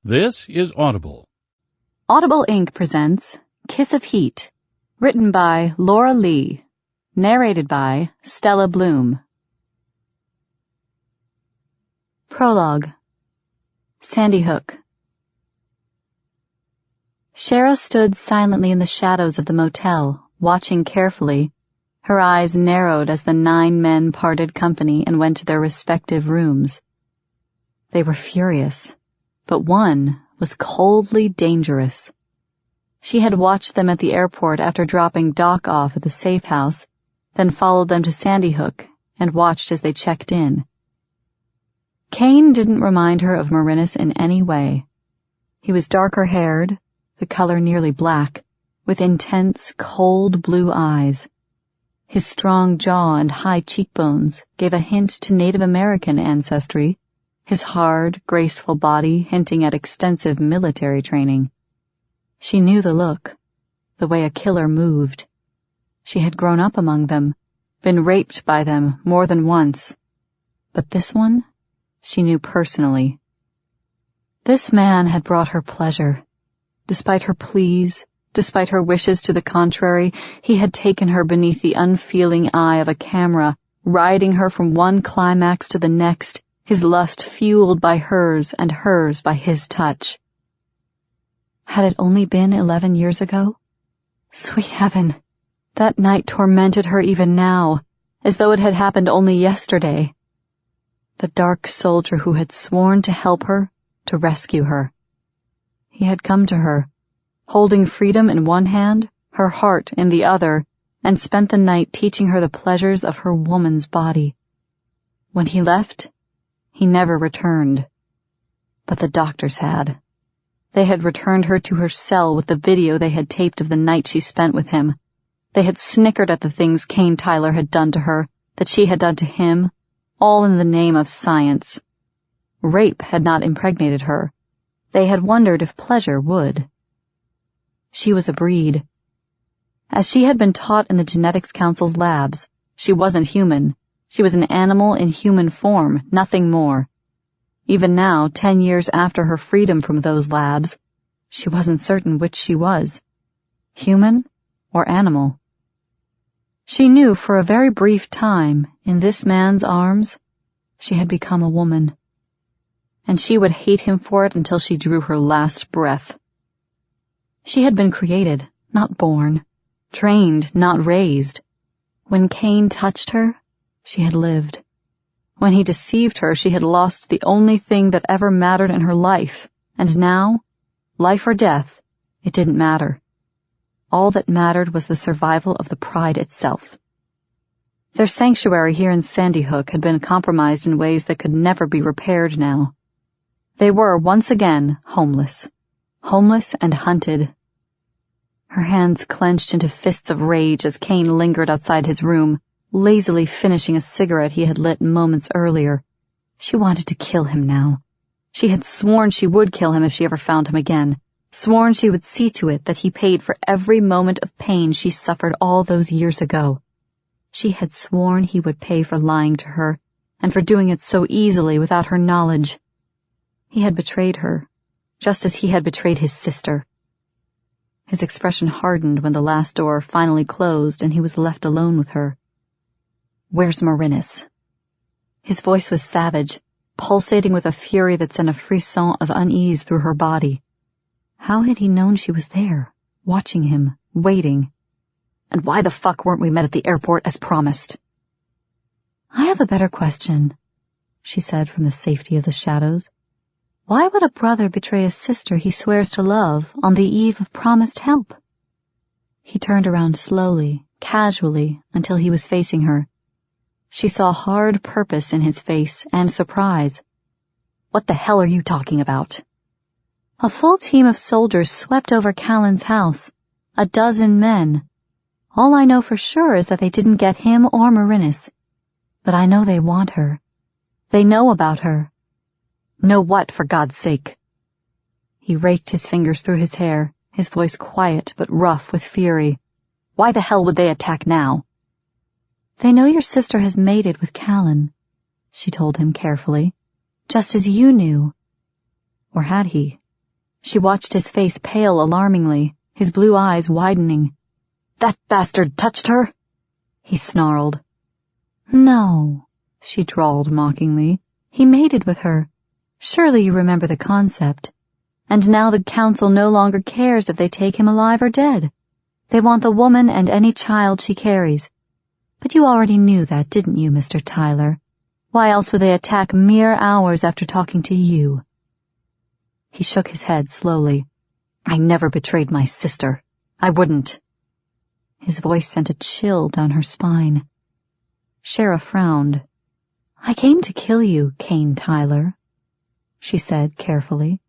This is Audible. Audible Inc. presents Kissof Heat, written by Lora Leigh, narrated by Stella Bloom. Prologue. Sandy Hook. Shara stood silently in the shadows of the motel, watching carefully, her eyes narrowed as the 9 men parted company and went to their respective rooms. They were furious, but one was coldly dangerous. She had watched them at the airport after dropping Doc off at the safe house, then followed them to Sandy Hook and watched as they checked in. Kane didn't remind her of Marinus in any way. He was darker-haired, the color nearly black, with intense, cold blue eyes. His strong jaw and high cheekbones gave a hint to Native American ancestry, his hard, graceful body hinting at extensive military training. She knew the look, the way a killer moved. She had grown up among them, been raped by them more than once. But this one, she knew personally. This man had brought her pleasure. Despite her pleas, despite her wishes to the contrary, he had taken her beneath the unfeeling eye of a camera, riding her from one climax to the next, his lust fueled by hers and hers by his touch. Had it only been 11 years ago? Sweet heaven! That night tormented her even now, as though it had happened only yesterday. The dark soldier who had sworn to help her, to rescue her. He had come to her, holding freedom in one hand, her heart in the other, and spent the night teaching her the pleasures of her woman's body. When he left, he never returned. But the doctors had. They had returned her to her cell with the video they had taped of the night she spent with him. They had snickered at the things Kane Tyler had done to her, that she had done to him, all in the name of science. Rape had not impregnated her. They had wondered if pleasure would. She was a breed. As she had been taught in the Genetics Council's labs, she wasn't human. She was an animal in human form, nothing more. Even now, 10 years after her freedom from those labs, she wasn't certain which she was, human or animal. She knew for a very brief time, in this man's arms, she had become a woman. And she would hate him for it until she drew her last breath. She had been created, not born, trained, not raised. When Kane touched her, she had lived. When he deceived her, she had lost the only thing that ever mattered in her life, and now, life or death, it didn't matter. All that mattered was the survival of the pride itself. Their sanctuary here in Sandy Hook had been compromised in ways that could never be repaired now. They were, once again, homeless and hunted. Her hands clenched into fists of rage as Kane lingered outside his room, lazily finishing a cigarette he had lit moments earlier. She wanted to kill him now. She had sworn she would kill him if she ever found him again, sworn she would see to it that he paid for every moment of pain she suffered all those years ago. She had sworn he would pay for lying to her, and for doing it so easily without her knowledge. He had betrayed her, just as he had betrayed his sister. His expression hardened when the last door finally closed and he was left alone with her. "Where's Marinus?" His voice was savage, pulsating with a fury that sent a frisson of unease through her body. How had he known she was there, watching him, waiting? And why the fuck weren't we met at the airport as promised? "I have a better question," she said from the safety of the shadows. "Why would a brother betray a sister he swears to love on the eve of promised help?" He turned around slowly, casually, until he was facing her. She saw hard purpose in his face and surprise. "What the hell are you talking about?" "A full team of soldiers swept over Callan's house. 12 men. All I know for sure is that they didn't get him or Marinus. But I know they want her. They know about her." "Know what, for God's sake?" He raked his fingers through his hair, his voice quiet but rough with fury. "Why the hell would they attack now?" "They know your sister has mated with Callan," she told him carefully, "just as you knew." Or had he? She watched his face pale alarmingly, his blue eyes widening. "That bastard touched her?" he snarled. "No," she drawled mockingly. "He mated with her. Surely you remember the concept. And now the council no longer cares if they take him alive or dead. They want the woman and any child she carries. But you already knew that, didn't you, Mr. Tyler? Why else would they attack mere hours after talking to you?" He shook his head slowly. "I never betrayed my sister. I wouldn't." His voice sent a chill down her spine. Shara frowned. "I came to kill you, Kane Tyler," she said carefully.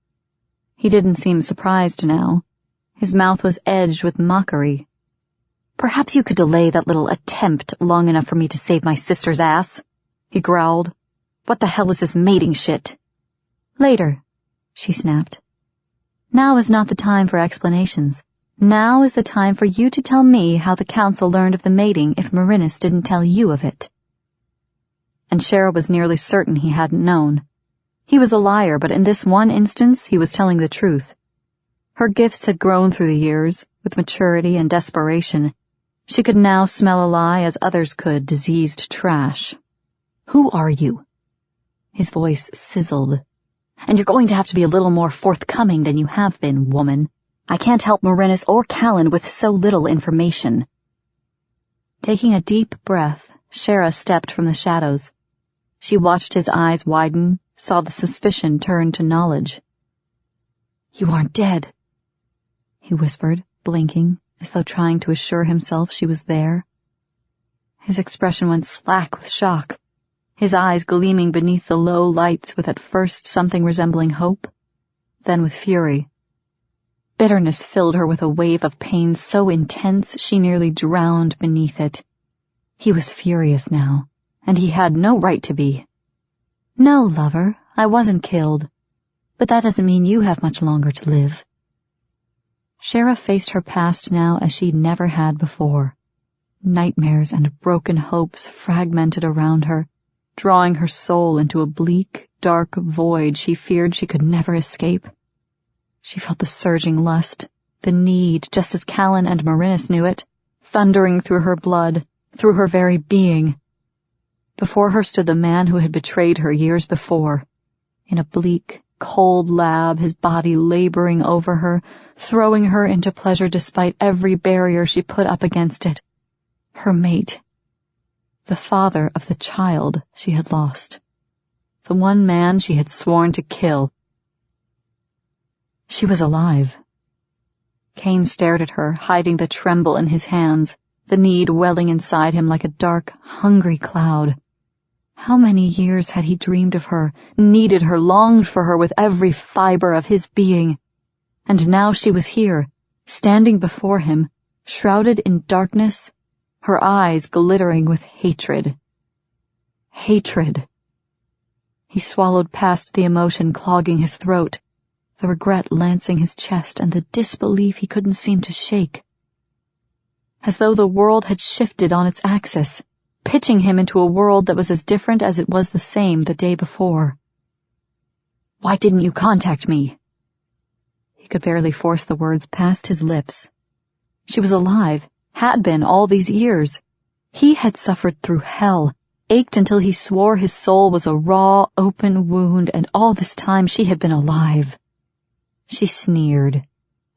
He didn't seem surprised now. His mouth was edged with mockery. "Perhaps you could delay that little attempt long enough for me to save my sister's ass," he growled. "What the hell is this mating shit?" "Later," she snapped. "Now is not the time for explanations. Now is the time for you to tell me how the council learned of the mating if Marinus didn't tell you of it." And Shara was nearly certain he hadn't known. He was a liar, but in this one instance he was telling the truth. Her gifts had grown through the years, with maturity and desperation. She could now smell a lie as others could diseased trash. "Who are you?" His voice sizzled. "And you're going to have to be a little more forthcoming than you have been, woman. I can't help Marinus or Callan with so little information." Taking a deep breath, Shara stepped from the shadows. She watched his eyes widen, saw the suspicion turn to knowledge. "You aren't dead," he whispered, blinking, as though trying to assure himself she was there. His expression went slack with shock, his eyes gleaming beneath the low lights with at first something resembling hope, then with fury. Bitterness filled her with a wave of pain so intense she nearly drowned beneath it. He was furious now, and he had no right to be. "No, lover, I wasn't killed. But that doesn't mean you have much longer to live." Shara faced her past now as she'd never had before. Nightmares and broken hopes fragmented around her, drawing her soul into a bleak, dark void she feared she could never escape. She felt the surging lust, the need, just as Callan and Marinus knew it, thundering through her blood, through her very being. Before her stood the man who had betrayed her years before. In a bleak, cold lab, his body laboring over her, throwing her into pleasure despite every barrier she put up against it. Her mate. The father of the child she had lost. The one man she had sworn to kill. She was alive. Kane stared at her, hiding the tremble in his hands, the need welling inside him like a dark, hungry cloud. How many years had he dreamed of her, needed her, longed for her with every fiber of his being? And now she was here, standing before him, shrouded in darkness, her eyes glittering with hatred. Hatred. He swallowed past the emotion clogging his throat, the regret lancing his chest, and the disbelief he couldn't seem to shake. As though the world had shifted on its axis, pitching him into a world that was as different as it was the same the day before. "Why didn't you contact me?" He could barely force the words past his lips. She was alive, had been all these years. He had suffered through hell, ached until he swore his soul was a raw, open wound, and all this time she had been alive. She sneered,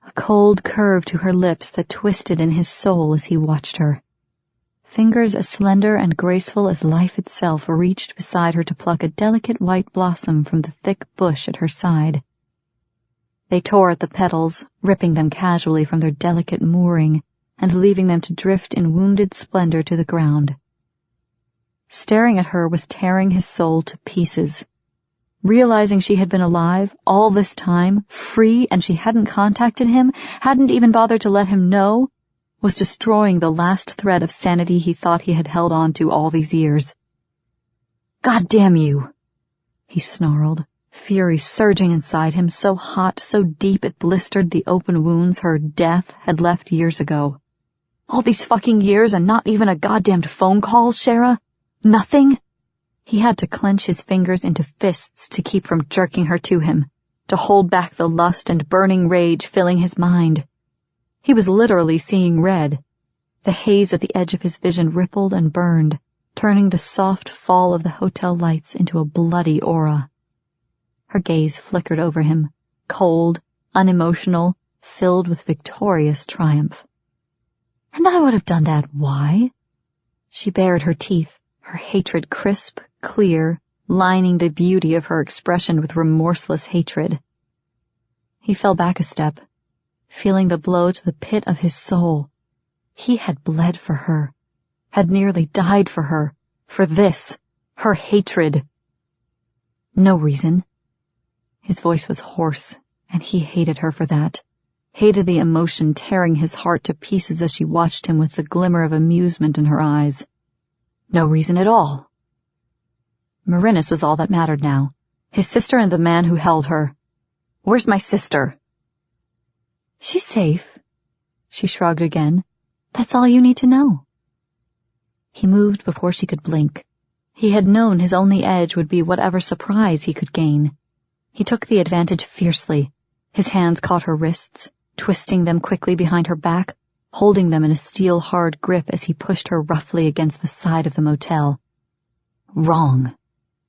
a cold curve to her lips that twisted in his soul as he watched her. Fingers as slender and graceful as life itself reached beside her to pluck a delicate white blossom from the thick bush at her side. They tore at the petals, ripping them casually from their delicate mooring and leaving them to drift in wounded splendor to the ground. Staring at her was tearing his soul to pieces. Realizing she had been alive all this time, free, and she hadn't contacted him, hadn't even bothered to let him know, was destroying the last thread of sanity he thought he had held on to all these years. "God damn you!" he snarled, fury surging inside him, so hot, so deep it blistered the open wounds her death had left years ago. "All these fucking years and not even a goddamned phone call, Shara? Nothing?" He had to clench his fingers into fists to keep from jerking her to him. to hold back the lust and burning rage filling his mind. He was literally seeing red. The haze at the edge of his vision rippled and burned, turning the soft fall of the hotel lights into a bloody aura. Her gaze flickered over him, cold, unemotional, filled with victorious triumph. And I would have done that, why? She bared her teeth, her hatred crisp, clear, lining the beauty of her expression with remorseless hatred. He fell back a step, feeling the blow to the pit of his soul. He had bled for her, had nearly died for her, for this, her hatred. No reason. His voice was hoarse, and he hated her for that, hated the emotion tearing his heart to pieces as she watched him with the glimmer of amusement in her eyes. No reason at all. Marinus was all that mattered now, his sister and the man who held her. Where's my sister? She's safe. She shrugged again. That's all you need to know. He moved before she could blink. He had known his only edge would be whatever surprise he could gain. He took the advantage fiercely. His hands caught her wrists, twisting them quickly behind her back, holding them in a steel-hard grip as he pushed her roughly against the side of the motel. Wrong,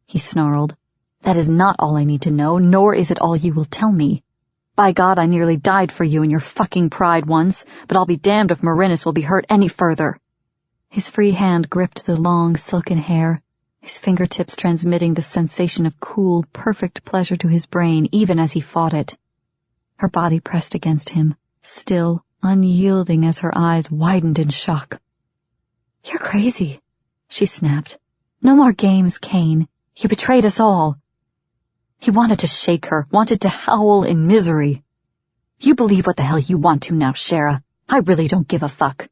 he snarled. That is not all I need to know, nor is it all you will tell me. By God, I nearly died for you and your fucking pride once, but I'll be damned if Marinus will be hurt any further. His free hand gripped the long, silken hair, his fingertips transmitting the sensation of cool, perfect pleasure to his brain even as he fought it. Her body pressed against him, still, unyielding as her eyes widened in shock. You're crazy, she snapped. No more games, Kane. You betrayed us all. He wanted to shake her, wanted to howl in misery. You believe what the hell you want to now, Shara. I really don't give a fuck.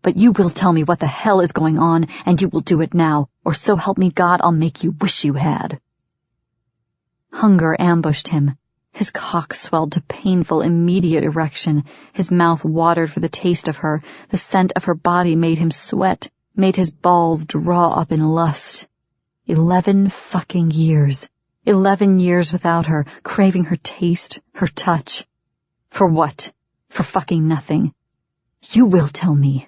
But you will tell me what the hell is going on, and you will do it now, or so help me God, I'll make you wish you had. Hunger ambushed him. His cock swelled to painful, immediate erection. His mouth watered for the taste of her. The scent of her body made him sweat, made his balls draw up in lust. 11 fucking years. 11 years without her, craving her taste, her touch. For what? For fucking nothing. You will tell me.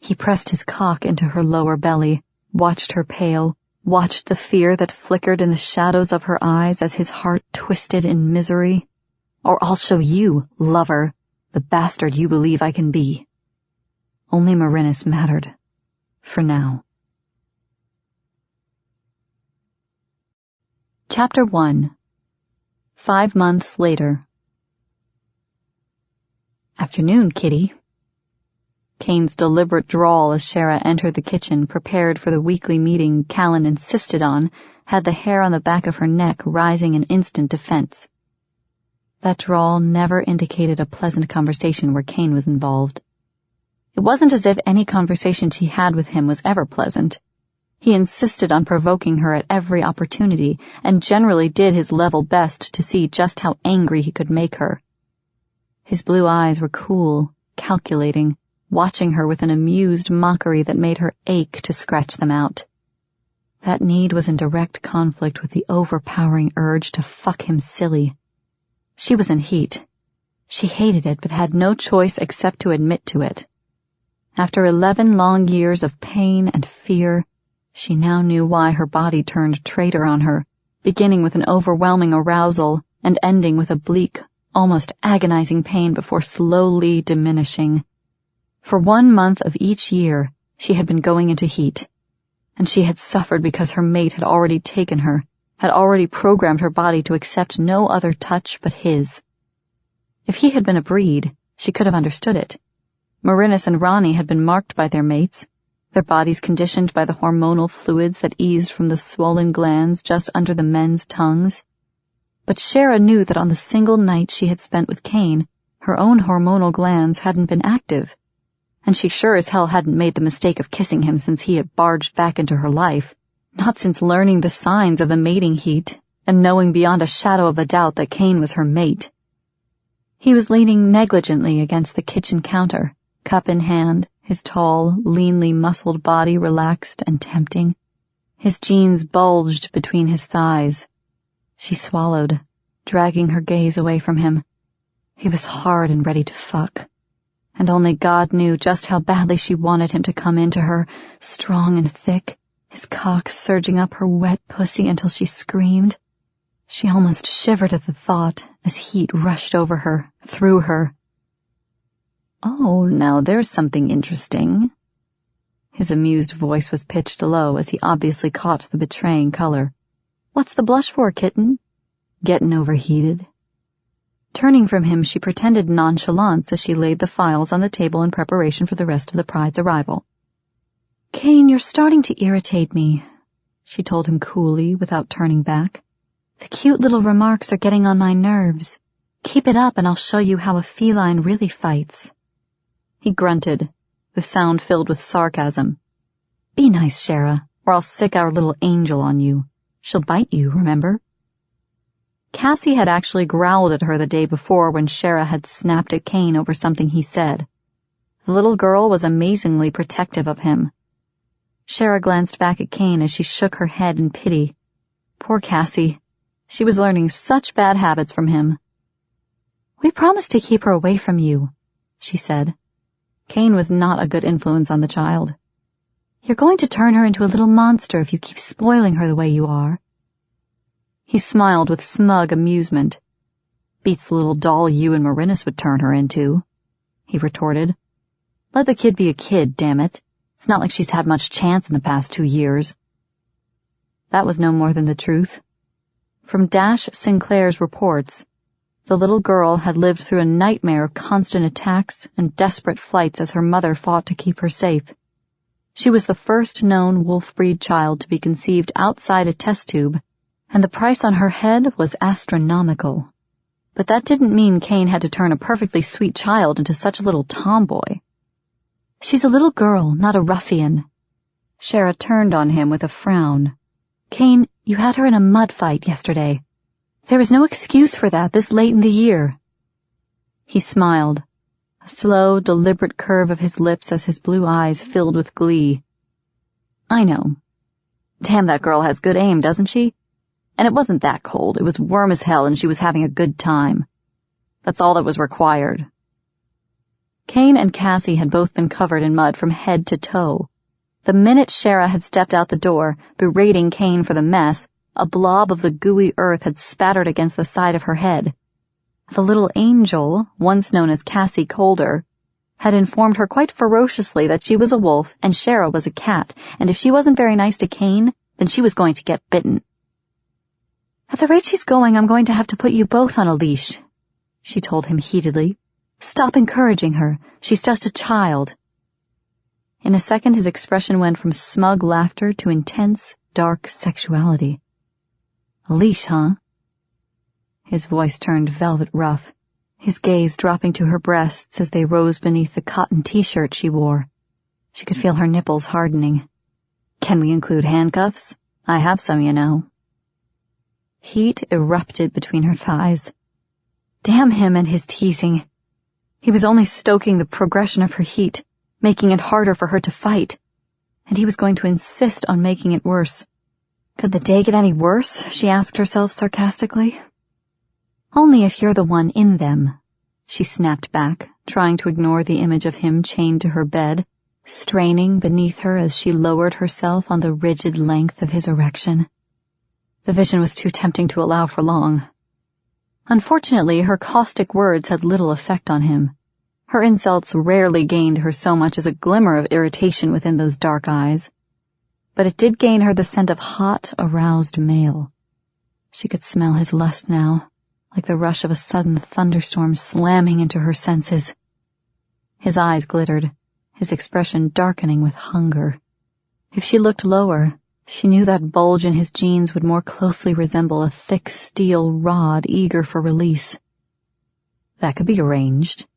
He pressed his cock into her lower belly, watched her pale, watched the fear that flickered in the shadows of her eyes as his heart twisted in misery. Or I'll show you, lover, the bastard you believe I can be. Only Marinus mattered. For now. Chapter 1. 5 months later. Afternoon, kitty. Kane's deliberate drawl as Shara entered the kitchen, prepared for the weekly meeting Callan insisted on, had the hair on the back of her neck rising in instant defense. That drawl never indicated a pleasant conversation where Kane was involved. It wasn't as if any conversation she had with him was ever pleasant. He insisted on provoking her at every opportunity, and generally did his level best to see just how angry he could make her. His blue eyes were cool, calculating, watching her with an amused mockery that made her ache to scratch them out. That need was in direct conflict with the overpowering urge to fuck him silly. She was in heat. She hated it, but had no choice except to admit to it. After 11 long years of pain and fear, she now knew why her body turned traitor on her, beginning with an overwhelming arousal and ending with a bleak, almost agonizing pain before slowly diminishing. For 1 month of each year, she had been going into heat, and she had suffered because her mate had already taken her, had already programmed her body to accept no other touch but his. If he had been a breed, she could have understood it. Marinus and Ronnie had been marked by their mates, their bodies conditioned by the hormonal fluids that eased from the swollen glands just under the men's tongues. But Shara knew that on the single night she had spent with Kane, her own hormonal glands hadn't been active, and she sure as hell hadn't made the mistake of kissing him since he had barged back into her life, not since learning the signs of the mating heat and knowing beyond a shadow of a doubt that Kane was her mate. He was leaning negligently against the kitchen counter, cup in hand, his tall, leanly muscled body relaxed and tempting. His jeans bulged between his thighs. She swallowed, dragging her gaze away from him. He was hard and ready to fuck, and only God knew just how badly she wanted him to come into her, strong and thick, his cock surging up her wet pussy until she screamed. She almost shivered at the thought as heat rushed over her, through her. "Oh, now there's something interesting." His amused voice was pitched low as he obviously caught the betraying color. "What's the blush for, kitten? Getting overheated?" Turning from him, she pretended nonchalance as she laid the files on the table in preparation for the rest of the pride's arrival. "Kane, you're starting to irritate me," she told him coolly without turning back. "The cute little remarks are getting on my nerves. Keep it up and I'll show you how a feline really fights." He grunted, the sound filled with sarcasm. "Be nice, Shara, or I'll sick our little angel on you. She'll bite you, remember?" Cassie had actually growled at her the day before when Shara had snapped at Kane over something he said. The little girl was amazingly protective of him. Shara glanced back at Kane as she shook her head in pity. Poor Cassie. She was learning such bad habits from him. "We promised to keep her away from you," she said. Kane was not a good influence on the child. "You're going to turn her into a little monster if you keep spoiling her the way you are." He smiled with smug amusement. "Beats the little doll you and Marinus would turn her into," he retorted. "Let the kid be a kid, damn it. It's not like she's had much chance in the past 2 years. That was no more than the truth. From Dash Sinclair's reports, the little girl had lived through a nightmare of constant attacks and desperate flights as her mother fought to keep her safe. She was the first known wolf-breed child to be conceived outside a test tube, and the price on her head was astronomical. But that didn't mean Kane had to turn a perfectly sweet child into such a little tomboy. "She's a little girl, not a ruffian." Shara turned on him with a frown. "Kane, you had her in a mud fight yesterday. There is no excuse for that this late in the year." He smiled, a slow, deliberate curve of his lips as his blue eyes filled with glee. "I know. Damn, that girl has good aim, doesn't she? And it wasn't that cold. It was warm as hell and she was having a good time. That's all that was required." Kane and Cassie had both been covered in mud from head to toe. The minute Shara had stepped out the door, berating Kane for the mess, a blob of the gooey earth had spattered against the side of her head. The little angel, once known as Cassie Colder, had informed her quite ferociously that she was a wolf and Shara was a cat, and if she wasn't very nice to Kane, then she was going to get bitten. "At the rate she's going, I'm going to have to put you both on a leash," she told him heatedly. "Stop encouraging her. She's just a child." In a second, his expression went from smug laughter to intense, dark sexuality. "A leash, huh?" His voice turned velvet rough, his gaze dropping to her breasts as they rose beneath the cotton t-shirt she wore. She could feel her nipples hardening. "Can we include handcuffs? I have some, you know." Heat erupted between her thighs. Damn him and his teasing. He was only stoking the progression of her heat, making it harder for her to fight, and he was going to insist on making it worse. Could the day get any worse? She asked herself sarcastically. "Only if you're the one in them," she snapped back, trying to ignore the image of him chained to her bed, straining beneath her as she lowered herself on the rigid length of his erection. The vision was too tempting to allow for long. Unfortunately, her caustic words had little effect on him. Her insults rarely gained her so much as a glimmer of irritation within those dark eyes. But it did gain her the scent of hot, aroused male. She could smell his lust now, like the rush of a sudden thunderstorm slamming into her senses. His eyes glittered, his expression darkening with hunger. If she looked lower, she knew that bulge in his jeans would more closely resemble a thick steel rod eager for release. "That could be arranged,"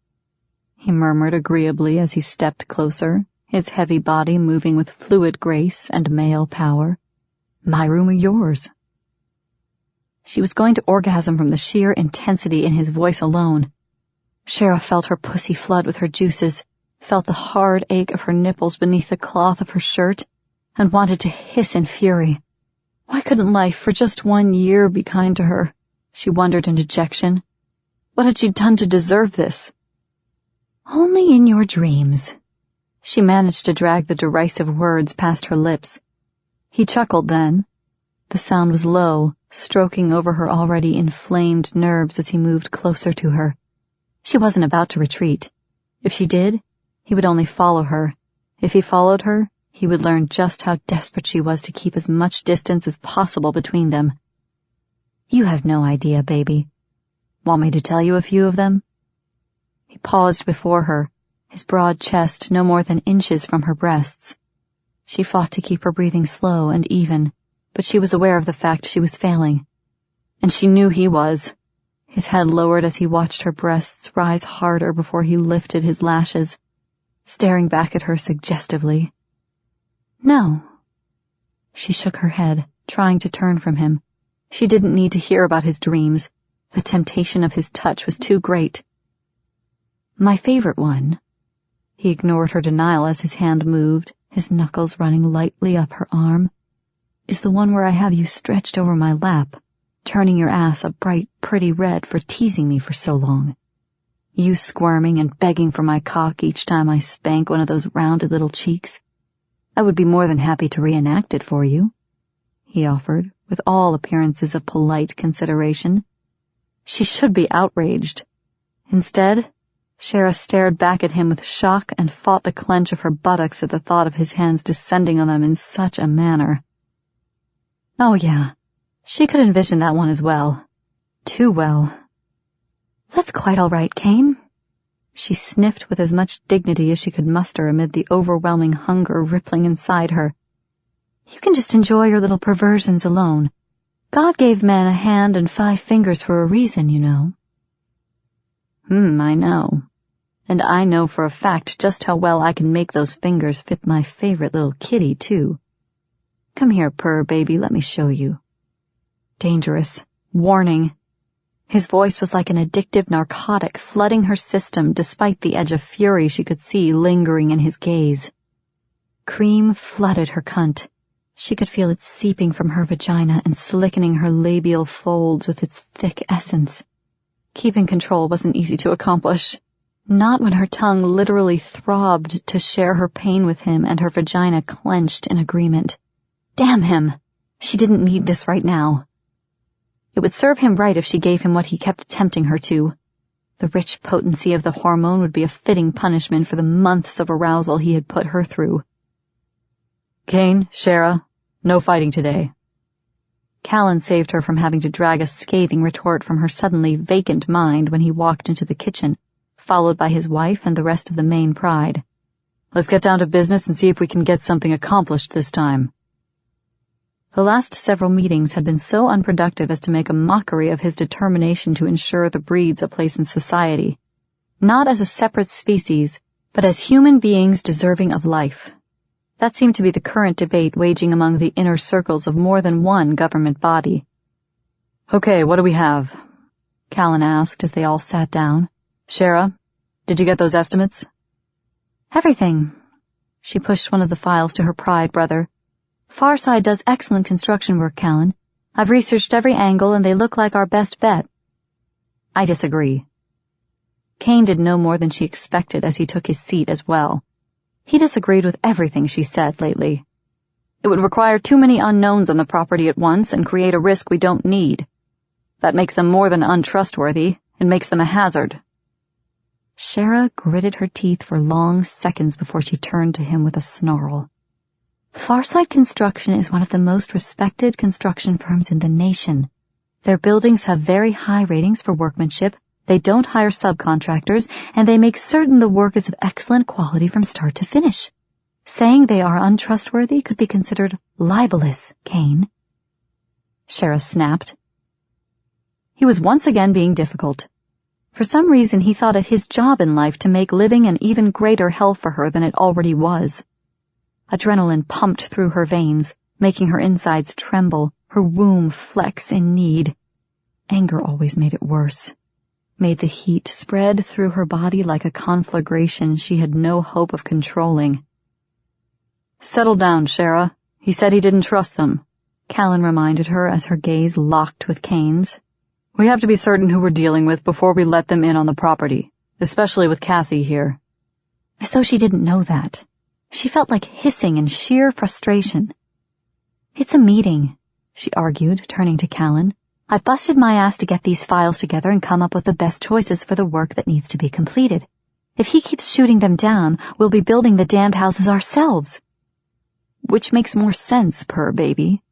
he murmured agreeably as he stepped closer, his heavy body moving with fluid grace and male power. "My room or yours?" She was going to orgasm from the sheer intensity in his voice alone. Shara felt her pussy flood with her juices, felt the hard ache of her nipples beneath the cloth of her shirt, and wanted to hiss in fury. Why couldn't life for just 1 year be kind to her? She wondered in dejection. What had she done to deserve this? Only in your dreams. She managed to drag the derisive words past her lips. He chuckled then. The sound was low, stroking over her already inflamed nerves as he moved closer to her. She wasn't about to retreat. If she did, he would only follow her. If he followed her, he would learn just how desperate she was to keep as much distance as possible between them. You have no idea, baby. Want me to tell you a few of them? He paused before her, his broad chest no more than inches from her breasts. She fought to keep her breathing slow and even, but she was aware of the fact she was failing. And she knew he was. His head lowered as he watched her breasts rise harder before he lifted his lashes, staring back at her suggestively. No. She shook her head, trying to turn from him. She didn't need to hear about his dreams. The temptation of his touch was too great. My favorite one. He ignored her denial as his hand moved, his knuckles running lightly up her arm, is the one where I have you stretched over my lap, turning your ass a bright, pretty red for teasing me for so long. You squirming and begging for my cock each time I spank one of those rounded little cheeks. I would be more than happy to reenact it for you, he offered, with all appearances of polite consideration. She should be outraged. Instead, Shara stared back at him with shock and fought the clench of her buttocks at the thought of his hands descending on them in such a manner. Oh yeah, she could envision that one as well. Too well. That's quite all right, Kane. She sniffed with as much dignity as she could muster amid the overwhelming hunger rippling inside her. You can just enjoy your little perversions alone. God gave man a hand and 5 fingers for a reason, you know. I know. And I know for a fact just how well I can make those fingers fit my favorite little kitty, too. Come here, purr, baby, let me show you. Dangerous. Warning. His voice was like an addictive narcotic flooding her system despite the edge of fury she could see lingering in his gaze. Cream flooded her cunt. She could feel it seeping from her vagina and slickening her labial folds with its thick essence. Keeping control wasn't easy to accomplish. Not when her tongue literally throbbed to share her pain with him and her vagina clenched in agreement. Damn him! She didn't need this right now. It would serve him right if she gave him what he kept tempting her to. The rich potency of the hormone would be a fitting punishment for the months of arousal he had put her through. Kane, Shara, no fighting today. Callan saved her from having to drag a scathing retort from her suddenly vacant mind when he walked into the kitchen, followed by his wife and the rest of the main pride. Let's get down to business and see if we can get something accomplished this time. The last several meetings had been so unproductive as to make a mockery of his determination to ensure the breeds a place in society, not as a separate species, but as human beings deserving of life. That seemed to be the current debate waging among the inner circles of more than one government body. Okay, what do we have? Callan asked as they all sat down. Shara, did you get those estimates? Everything. She pushed one of the files to her pride brother. Farside does excellent construction work, Callan. I've researched every angle and they look like our best bet. I disagree. Kane did no more than she expected as he took his seat as well. He disagreed with everything she said lately. It would require too many unknowns on the property at once and create a risk we don't need. That makes them more than untrustworthy. It makes them a hazard. Shara gritted her teeth for long seconds before she turned to him with a snarl. Farside Construction is one of the most respected construction firms in the nation. Their buildings have very high ratings for workmanship, they don't hire subcontractors, and they make certain the work is of excellent quality from start to finish. Saying they are untrustworthy could be considered libelous, Kane. Shara snapped. He was once again being difficult. For some reason he thought it his job in life to make living an even greater hell for her than it already was. Adrenaline pumped through her veins, making her insides tremble, her womb flex in need. Anger always made it worse, made the heat spread through her body like a conflagration she had no hope of controlling. Settle down, Shara. He said he didn't trust them, Callan reminded her as her gaze locked with Kane's. We have to be certain who we're dealing with before we let them in on the property, especially with Cassie here. As though she didn't know that. She felt like hissing in sheer frustration. It's a meeting, she argued, turning to Callan. I've busted my ass to get these files together and come up with the best choices for the work that needs to be completed. If he keeps shooting them down, we'll be building the damned houses ourselves. Which makes more sense, purr baby,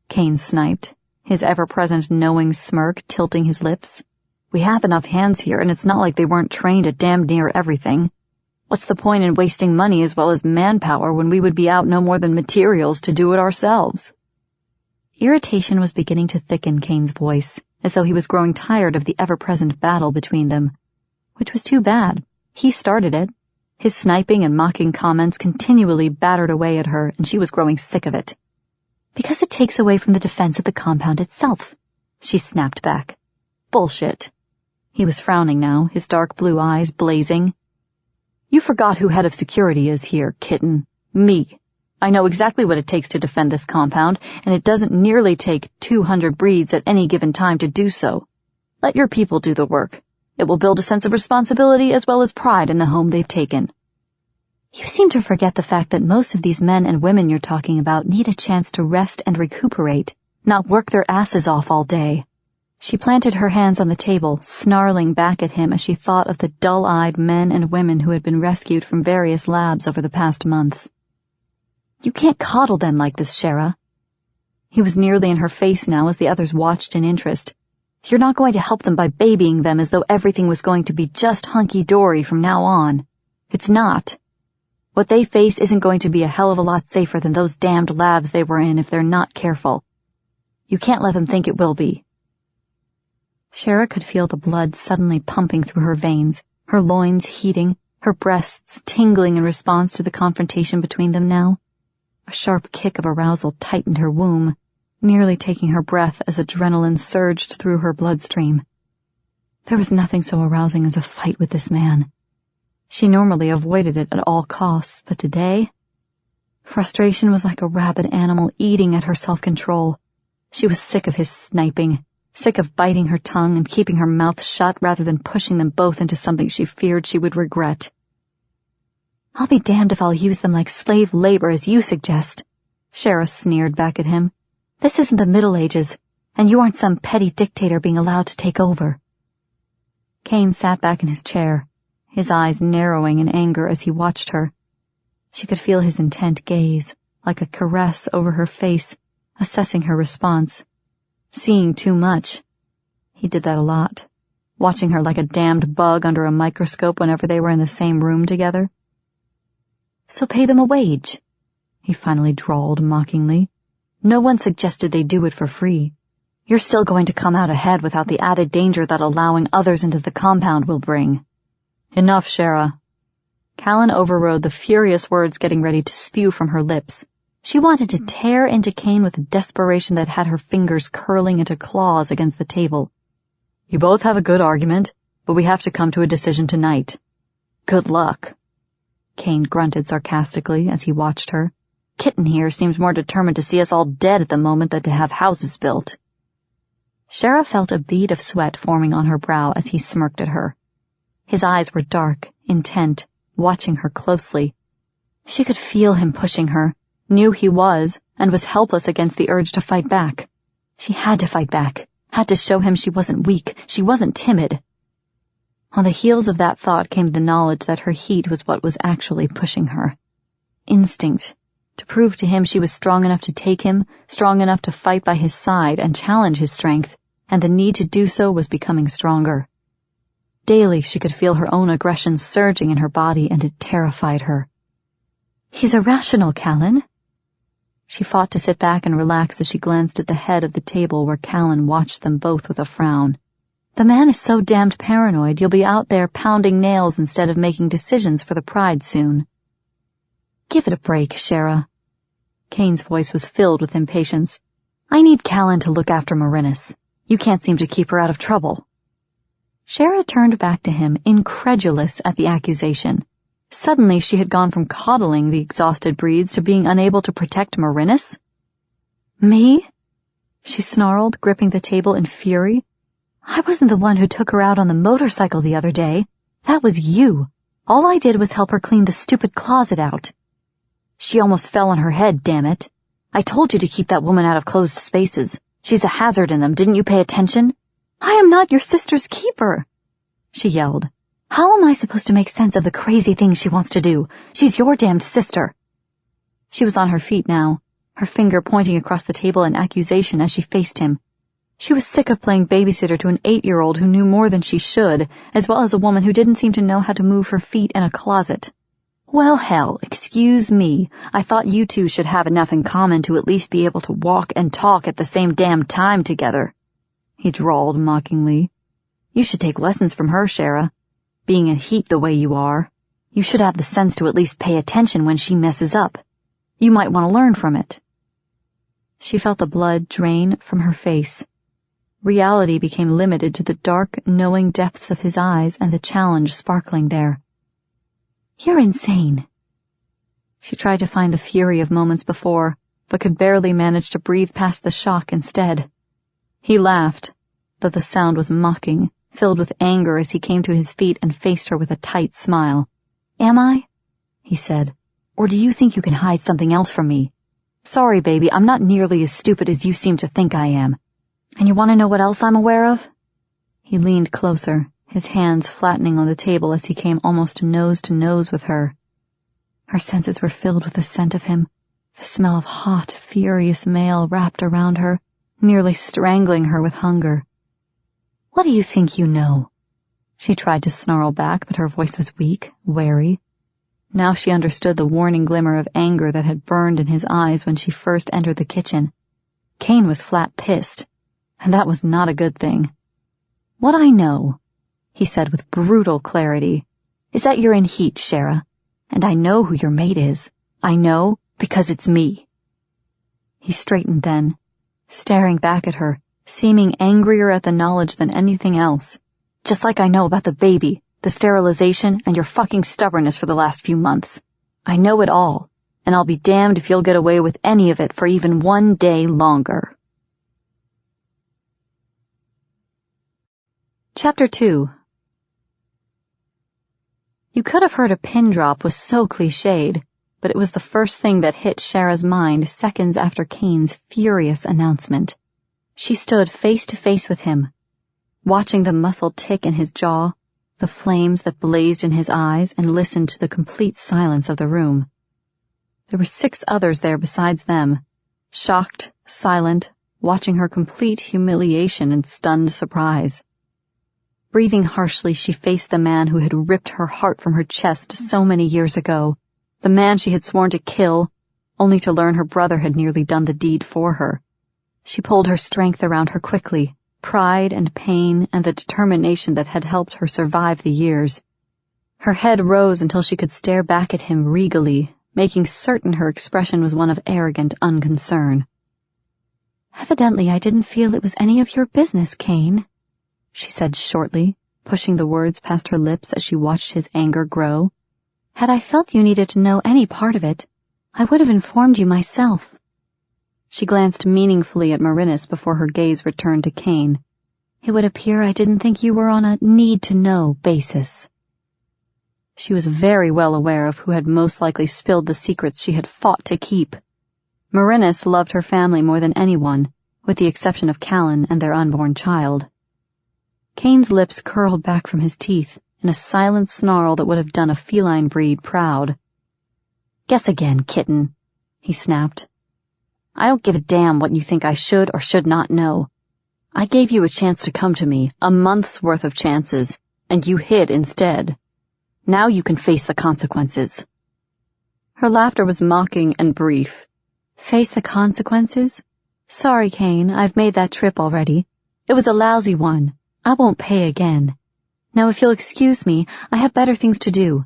Kane sniped, his ever-present knowing smirk tilting his lips. We have enough hands here, and it's not like they weren't trained at damn near everything. What's the point in wasting money as well as manpower when we would be out no more than materials to do it ourselves? Irritation was beginning to thicken Kane's voice, as though he was growing tired of the ever-present battle between them. Which was too bad. He started it. His sniping and mocking comments continually battered away at her, and she was growing sick of it. Because it takes away from the defense of the compound itself, she snapped back. Bullshit. He was frowning now, his dark blue eyes blazing. You forgot who head of security is here, kitten. Me. I know exactly what it takes to defend this compound, and it doesn't nearly take 200 breeds at any given time to do so. Let your people do the work. It will build a sense of responsibility as well as pride in the home they've taken. You seem to forget the fact that most of these men and women you're talking about need a chance to rest and recuperate, not work their asses off all day. She planted her hands on the table, snarling back at him as she thought of the dull-eyed men and women who had been rescued from various labs over the past months. You can't coddle them like this, Shara. He was nearly in her face now as the others watched in interest. You're not going to help them by babying them as though everything was going to be just hunky-dory from now on. It's not. What they face isn't going to be a hell of a lot safer than those damned labs they were in if they're not careful. You can't let them think it will be. Shara could feel the blood suddenly pumping through her veins, her loins heating, her breasts tingling in response to the confrontation between them now. A sharp kick of arousal tightened her womb, nearly taking her breath as adrenaline surged through her bloodstream. There was nothing so arousing as a fight with this man. She normally avoided it at all costs, but today, frustration was like a rabid animal eating at her self-control. She was sick of his sniping, sick of biting her tongue and keeping her mouth shut rather than pushing them both into something she feared she would regret. I'll be damned if I'll use them like slave labor as you suggest, Shara sneered back at him. This isn't the Middle Ages, and you aren't some petty dictator being allowed to take over. Kane sat back in his chair, his eyes narrowing in anger as he watched her. She could feel his intent gaze, like a caress over her face, assessing her response. Seeing too much. He did that a lot, watching her like a damned bug under a microscope whenever they were in the same room together. So pay them a wage, he finally drawled mockingly. No one suggested they do it for free. You're still going to come out ahead without the added danger that allowing others into the compound will bring. Enough, Shara. Callan overrode the furious words getting ready to spew from her lips. She wanted to tear into Kane with a desperation that had her fingers curling into claws against the table. You both have a good argument, but we have to come to a decision tonight. Good luck. Kane grunted sarcastically as he watched her. Kitten here seems more determined to see us all dead at the moment than to have houses built. Shara felt a bead of sweat forming on her brow as he smirked at her. His eyes were dark, intent, watching her closely. She could feel him pushing her, knew he was, and was helpless against the urge to fight back. She had to fight back, had to show him she wasn't weak, she wasn't timid. On the heels of that thought came the knowledge that her heat was what was actually pushing her. Instinct, to prove to him she was strong enough to take him, strong enough to fight by his side and challenge his strength, and the need to do so was becoming stronger. Daily she could feel her own aggression surging in her body, and it terrified her. He's irrational, Callan. She fought to sit back and relax as she glanced at the head of the table where Callan watched them both with a frown. The man is so damned paranoid you'll be out there pounding nails instead of making decisions for the pride soon. Give it a break, Shara. Kane's voice was filled with impatience. I need Callan to look after Marinus. You can't seem to keep her out of trouble. Shara turned back to him, incredulous at the accusation. Suddenly she had gone from coddling the exhausted breeds to being unable to protect Marinus. Me? She snarled, gripping the table in fury. I wasn't the one who took her out on the motorcycle the other day. That was you. All I did was help her clean the stupid closet out. She almost fell on her head, damn it. I told you to keep that woman out of closed spaces. She's a hazard in them, didn't you pay attention? I am not your sister's keeper, she yelled. How am I supposed to make sense of the crazy things she wants to do? She's your damned sister. She was on her feet now, her finger pointing across the table in accusation as she faced him. She was sick of playing babysitter to an 8-year-old who knew more than she should, as well as a woman who didn't seem to know how to move her feet in a closet. Well, hell, excuse me. I thought you two should have enough in common to at least be able to walk and talk at the same damn time together, he drawled mockingly. You should take lessons from her, Shara. Being in heat the way you are, you should have the sense to at least pay attention when she messes up. You might want to learn from it. She felt the blood drain from her face. Reality became limited to the dark, knowing depths of his eyes and the challenge sparkling there. You're insane. She tried to find the fury of moments before, but could barely manage to breathe past the shock instead. He laughed, though the sound was mocking, filled with anger as he came to his feet and faced her with a tight smile. Am I? He said. Or do you think you can hide something else from me? Sorry, baby, I'm not nearly as stupid as you seem to think I am. And you want to know what else I'm aware of? He leaned closer, his hands flattening on the table as he came almost nose to nose with her. Her senses were filled with the scent of him, the smell of hot, furious male wrapped around her, nearly strangling her with hunger. What do you think you know? She tried to snarl back, but her voice was weak, wary. Now she understood the warning glimmer of anger that had burned in his eyes when she first entered the kitchen. Cain was flat pissed, and that was not a good thing. What I know, he said with brutal clarity, is that you're in heat, Shara, and I know who your mate is. I know because it's me. He straightened then, staring back at her, seeming angrier at the knowledge than anything else. Just like I know about the baby, the sterilization, and your fucking stubbornness for the last few months. I know it all, and I'll be damned if you'll get away with any of it for even one day longer. Chapter 2. You could have heard a pin drop was so cliched, but it was the first thing that hit Shara's mind seconds after Cain's furious announcement. She stood face to face with him, watching the muscle tick in his jaw, the flames that blazed in his eyes, and listened to the complete silence of the room. There were 6 others there besides them, shocked, silent, watching her complete humiliation and stunned surprise. Breathing harshly, she faced the man who had ripped her heart from her chest so many years ago, the man she had sworn to kill, only to learn her brother had nearly done the deed for her. She pulled her strength around her quickly, pride and pain and the determination that had helped her survive the years. Her head rose until she could stare back at him regally, making certain her expression was one of arrogant unconcern. Evidently I didn't feel it was any of your business, Cain, she said shortly, pushing the words past her lips as she watched his anger grow. Had I felt you needed to know any part of it, I would have informed you myself. She glanced meaningfully at Marinus before her gaze returned to Cain. It would appear I didn't think you were on a need-to-know basis. She was very well aware of who had most likely spilled the secrets she had fought to keep. Marinus loved her family more than anyone, with the exception of Callan and their unborn child. Cain's lips curled back from his teeth in a silent snarl that would have done a feline breed proud. Guess again, kitten, he snapped. I don't give a damn what you think I should or should not know. I gave you a chance to come to me, a month's worth of chances, and you hid instead. Now you can face the consequences. Her laughter was mocking and brief. Face the consequences? Sorry, Cain, I've made that trip already. It was a lousy one. I won't pay again. Now if you'll excuse me, I have better things to do.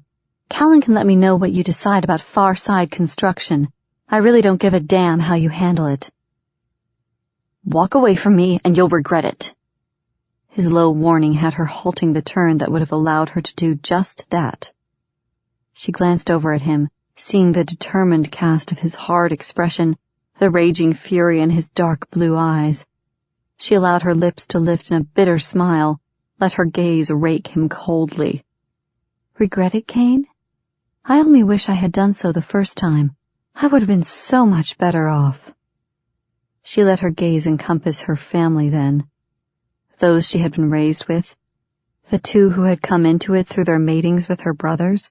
Callan can let me know what you decide about Far Side construction. I really don't give a damn how you handle it. Walk away from me and you'll regret it. His low warning had her halting the turn that would have allowed her to do just that. She glanced over at him, seeing the determined cast of his hard expression, the raging fury in his dark blue eyes. She allowed her lips to lift in a bitter smile, let her gaze rake him coldly. Regret it, Kane? I only wish I had done so the first time. I would have been so much better off. She let her gaze encompass her family then. Those she had been raised with, the two who had come into it through their matings with her brothers.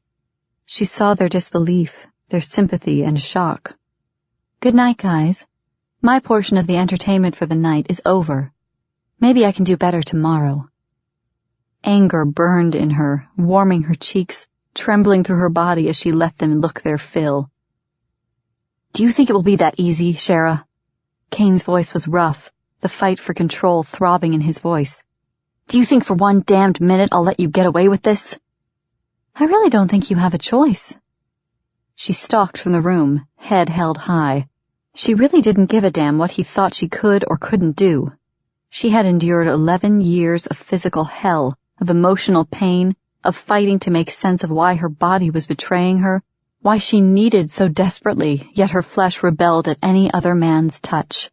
She saw their disbelief, their sympathy and shock. Good night, guys. My portion of the entertainment for the night is over. Maybe I can do better tomorrow. Anger burned in her, warming her cheeks, trembling through her body as she let them look their fill. Do you think it will be that easy, Shara? Kane's voice was rough, the fight for control throbbing in his voice. Do you think for one damned minute I'll let you get away with this? I really don't think you have a choice. She stalked from the room, head held high. She really didn't give a damn what he thought she could or couldn't do. She had endured 11 years of physical hell, of emotional pain, of fighting to make sense of why her body was betraying her, why she needed so desperately, yet her flesh rebelled at any other man's touch.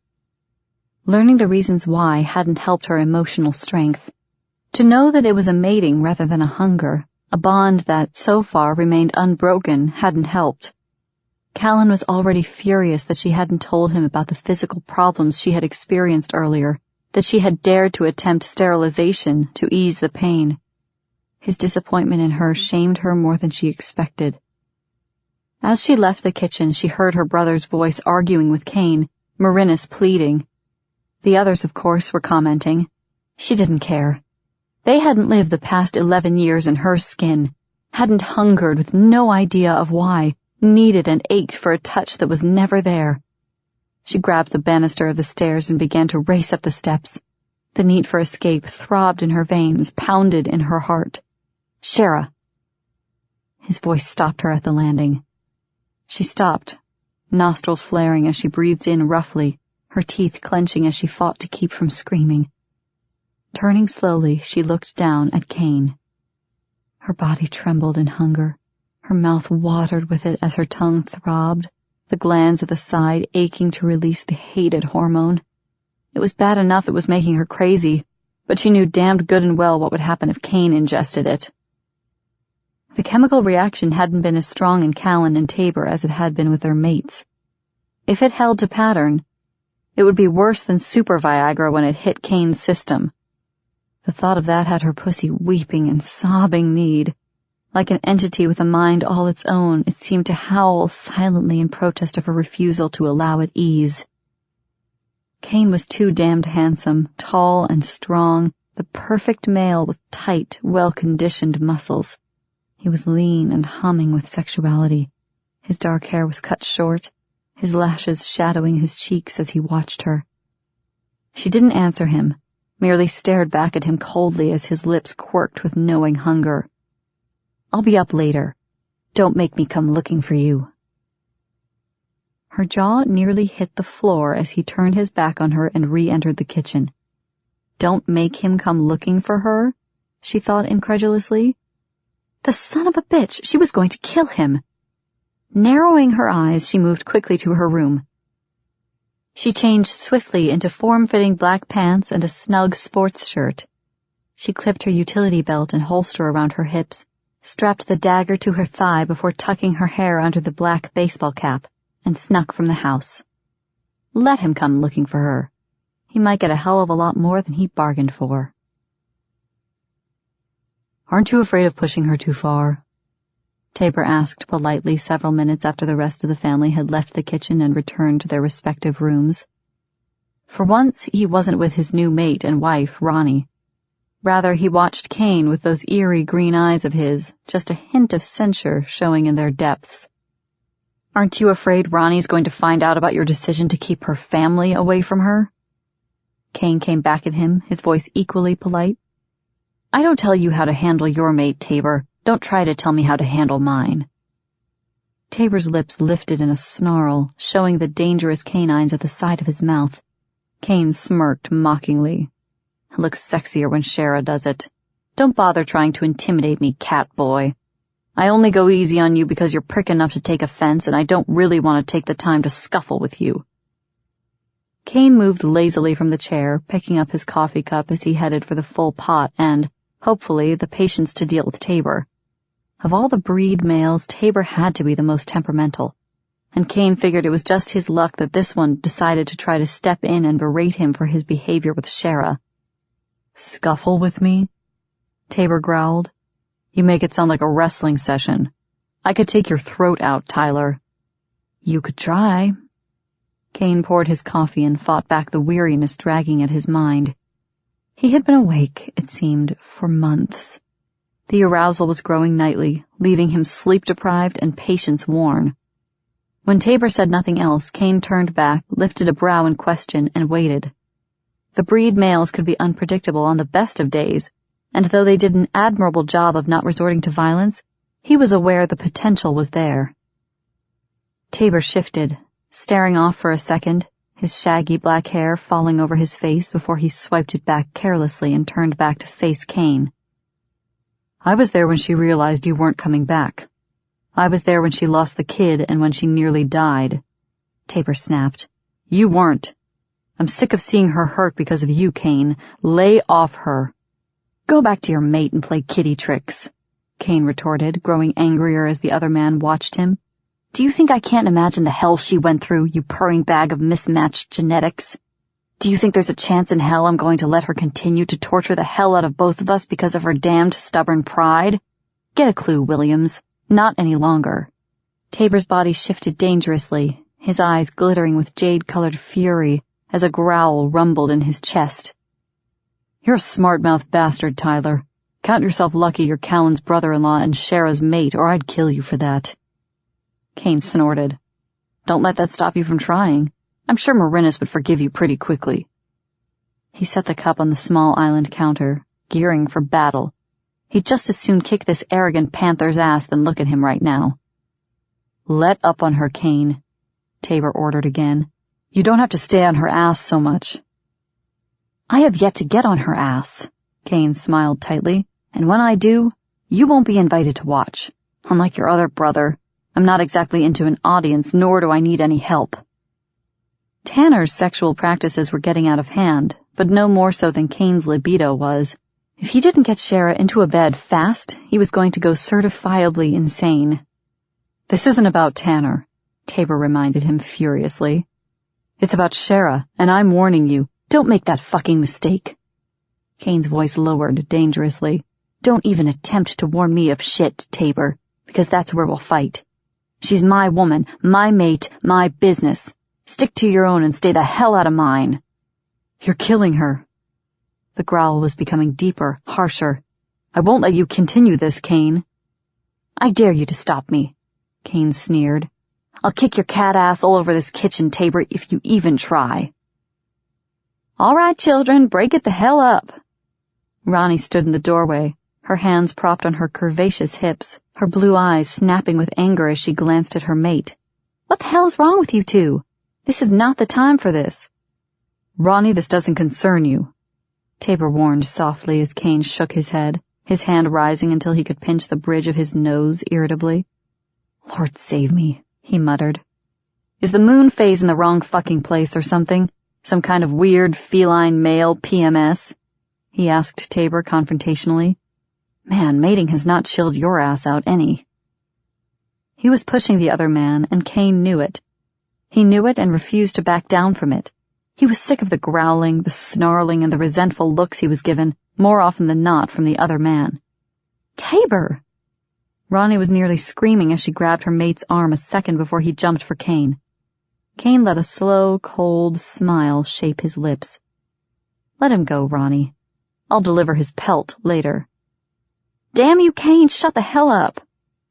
Learning the reasons why hadn't helped her emotional strength. To know that it was a mating rather than a hunger, a bond that, so far, remained unbroken, hadn't helped. Callan was already furious that she hadn't told him about the physical problems she had experienced earlier, that she had dared to attempt sterilization to ease the pain. His disappointment in her shamed her more than she expected. As she left the kitchen, she heard her brother's voice arguing with Kane, Marinus pleading. The others, of course, were commenting. She didn't care. They hadn't lived the past 11 years in her skin, hadn't hungered with no idea of why, needed and ached for a touch that was never there. She grabbed the banister of the stairs and began to race up the steps. The need for escape throbbed in her veins, pounded in her heart. Shara! His voice stopped her at the landing. She stopped, nostrils flaring as she breathed in roughly, her teeth clenching as she fought to keep from screaming. Turning slowly, she looked down at Kane. Her body trembled in hunger, her mouth watered with it as her tongue throbbed, the glands at the side aching to release the hated hormone. It was bad enough it was making her crazy, but she knew damned good and well what would happen if Kane ingested it. The chemical reaction hadn't been as strong in Callan and Tabor as it had been with their mates. If it held to pattern, it would be worse than super Viagra when it hit Kane's system. The thought of that had her pussy weeping and sobbing need. Like an entity with a mind all its own, it seemed to howl silently in protest of her refusal to allow it ease. Kane was too damned handsome, tall and strong, the perfect male with tight, well-conditioned muscles. He was lean and humming with sexuality. His dark hair was cut short, his lashes shadowing his cheeks as he watched her. She didn't answer him, merely stared back at him coldly as his lips quirked with knowing hunger. I'll be up later. Don't make me come looking for you. Her jaw nearly hit the floor as he turned his back on her and re-entered the kitchen. Don't make him come looking for her? She thought incredulously. The son of a bitch, she was going to kill him. Narrowing her eyes, she moved quickly to her room. She changed swiftly into form-fitting black pants and a snug sports shirt. She clipped her utility belt and holster around her hips, strapped the dagger to her thigh before tucking her hair under the black baseball cap, and snuck from the house. Let him come looking for her. He might get a hell of a lot more than he bargained for. Aren't you afraid of pushing her too far? Tabor asked politely several minutes after the rest of the family had left the kitchen and returned to their respective rooms. For once, he wasn't with his new mate and wife, Ronnie. Rather, he watched Kane with those eerie green eyes of his, just a hint of censure showing in their depths. Aren't you afraid Ronnie's going to find out about your decision to keep her family away from her? Kane came back at him, his voice equally polite. I don't tell you how to handle your mate, Tabor. Don't try to tell me how to handle mine. Tabor's lips lifted in a snarl, showing the dangerous canines at the side of his mouth. Kane smirked mockingly. It looks sexier when Shara does it. Don't bother trying to intimidate me, cat boy. I only go easy on you because you're prick enough to take offense, and I don't really want to take the time to scuffle with you. Kane moved lazily from the chair, picking up his coffee cup as he headed for the full pot and, hopefully, the patience to deal with Tabor. Of all the breed males, Tabor had to be the most temperamental, and Kane figured it was just his luck that this one decided to try to step in and berate him for his behavior with Shara. "Scuffle with me?" Tabor growled. "You make it sound like a wrestling session. I could take your throat out, Tyler." "You could try." Kane poured his coffee and fought back the weariness dragging at his mind. He had been awake, it seemed, for months. The arousal was growing nightly, leaving him sleep-deprived and patience-worn. When Tabor said nothing else, Kane turned back, lifted a brow in question, and waited. The breed males could be unpredictable on the best of days, and though they did an admirable job of not resorting to violence, he was aware the potential was there. Tabor shifted, staring off for a second, his shaggy black hair falling over his face before he swiped it back carelessly and turned back to face Kane. "I was there when she realized you weren't coming back. I was there when she lost the kid and when she nearly died." Tabor snapped. "You weren't. I'm sick of seeing her hurt because of you, Kane. Lay off her." "Go back to your mate and play kitty tricks," Kane retorted, growing angrier as the other man watched him. "Do you think I can't imagine the hell she went through, you purring bag of mismatched genetics? Do you think there's a chance in hell I'm going to let her continue to torture the hell out of both of us because of her damned stubborn pride? Get a clue, Williams. Not any longer." Tabor's body shifted dangerously, his eyes glittering with jade-colored fury as a growl rumbled in his chest. "You're a smart-mouthed bastard, Tyler. Count yourself lucky you're Callan's brother-in-law and Shara's mate, or I'd kill you for that." Kane snorted. "Don't let that stop you from trying. I'm sure Marinus would forgive you pretty quickly." He set the cup on the small island counter, gearing for battle. He'd just as soon kick this arrogant panther's ass than look at him right now. "Let up on her, Kane," Tabor ordered again. "You don't have to stay on her ass so much." "I have yet to get on her ass," Kane smiled tightly, "and when I do, you won't be invited to watch. Unlike your other brother, I'm not exactly into an audience, nor do I need any help." Tanner's sexual practices were getting out of hand, but no more so than Kane's libido was. If he didn't get Shara into a bed fast, he was going to go certifiably insane. "This isn't about Tanner," Tabor reminded him furiously. "It's about Shara, and I'm warning you, don't make that fucking mistake." Kane's voice lowered dangerously. "Don't even attempt to warn me of shit, Tabor, because that's where we'll fight. She's my woman, my mate, my business. Stick to your own and stay the hell out of mine." "You're killing her." The growl was becoming deeper, harsher. "I won't let you continue this, Kane." "I dare you to stop me," Kane sneered. "I'll kick your cat ass all over this kitchen, Tabor, if you even try." "All right, children, break it the hell up." Ronnie stood in the doorway, her hands propped on her curvaceous hips, her blue eyes snapping with anger as she glanced at her mate. "What the hell is wrong with you two? This is not the time for this." "Ronnie, this doesn't concern you," Tabor warned softly as Kane shook his head, his hand rising until he could pinch the bridge of his nose irritably. "Lord save me," he muttered. "Is the moon phase in the wrong fucking place or something? Some kind of weird feline male PMS?" he asked Tabor confrontationally. "Man, mating has not chilled your ass out any." He was pushing the other man, and Kane knew it. He knew it and refused to back down from it. He was sick of the growling, the snarling, and the resentful looks he was given, more often than not, from the other man. "Tabor!" Ronnie was nearly screaming as she grabbed her mate's arm a second before he jumped for Kane. Kane let a slow, cold smile shape his lips. "Let him go, Ronnie. I'll deliver his pelt later." "Damn you, Kane, shut the hell up!"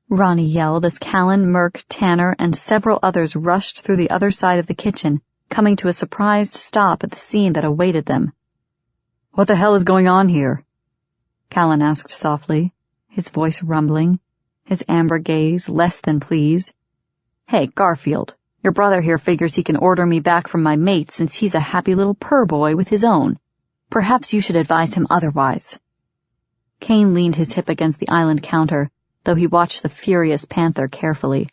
Ronnie yelled as Callan, Merk, Tanner, and several others rushed through the other side of the kitchen, coming to a surprised stop at the scene that awaited them. "What the hell is going on here?" Callan asked softly, his voice rumbling, his amber gaze less than pleased. "Hey, Garfield, your brother here figures he can order me back from my mate since he's a happy little purr boy with his own. Perhaps you should advise him otherwise." Kane leaned his hip against the island counter, though he watched the furious panther carefully.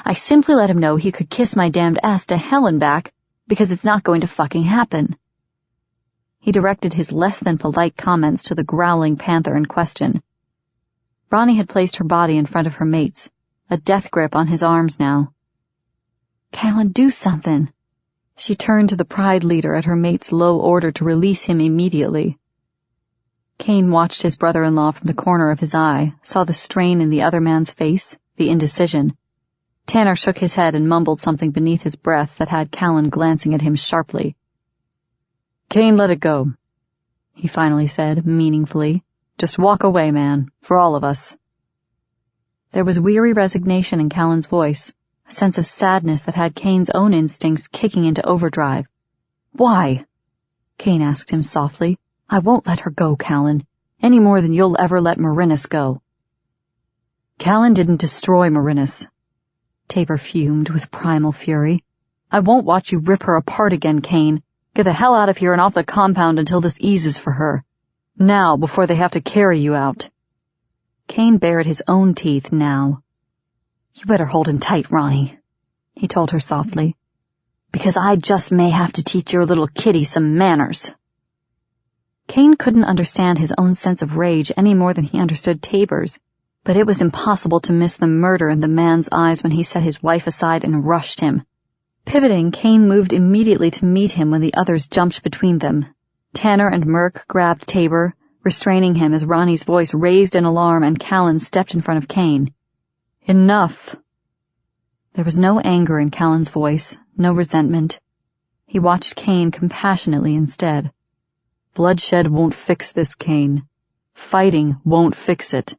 "I simply let him know he could kiss my damned ass to hell and back, Because it's not going to fucking happen. He directed his less than polite comments to the growling panther in question. Ronnie had placed her body in front of her mate's, a death grip on his arms now. Callan, do something. She turned to the pride leader at her mate's low order to release him immediately. Kane watched his brother-in-law from the corner of his eye, saw the strain in the other man's face, the indecision. Tanner shook his head and mumbled something beneath his breath that had Callan glancing at him sharply. Kane, let it go, he finally said, meaningfully. Just walk away, man, for all of us. There was weary resignation in Callan's voice, a sense of sadness that had Kane's own instincts kicking into overdrive. Why? Kane asked him softly. I won't let her go, Callan, any more than you'll ever let Marinus go. Callan didn't destroy Marinus. Tabor fumed with primal fury. I won't watch you rip her apart again, Kane. Get the hell out of here and off the compound until this eases for her. Now, before they have to carry you out. Kane bared his own teeth now. You better hold him tight, Ronnie, he told her softly, because I just may have to teach your little kitty some manners. Kane couldn't understand his own sense of rage any more than he understood Tabor's, but it was impossible to miss the murder in the man's eyes when he set his wife aside and rushed him. Pivoting, Kane moved immediately to meet him when the others jumped between them. Tanner and Merc grabbed Tabor, restraining him as Ronnie's voice raised in alarm and Callan stepped in front of Kane. Enough. There was no anger in Callan's voice, no resentment. He watched Kane compassionately instead. Bloodshed won't fix this, Kane. Fighting won't fix it.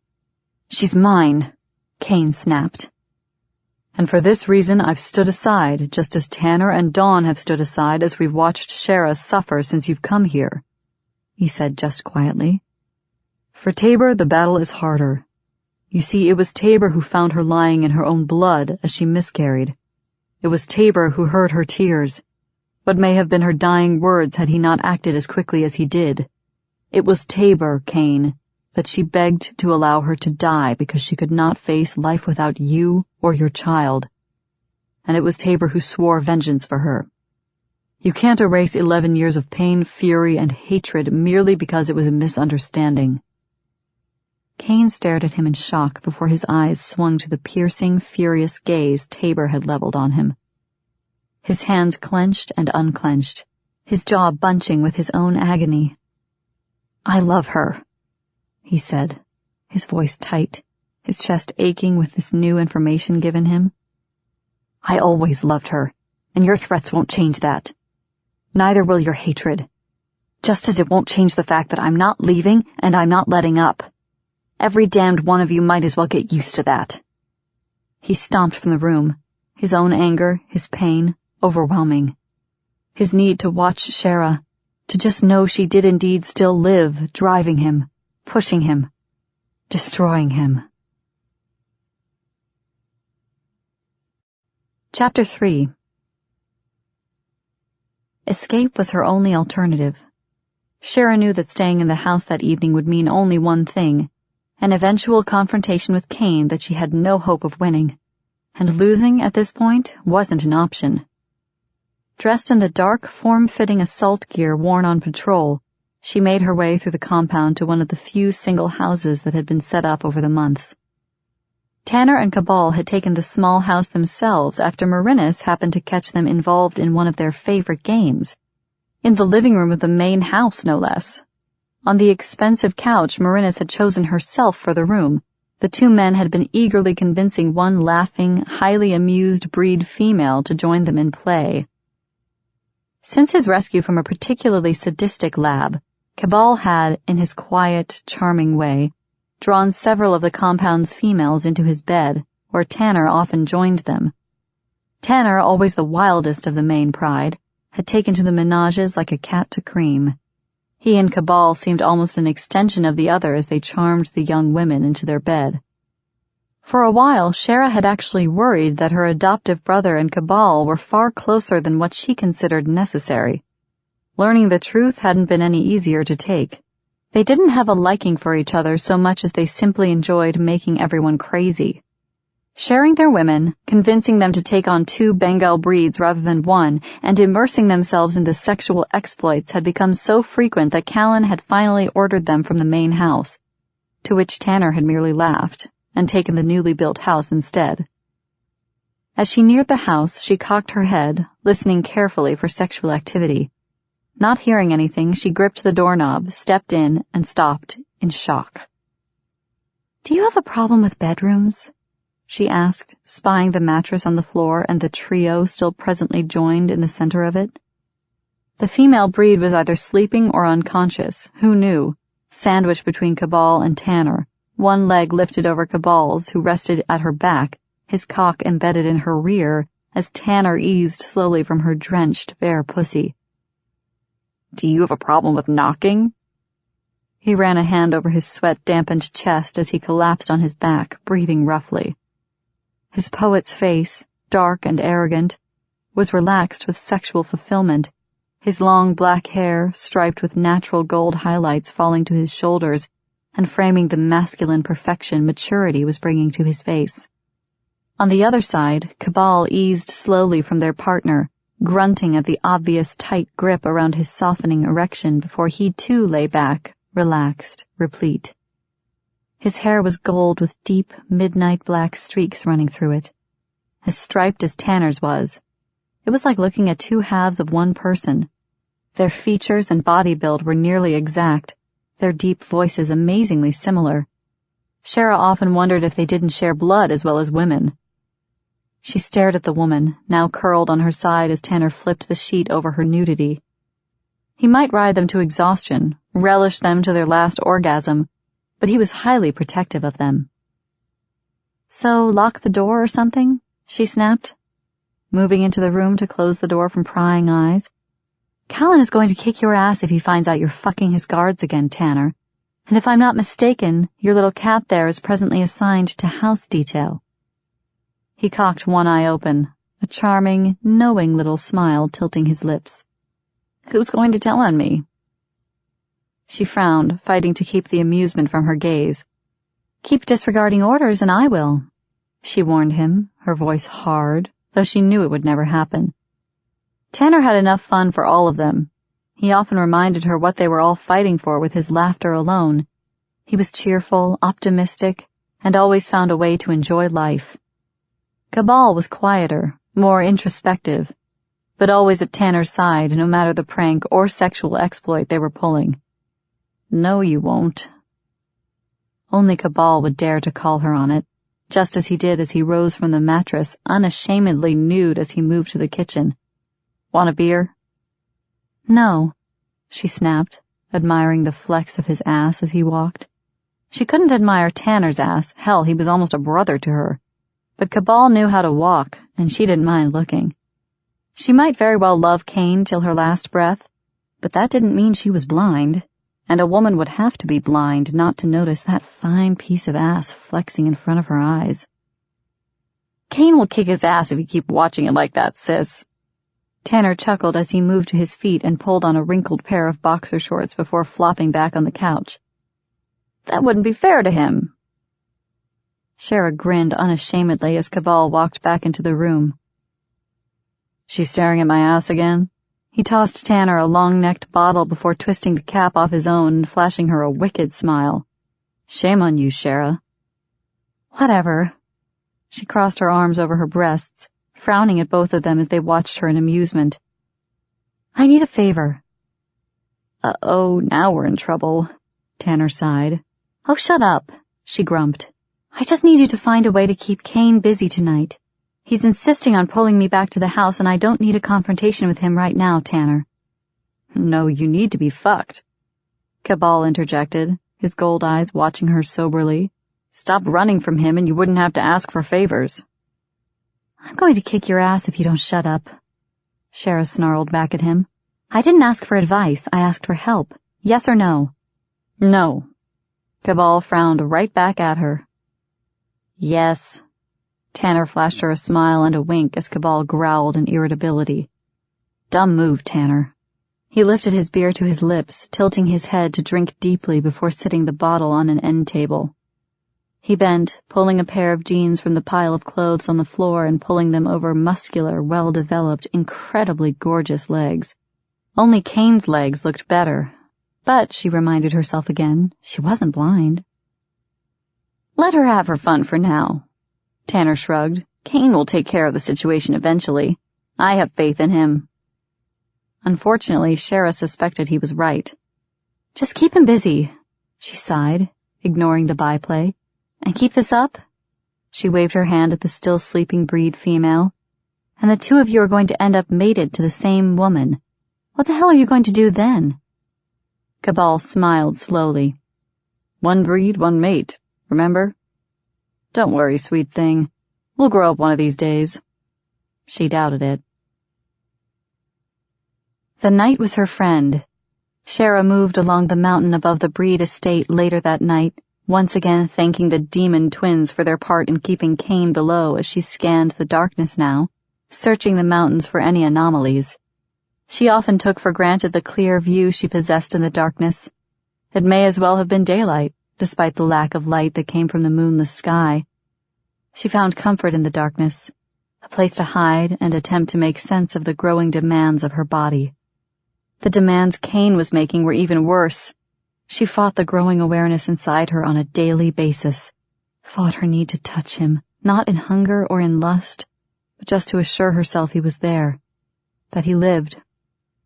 She's mine, Kane snapped. And for this reason I've stood aside, just as Tanner and Dawn have stood aside as we've watched Shara suffer since you've come here, he said just quietly. For Tabor, the battle is harder. You see, it was Tabor who found her lying in her own blood as she miscarried. It was Tabor who heard her tears, what may have been her dying words had he not acted as quickly as he did. It was Tabor, Kane, that she begged to allow her to die because she could not face life without you or your child. And it was Tabor who swore vengeance for her. You can't erase 11 years of pain, fury, and hatred merely because it was a misunderstanding. Kane stared at him in shock before his eyes swung to the piercing, furious gaze Tabor had leveled on him. His hands clenched and unclenched, his jaw bunching with his own agony. I love her, he said, his voice tight, his chest aching with this new information given him. I always loved her, and your threats won't change that. Neither will your hatred. Just as it won't change the fact that I'm not leaving and I'm not letting up. Every damned one of you might as well get used to that. He stomped from the room, his own anger, his pain, overwhelming. His need to watch Shara, to just know she did indeed still live, driving him, pushing him, destroying him. Chapter 3. Escape was her only alternative. Shara knew that staying in the house that evening would mean only one thing, an eventual confrontation with Kane that she had no hope of winning, and losing at this point wasn't an option. Dressed in the dark, form-fitting assault gear worn on patrol, she made her way through the compound to one of the few single houses that had been set up over the months. Tanner and Cabal had taken the small house themselves after Marinus happened to catch them involved in one of their favorite games. In the living room of the main house, no less. On the expensive couch Marinus had chosen herself for the room, the two men had been eagerly convincing one laughing, highly amused breed female to join them in play. Since his rescue from a particularly sadistic lab, Cabal had, in his quiet, charming way, drawn several of the compound's females into his bed, where Tanner often joined them. Tanner, always the wildest of the main pride, had taken to the menages like a cat to cream. He and Cabal seemed almost an extension of the other as they charmed the young women into their bed. For a while, Shara had actually worried that her adoptive brother and Cabal were far closer than what she considered necessary. Learning the truth hadn't been any easier to take. They didn't have a liking for each other so much as they simply enjoyed making everyone crazy. Sharing their women, convincing them to take on 2 Bengal breeds rather than 1, and immersing themselves into sexual exploits had become so frequent that Callan had finally ordered them from the main house, to which Tanner had merely laughed, and taken the newly built house instead. As she neared the house, she cocked her head, listening carefully for sexual activity. Not hearing anything, she gripped the doorknob, stepped in, and stopped, in shock. "Do you have a problem with bedrooms?" she asked, spying the mattress on the floor and the trio still presently joined in the center of it. The female breed was either sleeping or unconscious, who knew, sandwiched between Cabal and Tanner, one leg lifted over Cabal's, who rested at her back, his cock embedded in her rear, as Tanner eased slowly from her drenched, bare pussy. "Do you have a problem with knocking?" He ran a hand over his sweat-dampened chest as he collapsed on his back, breathing roughly. His poet's face, dark and arrogant, was relaxed with sexual fulfillment, his long black hair, striped with natural gold highlights falling to his shoulders and framing the masculine perfection maturity was bringing to his face. On the other side, Cabal eased slowly from their partner, grunting at the obvious tight grip around his softening erection before he too lay back, relaxed, replete. His hair was gold with deep, midnight black streaks running through it, as striped as Tanner's was. It was like looking at 2 halves of one person. Their features and body build were nearly exact, their deep voices amazingly similar. Shara often wondered if they didn't share blood as well as women. She stared at the woman, now curled on her side as Tanner flipped the sheet over her nudity. He might ride them to exhaustion, relish them to their last orgasm, but he was highly protective of them. "So, lock the door or something?" she snapped, moving into the room to close the door from prying eyes. "Callan is going to kick your ass if he finds out you're fucking his guards again, Tanner. And if I'm not mistaken, your little cat there is presently assigned to house detail." He cocked one eye open, a charming, knowing little smile tilting his lips. "Who's going to tell on me?" She frowned, fighting to keep the amusement from her gaze. "Keep disregarding orders and I will," she warned him, her voice hard, though she knew it would never happen. Tanner had enough fun for all of them. He often reminded her what they were all fighting for with his laughter alone. He was cheerful, optimistic, and always found a way to enjoy life. Cabal was quieter, more introspective, but always at Tanner's side no matter the prank or sexual exploit they were pulling. "No, you won't." Only Cabal would dare to call her on it, just as he did as he rose from the mattress, unashamedly nude as he moved to the kitchen. "Want a beer?" "No," she snapped, admiring the flex of his ass as he walked. She couldn't admire Tanner's ass, hell, he was almost a brother to her. But Cabal knew how to walk, and she didn't mind looking. She might very well love Cain till her last breath, but that didn't mean she was blind, and a woman would have to be blind not to notice that fine piece of ass flexing in front of her eyes. "Cain will kick his ass if you keep watching it like that, sis." Tanner chuckled as he moved to his feet and pulled on a wrinkled pair of boxer shorts before flopping back on the couch. "That wouldn't be fair to him." Shara grinned unashamedly as Cabal walked back into the room. "She's staring at my ass again?" He tossed Tanner a long-necked bottle before twisting the cap off his own and flashing her a wicked smile. "Shame on you, Shara." "Whatever." She crossed her arms over her breasts, frowning at both of them as they watched her in amusement. "I need a favor." "Uh-oh, now we're in trouble," Tanner sighed. "Oh, shut up," she grumped. "I just need you to find a way to keep Cain busy tonight. He's insisting on pulling me back to the house, and I don't need a confrontation with him right now, Tanner." "No, you need to be fucked," Cabal interjected, his gold eyes watching her soberly. "Stop running from him and you wouldn't have to ask for favors." "I'm going to kick your ass if you don't shut up," Shara snarled back at him. "I didn't ask for advice, I asked for help. Yes or no?" "No." Cabal frowned right back at her. "Yes." Tanner flashed her a smile and a wink as Cabal growled in irritability. "Dumb move, Tanner." He lifted his beer to his lips, tilting his head to drink deeply before sitting the bottle on an end table. He bent, pulling a pair of jeans from the pile of clothes on the floor and pulling them over muscular, well-developed, incredibly gorgeous legs. Only Kane's legs looked better, but, she reminded herself again, she wasn't blind. Let her have her fun for now. Tanner shrugged. Kane will take care of the situation eventually. I have faith in him. Unfortunately, Shara suspected he was right. Just keep him busy, she sighed, ignoring the byplay. And keep this up? She waved her hand at the still sleeping breed female. And the two of you are going to end up mated to the same woman. What the hell are you going to do then? Cabal smiled slowly. One breed, one mate, remember? Don't worry, sweet thing. We'll grow up one of these days. She doubted it. The night was her friend. Shara moved along the mountain above the breed estate later that night, once again thanking the demon twins for their part in keeping Kane below as she scanned the darkness now, searching the mountains for any anomalies. She often took for granted the clear view she possessed in the darkness. It may as well have been daylight, despite the lack of light that came from the moonless sky. She found comfort in the darkness, a place to hide and attempt to make sense of the growing demands of her body. The demands Kane was making were even worse. She fought the growing awareness inside her on a daily basis, fought her need to touch him, not in hunger or in lust, but just to assure herself he was there, that he lived,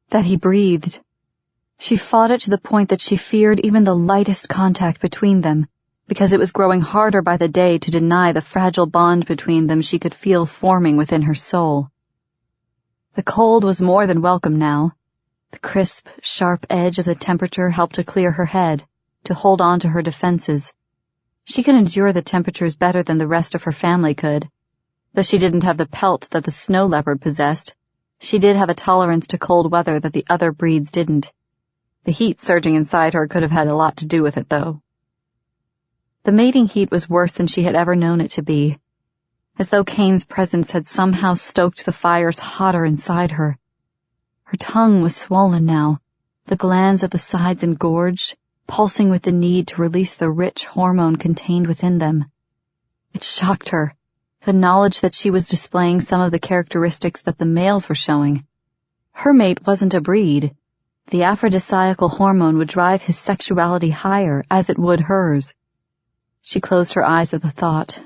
that he breathed. She fought it to the point that she feared even the lightest contact between them, because it was growing harder by the day to deny the fragile bond between them she could feel forming within her soul. The cold was more than welcome now. The crisp, sharp edge of the temperature helped to clear her head, to hold on to her defenses. She could endure the temperatures better than the rest of her family could. Though she didn't have the pelt that the snow leopard possessed, she did have a tolerance to cold weather that the other breeds didn't. The heat surging inside her could have had a lot to do with it, though. The mating heat was worse than she had ever known it to be, as though Kane's presence had somehow stoked the fires hotter inside her. Her tongue was swollen now, the glands at the sides engorged, pulsing with the need to release the rich hormone contained within them. It shocked her, the knowledge that she was displaying some of the characteristics that the males were showing. Her mate wasn't a breed. The aphrodisiacal hormone would drive his sexuality higher, as it would hers. She closed her eyes at the thought.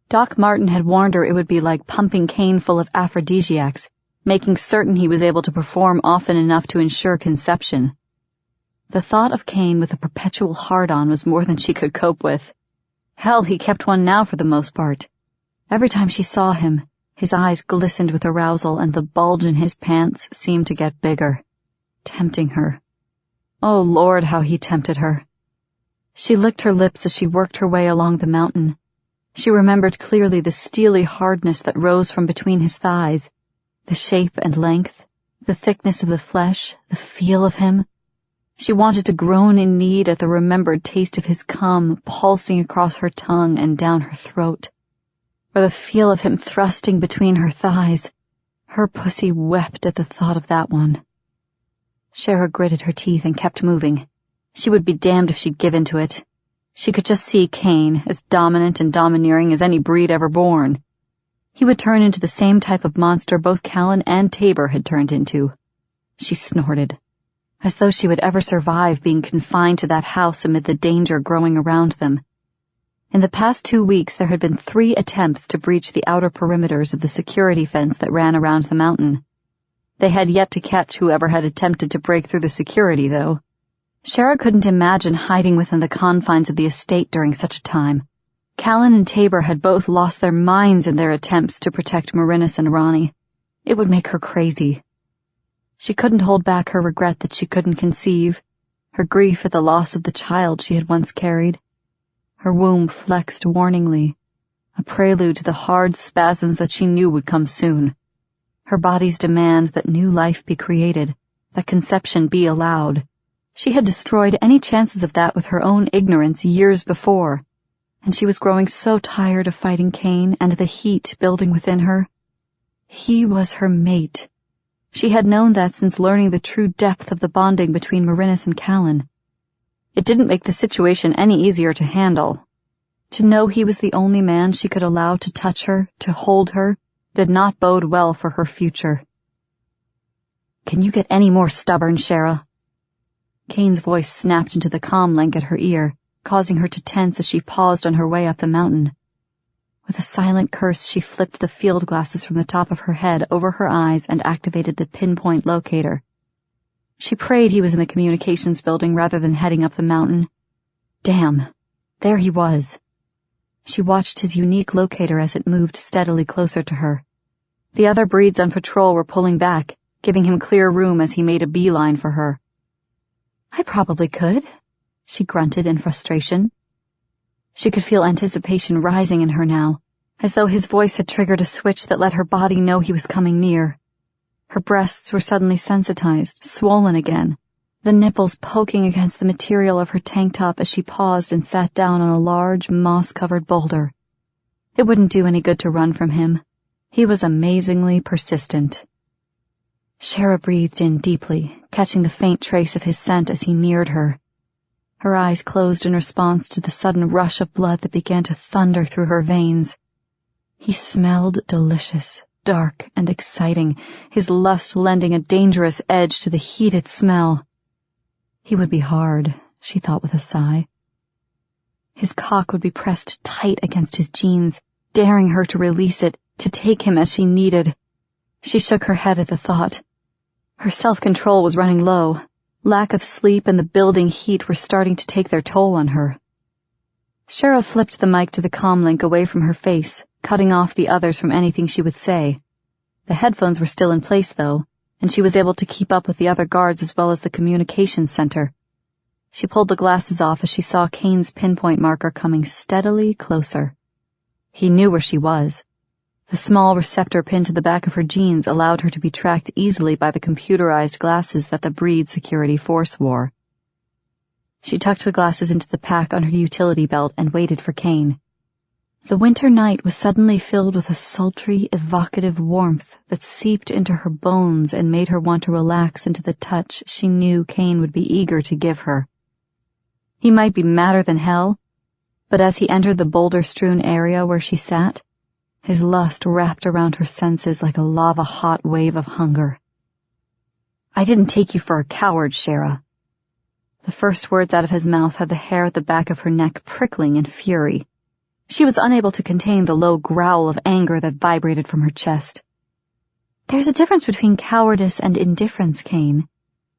Doc Martin had warned her it would be like pumping Kane full of aphrodisiacs, making certain he was able to perform often enough to ensure conception. The thought of Kane with a perpetual hard-on was more than she could cope with. Hell, he kept one now for the most part. Every time she saw him, his eyes glistened with arousal and the bulge in his pants seemed to get bigger, tempting her. Oh, Lord, how he tempted her. She licked her lips as she worked her way along the mountain. She remembered clearly the steely hardness that rose from between his thighs, the shape and length, the thickness of the flesh, the feel of him. She wanted to groan in need at the remembered taste of his cum pulsing across her tongue and down her throat, or the feel of him thrusting between her thighs. Her pussy wept at the thought of that one. Shara gritted her teeth and kept moving. She would be damned if she'd give in to it. She could just see Kane, as dominant and domineering as any breed ever born. He would turn into the same type of monster both Callan and Tabor had turned into. She snorted, as though she would ever survive being confined to that house amid the danger growing around them. In the past 2 weeks there had been 3 attempts to breach the outer perimeters of the security fence that ran around the mountain. They had yet to catch whoever had attempted to break through the security, though. Shara couldn't imagine hiding within the confines of the estate during such a time. Callan and Tabor had both lost their minds in their attempts to protect Marinus and Ronnie. It would make her crazy. She couldn't hold back her regret that she couldn't conceive, her grief at the loss of the child she had once carried. Her womb flexed warningly, a prelude to the hard spasms that she knew would come soon. Her body's demand that new life be created, that conception be allowed. She had destroyed any chances of that with her own ignorance years before, and she was growing so tired of fighting Kane and the heat building within her. He was her mate. She had known that since learning the true depth of the bonding between Marinus and Callan. It didn't make the situation any easier to handle. To know he was the only man she could allow to touch her, to hold her, did not bode well for her future. "Can you get any more stubborn, Shara?" Kane's voice snapped into the comm link at her ear, causing her to tense as she paused on her way up the mountain. With a silent curse, she flipped the field glasses from the top of her head over her eyes and activated the pinpoint locator. She prayed he was in the communications building rather than heading up the mountain. Damn, there he was. She watched his unique locator as it moved steadily closer to her. The other breeds on patrol were pulling back, giving him clear room as he made a beeline for her. "I probably could," she grunted in frustration. She could feel anticipation rising in her now, as though his voice had triggered a switch that let her body know he was coming near. Her breasts were suddenly sensitized, swollen again, the nipples poking against the material of her tank top as she paused and sat down on a large, moss-covered boulder. It wouldn't do any good to run from him. He was amazingly persistent. Shara breathed in deeply, catching the faint trace of his scent as he neared her. Her eyes closed in response to the sudden rush of blood that began to thunder through her veins. He smelled delicious, dark, and exciting, his lust lending a dangerous edge to the heated smell. He would be hard, she thought with a sigh. His cock would be pressed tight against his jeans, daring her to release it, to take him as she needed. She shook her head at the thought. Her self-control was running low. Lack of sleep and the building heat were starting to take their toll on her. Shara flipped the mic to the comm link away from her face, cutting off the others from anything she would say. The headphones were still in place, though, and she was able to keep up with the other guards as well as the communications center. She pulled the glasses off as she saw Kane's pinpoint marker coming steadily closer. He knew where she was. The small receptor pinned to the back of her jeans allowed her to be tracked easily by the computerized glasses that the breed security force wore. She tucked the glasses into the pack on her utility belt and waited for Kane. The winter night was suddenly filled with a sultry, evocative warmth that seeped into her bones and made her want to relax into the touch she knew Kane would be eager to give her. He might be madder than hell, but as he entered the boulder-strewn area where she sat, his lust wrapped around her senses like a lava-hot wave of hunger. "I didn't take you for a coward, Shara." The first words out of his mouth had the hair at the back of her neck prickling in fury. She was unable to contain the low growl of anger that vibrated from her chest. "There's a difference between cowardice and indifference, Kane,"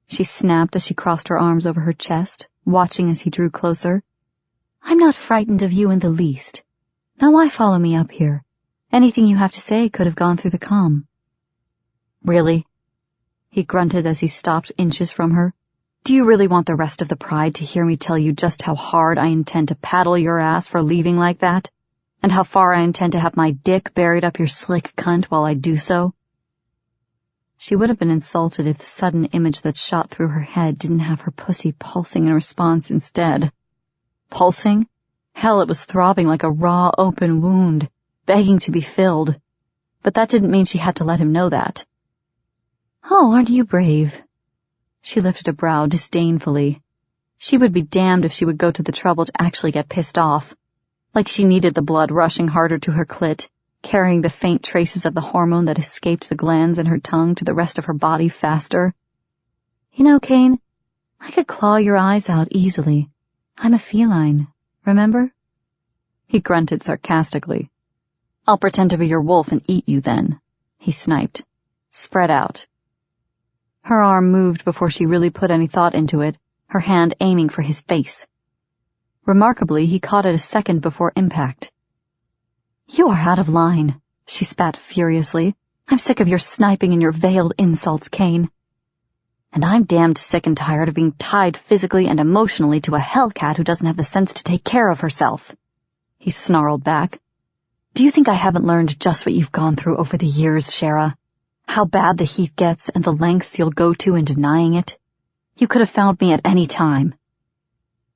she snapped as she crossed her arms over her chest, watching as he drew closer. "I'm not frightened of you in the least. Now why follow me up here? Anything you have to say could have gone through the comm." "Really?" he grunted as he stopped inches from her. "Do you really want the rest of the pride to hear me tell you just how hard I intend to paddle your ass for leaving like that? And how far I intend to have my dick buried up your slick cunt while I do so?" She would have been insulted if the sudden image that shot through her head didn't have her pussy pulsing in response instead. Pulsing? Hell, it was throbbing like a raw, open wound, begging to be filled. But that didn't mean she had to let him know that. "Oh, aren't you brave?" She lifted a brow disdainfully. She would be damned if she would go to the trouble to actually get pissed off. Like she needed the blood rushing harder to her clit, carrying the faint traces of the hormone that escaped the glands in her tongue to the rest of her body faster. "You know, Kane, I could claw your eyes out easily. I'm a feline, remember?" He grunted sarcastically. "I'll pretend to be your wolf and eat you then," he sniped. "Spread out." Her arm moved before she really put any thought into it, her hand aiming for his face. Remarkably, he caught it a second before impact. "You are out of line," she spat furiously. "I'm sick of your sniping and your veiled insults, Kane." "And I'm damned sick and tired of being tied physically and emotionally to a hellcat who doesn't have the sense to take care of herself," he snarled back. "Do you think I haven't learned just what you've gone through over the years, Shara? How bad the heat gets and the lengths you'll go to in denying it? You could have found me at any time."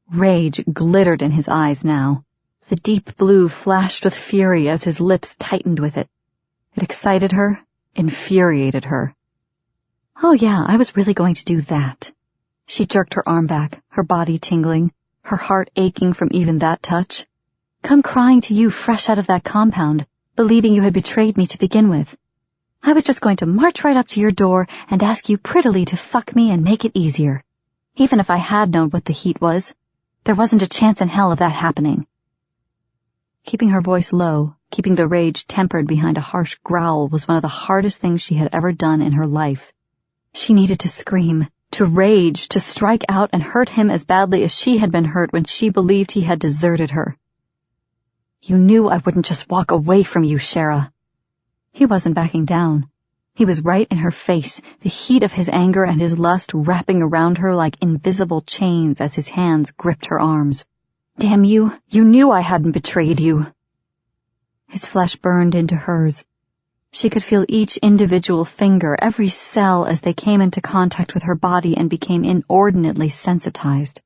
Rage glittered in his eyes now. The deep blue flashed with fury as his lips tightened with it. It excited her, infuriated her. "Oh yeah, I was really going to do that." She jerked her arm back, her body tingling, her heart aching from even that touch. Come crying to you fresh out of that compound, believing you had betrayed me to begin with. I was just going to march right up to your door and ask you prettily to fuck me and make it easier. Even if I had known what the heat was, there wasn't a chance in hell of that happening." Keeping her voice low, keeping the rage tempered behind a harsh growl was one of the hardest things she had ever done in her life. She needed to scream, to rage, to strike out and hurt him as badly as she had been hurt when she believed he had deserted her. "You knew I wouldn't just walk away from you, Shara." He wasn't backing down. He was right in her face, the heat of his anger and his lust wrapping around her like invisible chains as his hands gripped her arms. "Damn you, you knew I hadn't betrayed you." His flesh burned into hers. She could feel each individual finger, every cell as they came into contact with her body and became inordinately sensitized.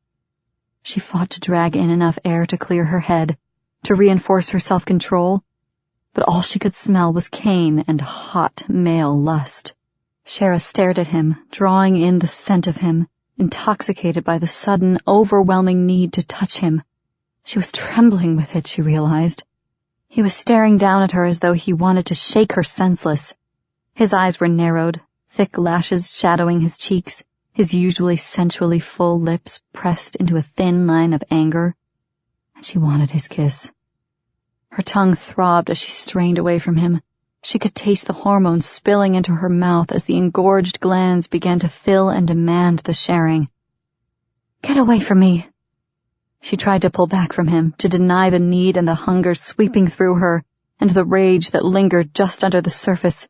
She fought to drag in enough air to clear her head, to reinforce her self-control, but all she could smell was Cain and hot male lust. Shara stared at him, drawing in the scent of him, intoxicated by the sudden, overwhelming need to touch him. She was trembling with it, she realized. He was staring down at her as though he wanted to shake her senseless. His eyes were narrowed, thick lashes shadowing his cheeks, his usually sensually full lips pressed into a thin line of anger, and she wanted his kiss. Her tongue throbbed as she strained away from him. She could taste the hormones spilling into her mouth as the engorged glands began to fill and demand the sharing. "Get away from me." She tried to pull back from him, to deny the need and the hunger sweeping through her, and the rage that lingered just under the surface.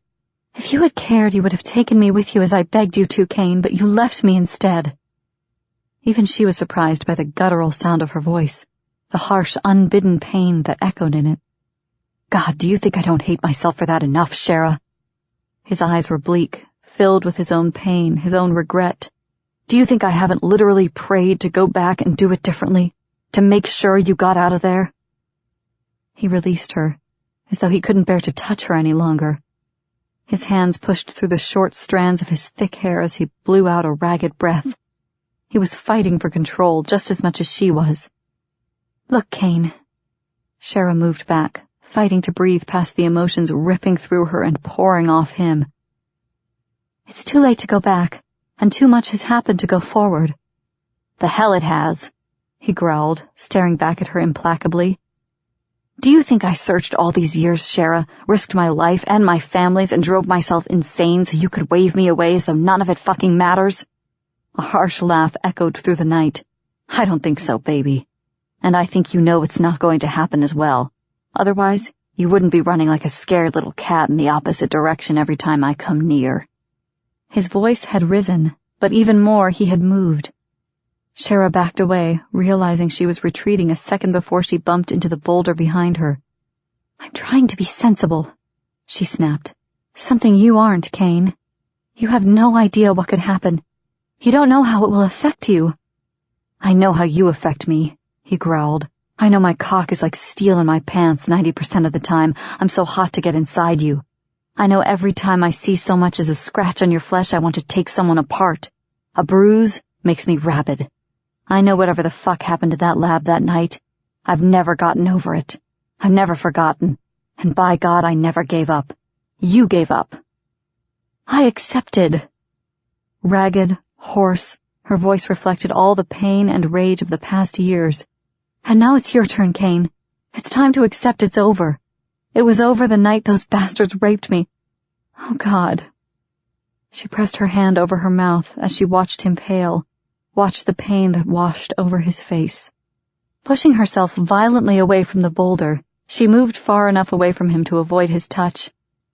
"If you had cared, you would have taken me with you as I begged you to, Cain, but you left me instead." Even she was surprised by the guttural sound of her voice, the harsh, unbidden pain that echoed in it. "God, do you think I don't hate myself for that enough, Shara?" His eyes were bleak, filled with his own pain, his own regret. "Do you think I haven't literally prayed to go back and do it differently, to make sure you got out of there?" He released her, as though he couldn't bear to touch her any longer. His hands pushed through the short strands of his thick hair as he blew out a ragged breath. He was fighting for control just as much as she was. "Look, Cain." Shara moved back, fighting to breathe past the emotions ripping through her and pouring off him. "It's too late to go back, and too much has happened to go forward." "The hell it has," he growled, staring back at her implacably. "Do you think I searched all these years, Shara, risked my life and my family's and drove myself insane so you could wave me away as though none of it fucking matters?" A harsh laugh echoed through the night. "I don't think so, baby. And I think you know it's not going to happen as well. Otherwise, you wouldn't be running like a scared little cat in the opposite direction every time I come near." His voice had risen, but even more he had moved. Shara backed away, realizing she was retreating a second before she bumped into the boulder behind her. "I'm trying to be sensible," she snapped. "Something you aren't, Cain. You have no idea what could happen. You don't know how it will affect you." "I know how you affect me," he growled. "I know my cock is like steel in my pants 90% of the time. I'm so hot to get inside you. I know every time I see so much as a scratch on your flesh I want to take someone apart. A bruise makes me rabid. I know whatever the fuck happened to that lab that night. I've never gotten over it. I've never forgotten. And by God, I never gave up. You gave up." "I accepted." Ragged, hoarse, her voice reflected all the pain and rage of the past years. "And now it's your turn, Cain. It's time to accept it's over. It was over the night those bastards raped me. Oh, God." She pressed her hand over her mouth as she watched him pale, watched the pain that washed over his face. Pushing herself violently away from the boulder, she moved far enough away from him to avoid his touch,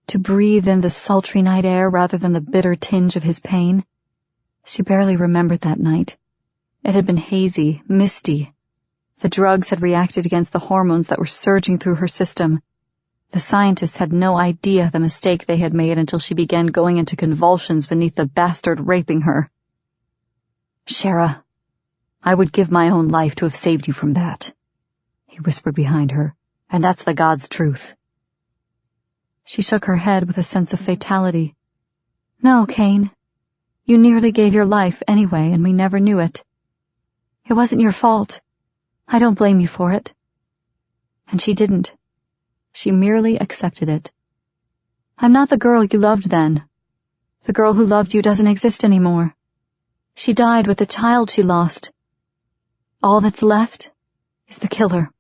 to breathe in the sultry night air rather than the bitter tinge of his pain. She barely remembered that night. It had been hazy, misty. The drugs had reacted against the hormones that were surging through her system. The scientists had no idea the mistake they had made until she began going into convulsions beneath the bastard raping her. "Shara, I would give my own life to have saved you from that," he whispered behind her, "and that's the God's truth." She shook her head with a sense of fatality. "No, Cain. You nearly gave your life anyway, and we never knew it. It wasn't your fault. I don't blame you for it. And she didn't. She merely accepted it. I'm not the girl you loved then. The girl who loved you doesn't exist anymore. She died with the child she lost. All that's left is the killer.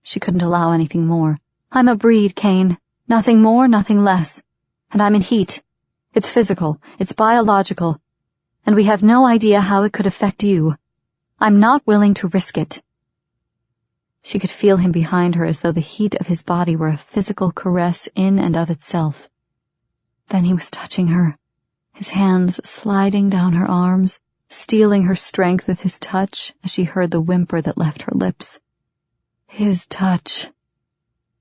She couldn't allow anything more. I'm a breed, Kane. Nothing more, nothing less. And I'm in heat. It's physical, it's biological, and we have no idea how it could affect you. I'm not willing to risk it. She could feel him behind her as though the heat of his body were a physical caress in and of itself. Then he was touching her, his hands sliding down her arms, stealing her strength with his touch as she heard the whimper that left her lips. His touch.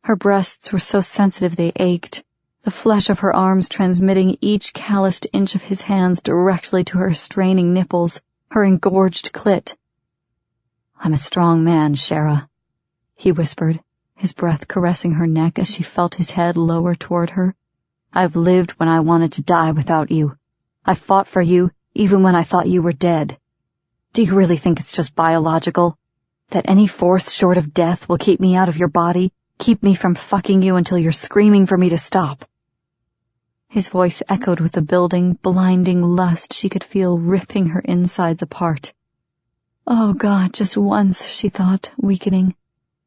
Her breasts were so sensitive they ached, the flesh of her arms transmitting each calloused inch of his hands directly to her straining nipples, her engorged clit. I'm a strong man, Shara, he whispered, his breath caressing her neck as she felt his head lower toward her. I've lived when I wanted to die without you. I fought for you even when I thought you were dead. Do you really think it's just biological? That any force short of death will keep me out of your body, keep me from fucking you until you're screaming for me to stop? His voice echoed with the building, blinding lust she could feel ripping her insides apart. Oh God, just once, she thought, weakening.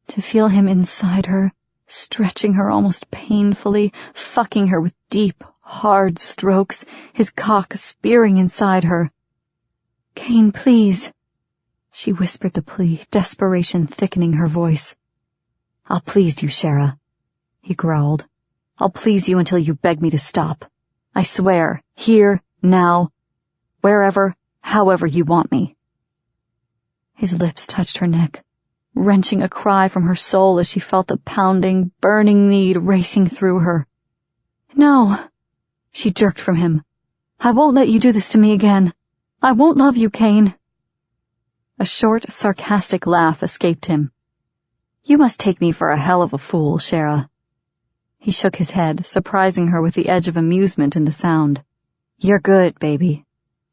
To feel him inside her, stretching her almost painfully, fucking her with deep, hard strokes, his cock spearing inside her. Kane, please. She whispered the plea, desperation thickening her voice. I'll please you, Shara, he growled. I'll please you until you beg me to stop. I swear, here, now, wherever, however you want me. His lips touched her neck, wrenching a cry from her soul as she felt the pounding, burning need racing through her. No, she jerked from him. I won't let you do this to me again. I won't love you, Kane. A short, sarcastic laugh escaped him. You must take me for a hell of a fool, Shara. He shook his head, surprising her with the edge of amusement in the sound. You're good, baby.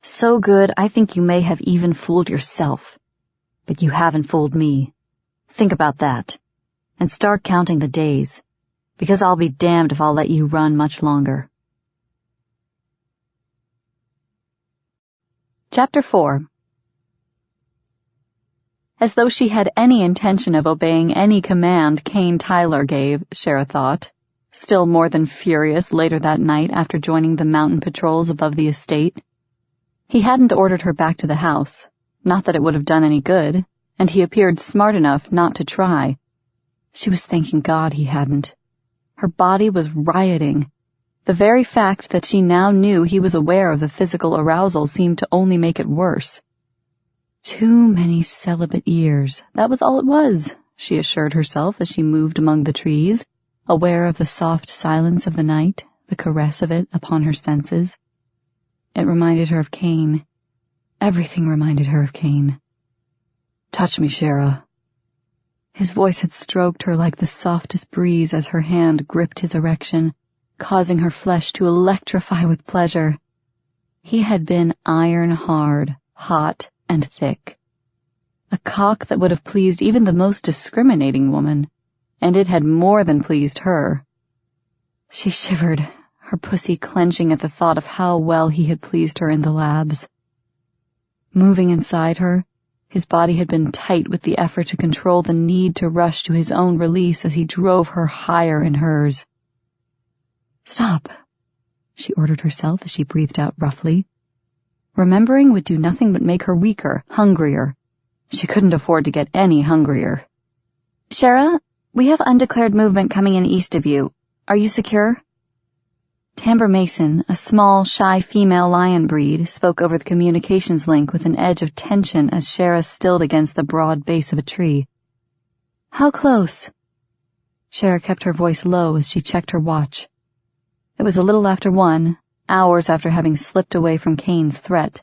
So good I think you may have even fooled yourself. But you haven't fooled me. Think about that. And start counting the days. Because I'll be damned if I'll let you run much longer. Chapter 4. As though she had any intention of obeying any command Kane Tyler gave, Shara thought, still more than furious later that night after joining the mountain patrols above the estate. He hadn't ordered her back to the house, not that it would have done any good, and he appeared smart enough not to try. She was thanking God he hadn't. Her body was rioting. The very fact that she now knew he was aware of the physical arousal seemed to only make it worse. Too many celibate years, that was all it was, she assured herself as she moved among the trees, aware of the soft silence of the night, the caress of it upon her senses. It reminded her of Kane. Everything reminded her of Kane. Touch me, Shara. His voice had stroked her like the softest breeze as her hand gripped his erection, causing her flesh to electrify with pleasure. He had been iron hard, hot, and thick. A cock that would have pleased even the most discriminating woman, and it had more than pleased her. She shivered, her pussy clenching at the thought of how well he had pleased her in the labs. Moving inside her, his body had been tight with the effort to control the need to rush to his own release as he drove her higher in hers. Stop, she ordered herself as she breathed out roughly. Remembering would do nothing but make her weaker, hungrier. She couldn't afford to get any hungrier. Shara, we have undeclared movement coming in east of you. Are you secure? Tamber Mason, a small, shy female lion breed, spoke over the communications link with an edge of tension as Shara stilled against the broad base of a tree. How close? Shara kept her voice low as she checked her watch. It was a little after 1, hours after having slipped away from Kane's threat.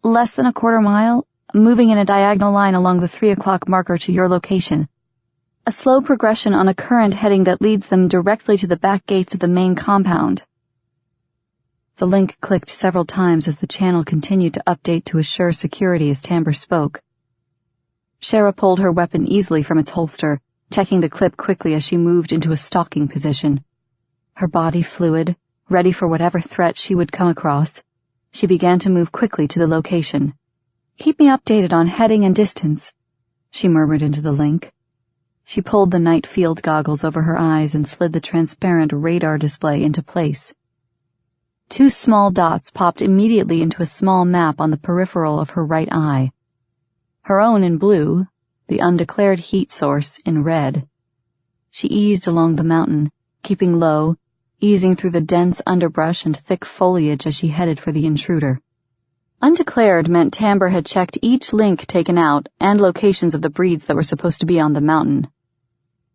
Less than a quarter mile, moving in a diagonal line along the 3 o'clock marker to your location. A slow progression on a current heading that leads them directly to the back gates of the main compound. The link clicked several times as the channel continued to update to assure security as Tamber spoke. Shara pulled her weapon easily from its holster, checking the clip quickly as she moved into a stalking position. Her body fluid, ready for whatever threat she would come across, she began to move quickly to the location. "Keep me updated on heading and distance," she murmured into the link. She pulled the night field goggles over her eyes and slid the transparent radar display into place. 2 small dots popped immediately into a small map on the peripheral of her right eye. Her own in blue, the undeclared heat source in red. She eased along the mountain, keeping low, easing through the dense underbrush and thick foliage as she headed for the intruder. Undeclared meant Tamber had checked each link taken out and locations of the breeds that were supposed to be on the mountain.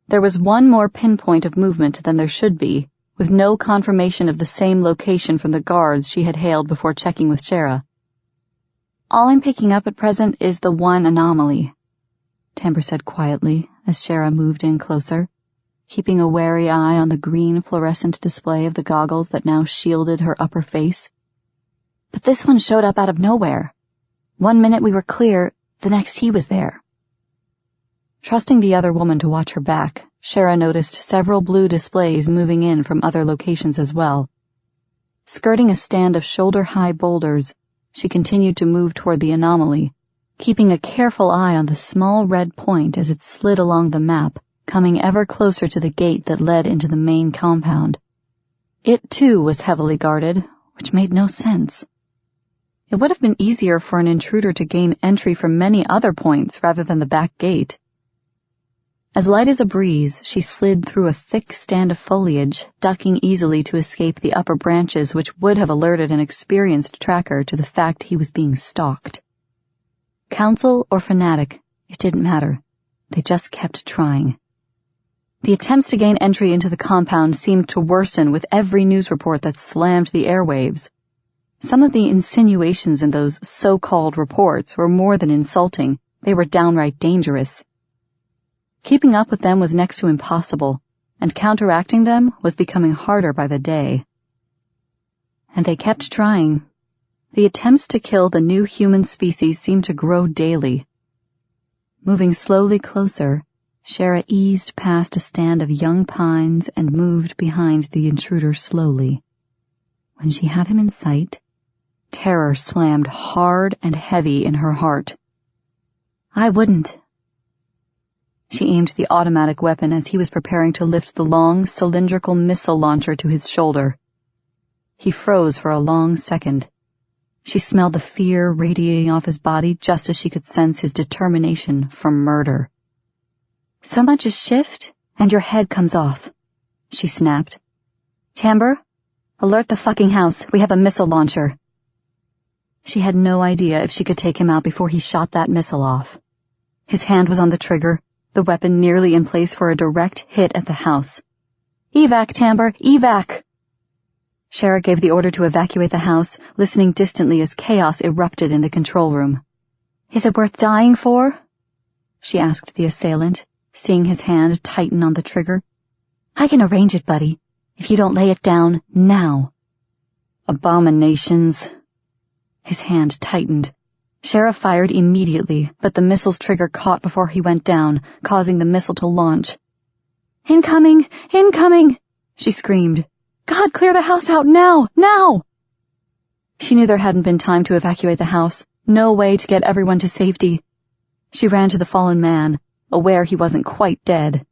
There was one more pinpoint of movement than there should be, with no confirmation of the same location from the guards she had hailed before checking with Shara. "All I'm picking up at present is the one anomaly," Tamber said quietly as Shara moved in closer, keeping a wary eye on the green fluorescent display of the goggles that now shielded her upper face. "But this one showed up out of nowhere. 1 minute we were clear, the next he was there." Trusting the other woman to watch her back, Shara noticed several blue displays moving in from other locations as well. Skirting a stand of shoulder-high boulders, she continued to move toward the anomaly, keeping a careful eye on the small red point as it slid along the map, coming ever closer to the gate that led into the main compound. It, too, was heavily guarded, which made no sense. It would have been easier for an intruder to gain entry from many other points rather than the back gate. As light as a breeze, she slid through a thick stand of foliage, ducking easily to escape the upper branches which would have alerted an experienced tracker to the fact he was being stalked. Council or fanatic, it didn't matter. They just kept trying. The attempts to gain entry into the compound seemed to worsen with every news report that slammed the airwaves. Some of the insinuations in those so-called reports were more than insulting, they were downright dangerous. Keeping up with them was next to impossible, and counteracting them was becoming harder by the day. And they kept trying. The attempts to kill the new human species seemed to grow daily. Moving slowly closer, Shara eased past a stand of young pines and moved behind the intruder slowly. When she had him in sight, terror slammed hard and heavy in her heart. "I wouldn't." She aimed the automatic weapon as he was preparing to lift the long, cylindrical missile launcher to his shoulder. He froze for a long second. She smelled the fear radiating off his body just as she could sense his determination for murder. "So much as shift, and your head comes off," she snapped. "Tamber, alert the fucking house. We have a missile launcher." She had no idea if she could take him out before he shot that missile off. His hand was on the trigger, the weapon nearly in place for a direct hit at the house. "Evac, Tamber, evac!" Shara gave the order to evacuate the house, listening distantly as chaos erupted in the control room. "Is it worth dying for?" she asked the assailant, seeing his hand tighten on the trigger. "I can arrange it, buddy, if you don't lay it down now." "Abominations." His hand tightened. Shara fired immediately, but the missile's trigger caught before he went down, causing the missile to launch. "Incoming! Incoming!" she screamed. "God, clear the house out now! Now!" She knew there hadn't been time to evacuate the house, no way to get everyone to safety. She ran to the fallen man, aware he wasn't quite dead.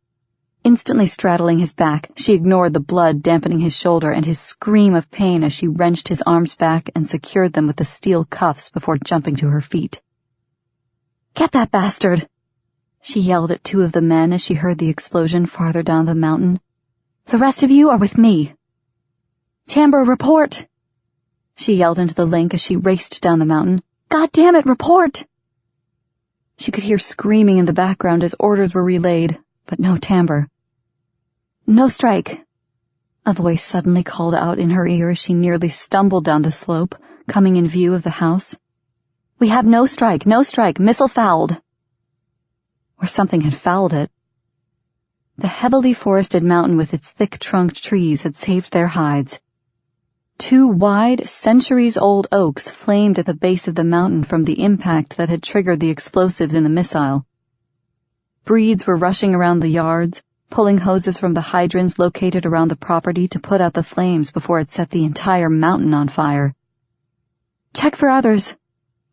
Instantly straddling his back, she ignored the blood dampening his shoulder and his scream of pain as she wrenched his arms back and secured them with the steel cuffs before jumping to her feet. "Get that bastard!" she yelled at 2 of the men as she heard the explosion farther down the mountain. "The rest of you are with me." "Tamber, report!" she yelled into the link as she raced down the mountain. "God damn it, report!" She could hear screaming in the background as orders were relayed, but no Tamber. "No strike," a voice suddenly called out in her ear as she nearly stumbled down the slope, coming in view of the house. "We have no strike, missile fouled." Or something had fouled it. The heavily forested mountain with its thick-trunked trees had saved their hides. 2 wide, centuries-old oaks flamed at the base of the mountain from the impact that had triggered the explosives in the missile. Breeds were rushing around the yards, pulling hoses from the hydrants located around the property to put out the flames before it set the entire mountain on fire. "Check for others,"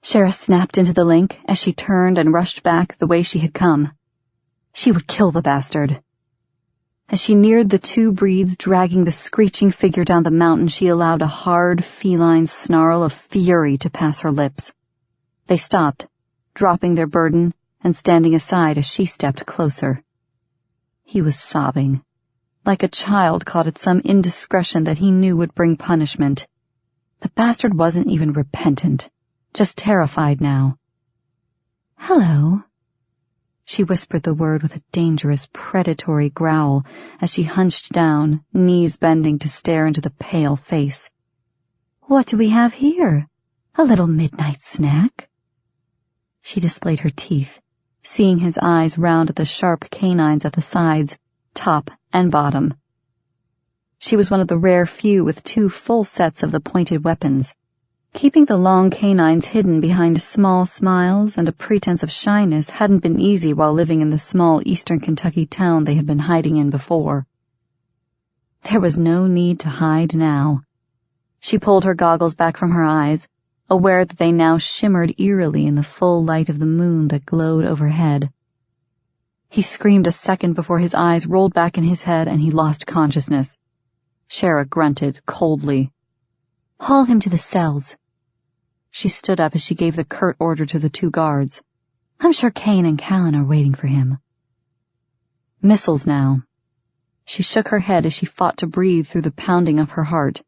Shara snapped into the link as she turned and rushed back the way she had come. She would kill the bastard. As she neared the two breeds dragging the screeching figure down the mountain, she allowed a hard, feline snarl of fury to pass her lips. They stopped, dropping their burden and standing aside as she stepped closer. He was sobbing, like a child caught at some indiscretion that he knew would bring punishment. The bastard wasn't even repentant, just terrified now. "Hello." She whispered the word with a dangerous, predatory growl as she hunched down, knees bending to stare into the pale face. "What do we have here? A little midnight snack?" She displayed her teeth, seeing his eyes round at the sharp canines at the sides, top and bottom. She was one of the rare few with two full sets of the pointed weapons. Keeping the long canines hidden behind small smiles and a pretense of shyness hadn't been easy while living in the small eastern Kentucky town they had been hiding in before. There was no need to hide now. She pulled her goggles back from her eyes, aware that they now shimmered eerily in the full light of the moon that glowed overhead. He screamed a second before his eyes rolled back in his head and he lost consciousness. Shara grunted coldly. "Haul him to the cells." She stood up as she gave the curt order to the two guards. "I'm sure Kane and Callan are waiting for him." Missiles now. She shook her head as she fought to breathe through the pounding of her heart.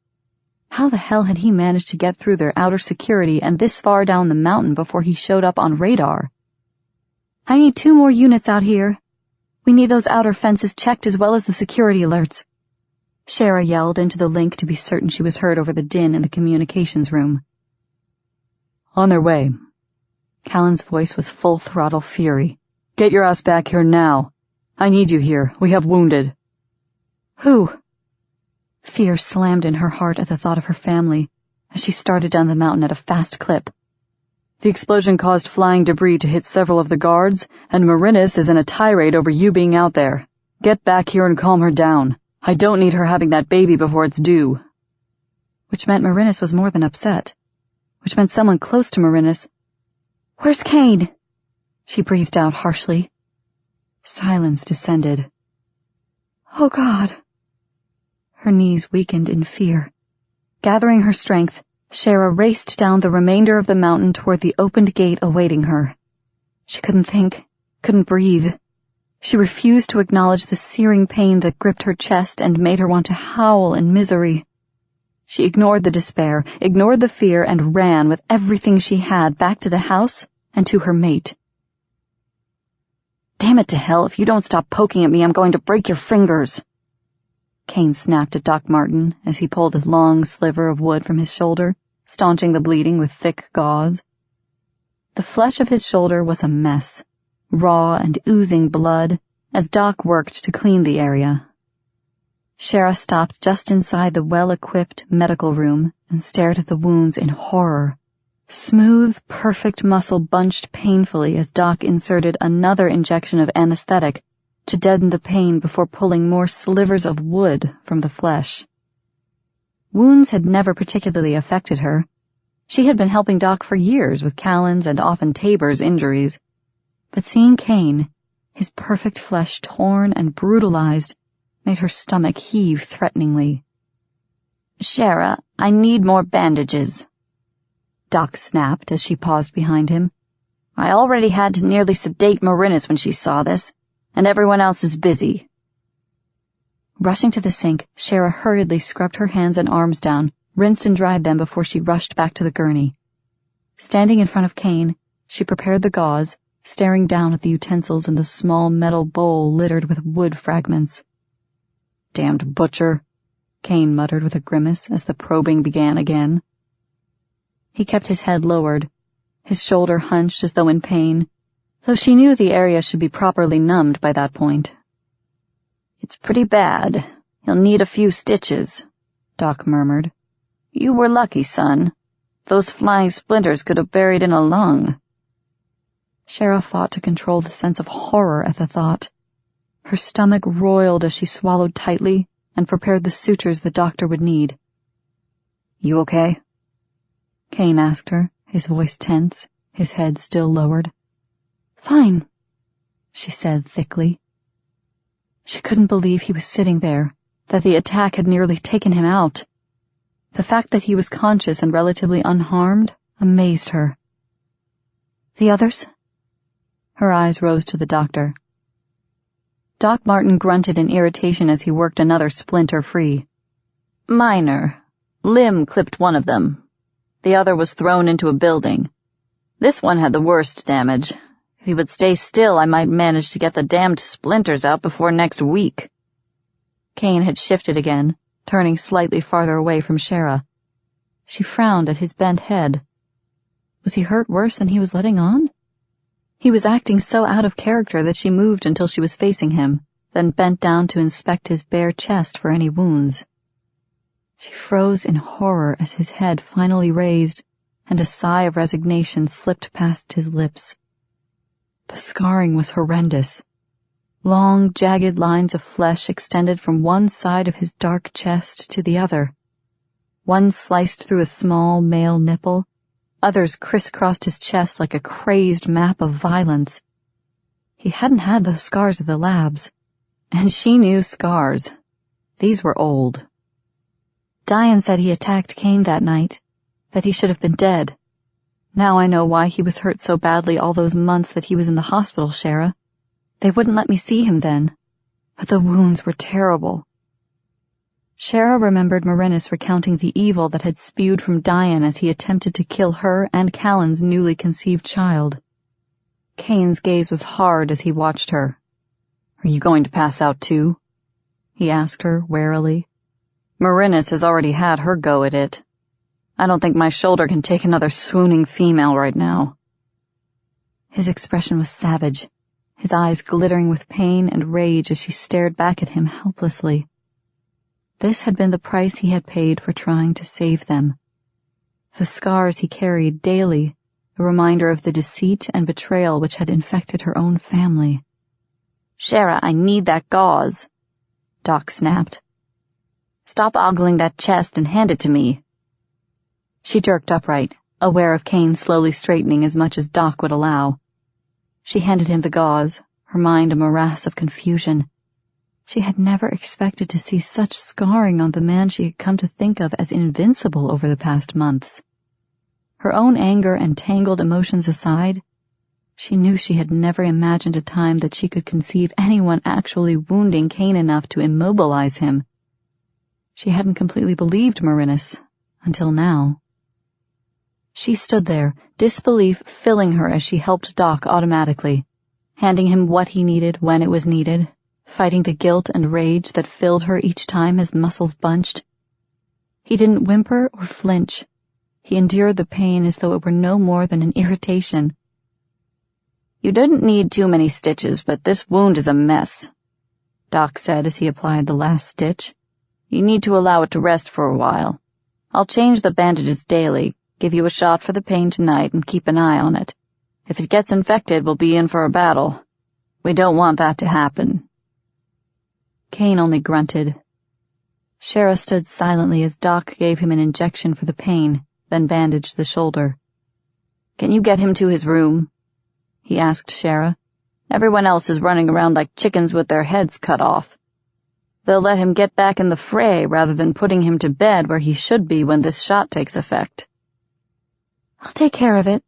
How the hell had he managed to get through their outer security and this far down the mountain before he showed up on radar? "I need 2 more units out here. We need those outer fences checked as well as the security alerts." Shara yelled into the link to be certain she was heard over the din in the communications room. "On their way." Callan's voice was full-throttle fury. "Get your ass back here now. I need you here. We have wounded." "Who?" Fear slammed in her heart at the thought of her family as she started down the mountain at a fast clip. "The explosion caused flying debris to hit several of the guards, and Marinus is in a tirade over you being out there. Get back here and calm her down. I don't need her having that baby before it's due." Which meant Marinus was more than upset. Which meant someone close to Marinus. "Where's Kane?" She breathed out harshly. Silence descended. "Oh, God." Her knees weakened in fear. Gathering her strength, Shara raced down the remainder of the mountain toward the opened gate awaiting her. She couldn't think, couldn't breathe. She refused to acknowledge the searing pain that gripped her chest and made her want to howl in misery. She ignored the despair, ignored the fear, and ran with everything she had back to the house and to her mate. "Damn it to hell, if you don't stop poking at me, I'm going to break your fingers." Kane snapped at Doc Martin as he pulled a long sliver of wood from his shoulder, staunching the bleeding with thick gauze. The flesh of his shoulder was a mess, raw and oozing blood, as Doc worked to clean the area. Shara stopped just inside the well-equipped medical room and stared at the wounds in horror. Smooth, perfect muscle bunched painfully as Doc inserted another injection of anesthetic to deaden the pain before pulling more slivers of wood from the flesh. Wounds had never particularly affected her. She had been helping Doc for years with Callan's and often Tabor's injuries. But seeing Kane, his perfect flesh torn and brutalized, made her stomach heave threateningly. "Shara, I need more bandages," Doc snapped as she paused behind him. "I already had to nearly sedate Marinus when she saw this, and everyone else is busy." Rushing to the sink, Shara hurriedly scrubbed her hands and arms down, rinsed and dried them before she rushed back to the gurney. Standing in front of Kane, she prepared the gauze, staring down at the utensils in the small metal bowl littered with wood fragments. "Damned butcher," Kane muttered with a grimace as the probing began again. He kept his head lowered, his shoulder hunched as though in pain, though she knew the area should be properly numbed by that point. "It's pretty bad. You'll need a few stitches," Doc murmured. "You were lucky, son. Those flying splinters could have buried in a lung." Shara fought to control the sense of horror at the thought. Her stomach roiled as she swallowed tightly and prepared the sutures the doctor would need. "You okay?" Kane asked her, his voice tense, his head still lowered. "Fine," she said thickly. She couldn't believe he was sitting there, that the attack had nearly taken him out. The fact that he was conscious and relatively unharmed amazed her. "The others?" Her eyes rose to the doctor. Doc Martin grunted in irritation as he worked another splinter free. "Minor. Limb clipped one of them. The other was thrown into a building. This one had the worst damage. If he would stay still, I might manage to get the damned splinters out before next week." Kane had shifted again, turning slightly farther away from Shara. She frowned at his bent head. Was he hurt worse than he was letting on? He was acting so out of character that she moved until she was facing him, then bent down to inspect his bare chest for any wounds. She froze in horror as his head finally raised, and a sigh of resignation slipped past his lips. The scarring was horrendous. Long, jagged lines of flesh extended from one side of his dark chest to the other. One sliced through a small male nipple, others crisscrossed his chest like a crazed map of violence. He hadn't had those scars at the labs, and she knew scars. These were old. Diane said he attacked Kane that night, that he should have been dead. Now I know why he was hurt so badly all those months that he was in the hospital, Shara. They wouldn't let me see him then, but the wounds were terrible. Shara remembered Marinus recounting the evil that had spewed from Diane as he attempted to kill her and Callan's newly conceived child. Kane's gaze was hard as he watched her. "Are you going to pass out too?" he asked her warily. "Marinus has already had her go at it. I don't think my shoulder can take another swooning female right now." His expression was savage, his eyes glittering with pain and rage as she stared back at him helplessly. This had been the price he had paid for trying to save them. The scars he carried daily, a reminder of the deceit and betrayal which had infected her own family. "Shara, I need that gauze," Doc snapped. "Stop ogling that chest and hand it to me." She jerked upright, aware of Kane slowly straightening as much as Doc would allow. She handed him the gauze, her mind a morass of confusion. She had never expected to see such scarring on the man she had come to think of as invincible over the past months. Her own anger and tangled emotions aside, she knew she had never imagined a time that she could conceive anyone actually wounding Kane enough to immobilize him. She hadn't completely believed Marinus, until now. She stood there, disbelief filling her as she helped Doc automatically, handing him what he needed when it was needed, fighting the guilt and rage that filled her each time his muscles bunched. He didn't whimper or flinch. He endured the pain as though it were no more than an irritation. "You didn't need too many stitches, but this wound is a mess," Doc said as he applied the last stitch. "You need to allow it to rest for a while. I'll change the bandages daily, give you a shot for the pain tonight, and keep an eye on it. If it gets infected, we'll be in for a battle. We don't want that to happen." Kane only grunted. Shara stood silently as Doc gave him an injection for the pain, then bandaged the shoulder. "Can you get him to his room?" he asked Shara. "Everyone else is running around like chickens with their heads cut off. They'll let him get back in the fray rather than putting him to bed where he should be when this shot takes effect." "I'll take care of it."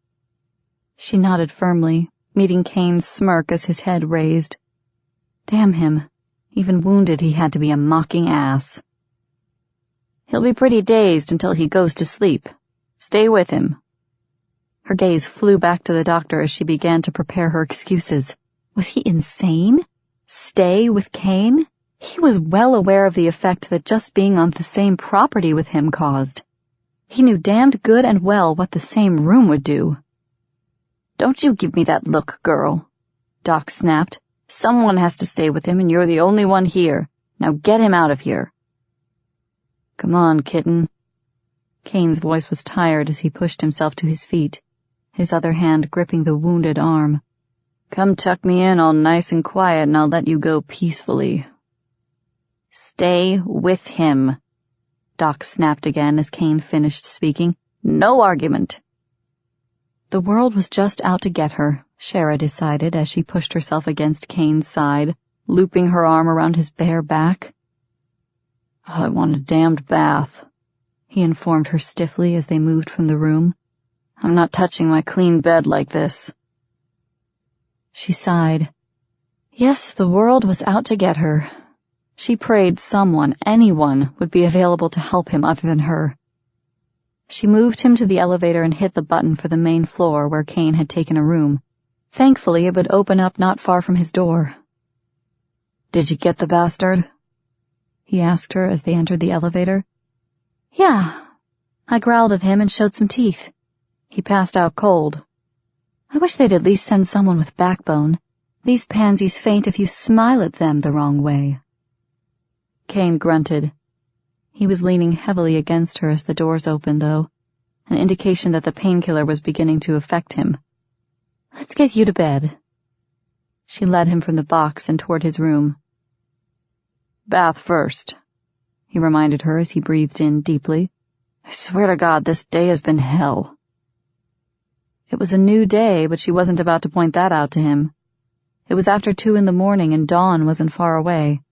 She nodded firmly, meeting Kane's smirk as his head raised. Damn him. Even wounded, he had to be a mocking ass. "He'll be pretty dazed until he goes to sleep. Stay with him." Her gaze flew back to the doctor as she began to prepare her excuses. Was he insane? Stay with Kane? He was well aware of the effect that just being on the same property with him caused. He knew damned good and well what the same room would do. "Don't you give me that look, girl," Doc snapped. "Someone has to stay with him, and you're the only one here. Now get him out of here." "Come on, kitten." Kane's voice was tired as he pushed himself to his feet, his other hand gripping the wounded arm, Come tuck me in all nice and quiet and I'll let you go peacefully. Stay with him, Doc snapped again as Kane finished speaking. No argument. The world was just out to get her, Shara decided as she pushed herself against Kane's side, looping her arm around his bare back. I want a damned bath, he informed her stiffly as they moved from the room. I'm not touching my clean bed like this. She sighed. Yes, the world was out to get her. She prayed someone, anyone, would be available to help him other than her. She moved him to the elevator and hit the button for the main floor where Kane had taken a room. Thankfully, it would open up not far from his door. Did you get the bastard? He asked her as they entered the elevator. Yeah. I growled at him and showed some teeth. He passed out cold. I wish they'd at least send someone with backbone. These pansies faint if you smile at them the wrong way. Kane grunted. He was leaning heavily against her as the doors opened, though, an indication that the painkiller was beginning to affect him. Let's get you to bed. She led him from the box and toward his room. Bath first, he reminded her as he breathed in deeply. I swear to God, this day has been hell. It was a new day, but she wasn't about to point that out to him. It was after 2 in the morning and dawn wasn't far away.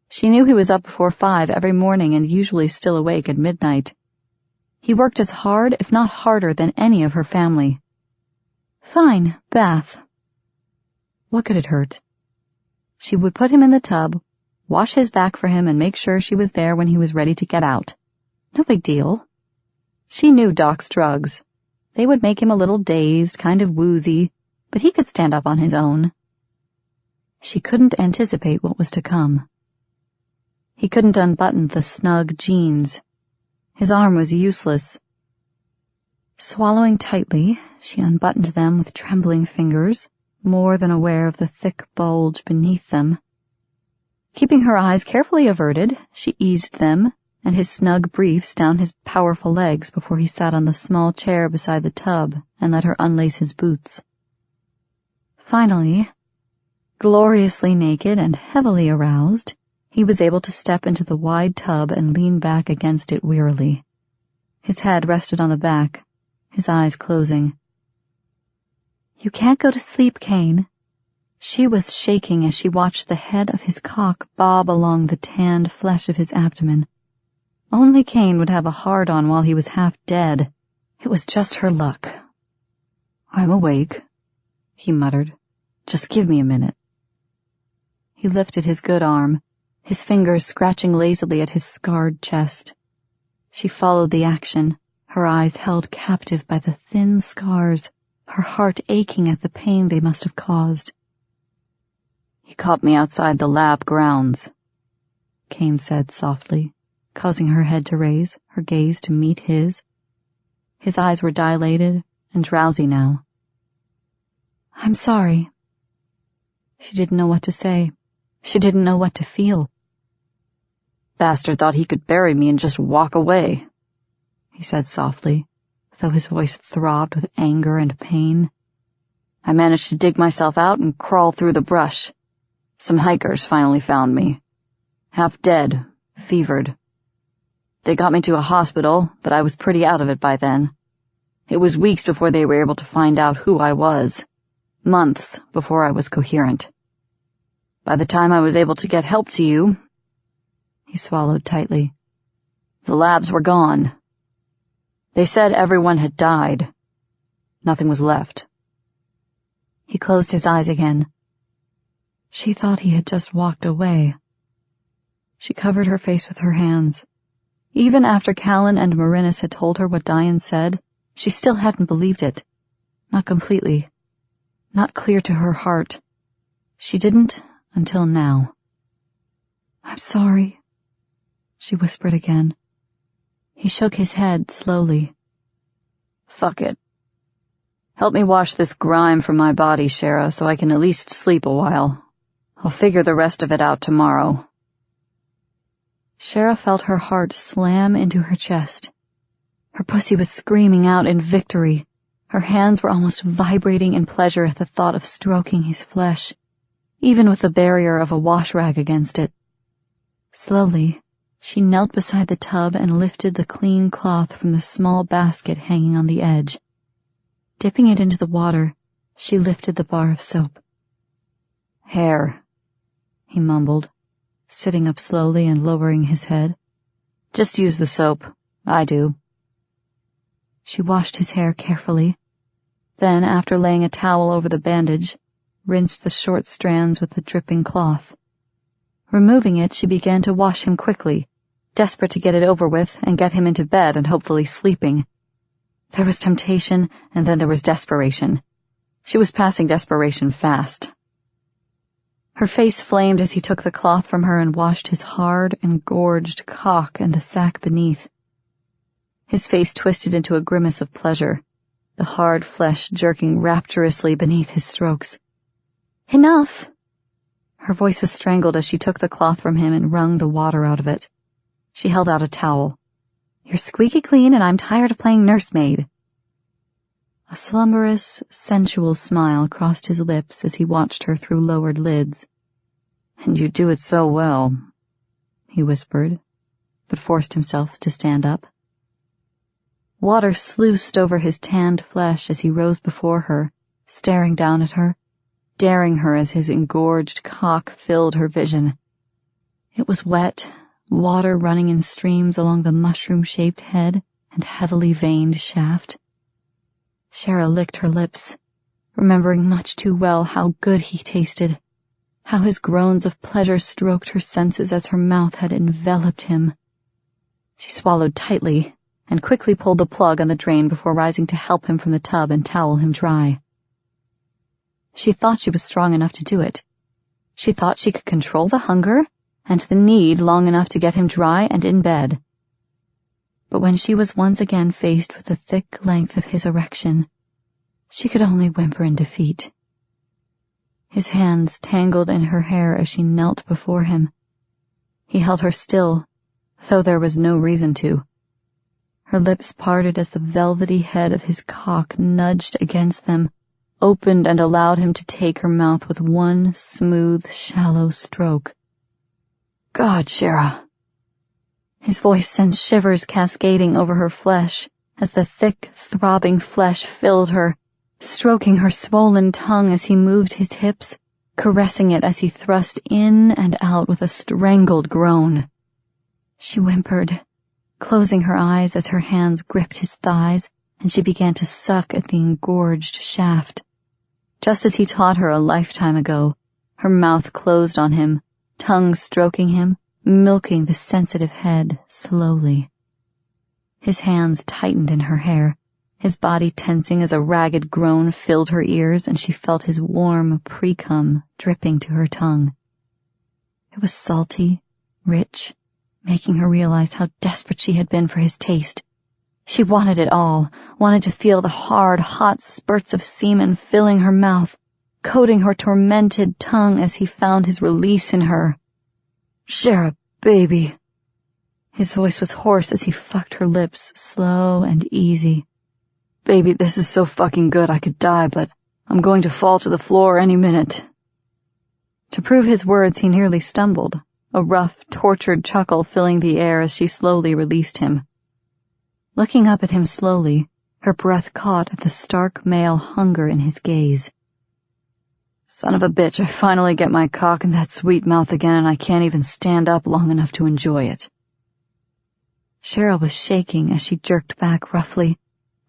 She knew he was up before 5 every morning and usually still awake at midnight. He worked as hard, if not harder, than any of her family. Fine, bath. What could it hurt? She would put him in the tub, wash his back for him, and make sure she was there when he was ready to get out. No big deal. She knew Doc's drugs. They would make him a little dazed, kind of woozy, but he could stand up on his own. She couldn't anticipate what was to come. He couldn't unbutton the snug jeans. His arm was useless. Swallowing tightly, she unbuttoned them with trembling fingers, more than aware of the thick bulge beneath them. Keeping her eyes carefully averted, she eased them and his snug briefs down his powerful legs before he sat on the small chair beside the tub and let her unlace his boots. Finally, gloriously naked and heavily aroused, he was able to step into the wide tub and lean back against it wearily. His head rested on the back, his eyes closing. You can't go to sleep, Kane. She was shaking as she watched the head of his cock bob along the tanned flesh of his abdomen. Only Kane would have a hard-on while he was half dead. It was just her luck. I'm awake, he muttered. Just give me a minute. He lifted his good arm, his fingers scratching lazily at his scarred chest. She followed the action, her eyes held captive by the thin scars, her heart aching at the pain they must have caused. He caught me outside the lab grounds, Kane said softly, causing her head to raise, her gaze to meet his. His eyes were dilated and drowsy now. I'm sorry. She didn't know what to say. She didn't know what to feel. Bastard thought he could bury me and just walk away, he said softly, though his voice throbbed with anger and pain. I managed to dig myself out and crawl through the brush. Some hikers finally found me. Half dead, fevered. They got me to a hospital, but I was pretty out of it by then. It was weeks before they were able to find out who I was. Months before I was coherent. By the time I was able to get help to you, he swallowed tightly, the labs were gone. They said everyone had died. Nothing was left. He closed his eyes again. She thought he had just walked away. She covered her face with her hands. Even after Callan and Marinus had told her what Diane said, she still hadn't believed it. Not completely. Not clear to her heart. She didn't until now. I'm sorry, she whispered again. He shook his head slowly. Fuck it. Help me wash this grime from my body, Shara, so I can at least sleep a while. I'll figure the rest of it out tomorrow. Shara felt her heart slam into her chest. Her pussy was screaming out in victory, Her hands were almost vibrating in pleasure at the thought of stroking his flesh, even with the barrier of a wash rag against it. Slowly, she knelt beside the tub and lifted the clean cloth from the small basket hanging on the edge. Dipping it into the water, she lifted the bar of soap. "Hair," he mumbled, sitting up slowly and lowering his head. "Just use the soap. I do." She washed his hair carefully. Then, after laying a towel over the bandage, rinsed the short strands with the dripping cloth. Removing it, she began to wash him quickly, desperate to get it over with and get him into bed and hopefully sleeping. There was temptation, and then there was desperation. She was passing desperation fast. Her face flamed as he took the cloth from her and washed his hard, engorged cock and the sack beneath. His face twisted into a grimace of pleasure, the hard flesh jerking rapturously beneath his strokes. "Enough!" Her voice was strangled as she took the cloth from him and wrung the water out of it. She held out a towel. "You're squeaky clean and I'm tired of playing nursemaid." A slumberous, sensual smile crossed his lips as he watched her through lowered lids. "And you do it so well," he whispered, but forced himself to stand up. Water sluiced over his tanned flesh as he rose before her, staring down at her, daring her as his engorged cock filled her vision. It was wet, water running in streams along the mushroom-shaped head and heavily veined shaft. Shara licked her lips, remembering much too well how good he tasted, how his groans of pleasure stroked her senses as her mouth had enveloped him. She swallowed tightly and quickly pulled the plug on the drain before rising to help him from the tub and towel him dry. She thought she was strong enough to do it. She thought she could control the hunger and the need long enough to get him dry and in bed. But when she was once again faced with the thick length of his erection, she could only whimper in defeat. His hands tangled in her hair as she knelt before him. He held her still, though there was no reason to. Her lips parted as the velvety head of his cock nudged against them, opened and allowed him to take her mouth with one smooth, shallow stroke. "God, Shara!" His voice sent shivers cascading over her flesh as the thick, throbbing flesh filled her, stroking her swollen tongue as he moved his hips, caressing it as he thrust in and out with a strangled groan. She whimpered, closing her eyes as her hands gripped his thighs and she began to suck at the engorged shaft. Just as he taught her a lifetime ago, her mouth closed on him, tongue stroking him, milking the sensitive head slowly. His hands tightened in her hair, his body tensing as a ragged groan filled her ears and she felt his warm pre-cum dripping to her tongue. It was salty, rich, making her realize how desperate she had been for his taste. She wanted it all, wanted to feel the hard, hot spurts of semen filling her mouth, coating her tormented tongue as he found his release in her. "Shara, baby." His voice was hoarse as he fucked her lips, slow and easy. "Baby, this is so fucking good I could die, but I'm going to fall to the floor any minute." To prove his words, he nearly stumbled, a rough, tortured chuckle filling the air as she slowly released him. Looking up at him slowly, her breath caught at the stark male hunger in his gaze. "Son of a bitch, I finally get my cock in that sweet mouth again and I can't even stand up long enough to enjoy it." Shara was shaking as she jerked back roughly,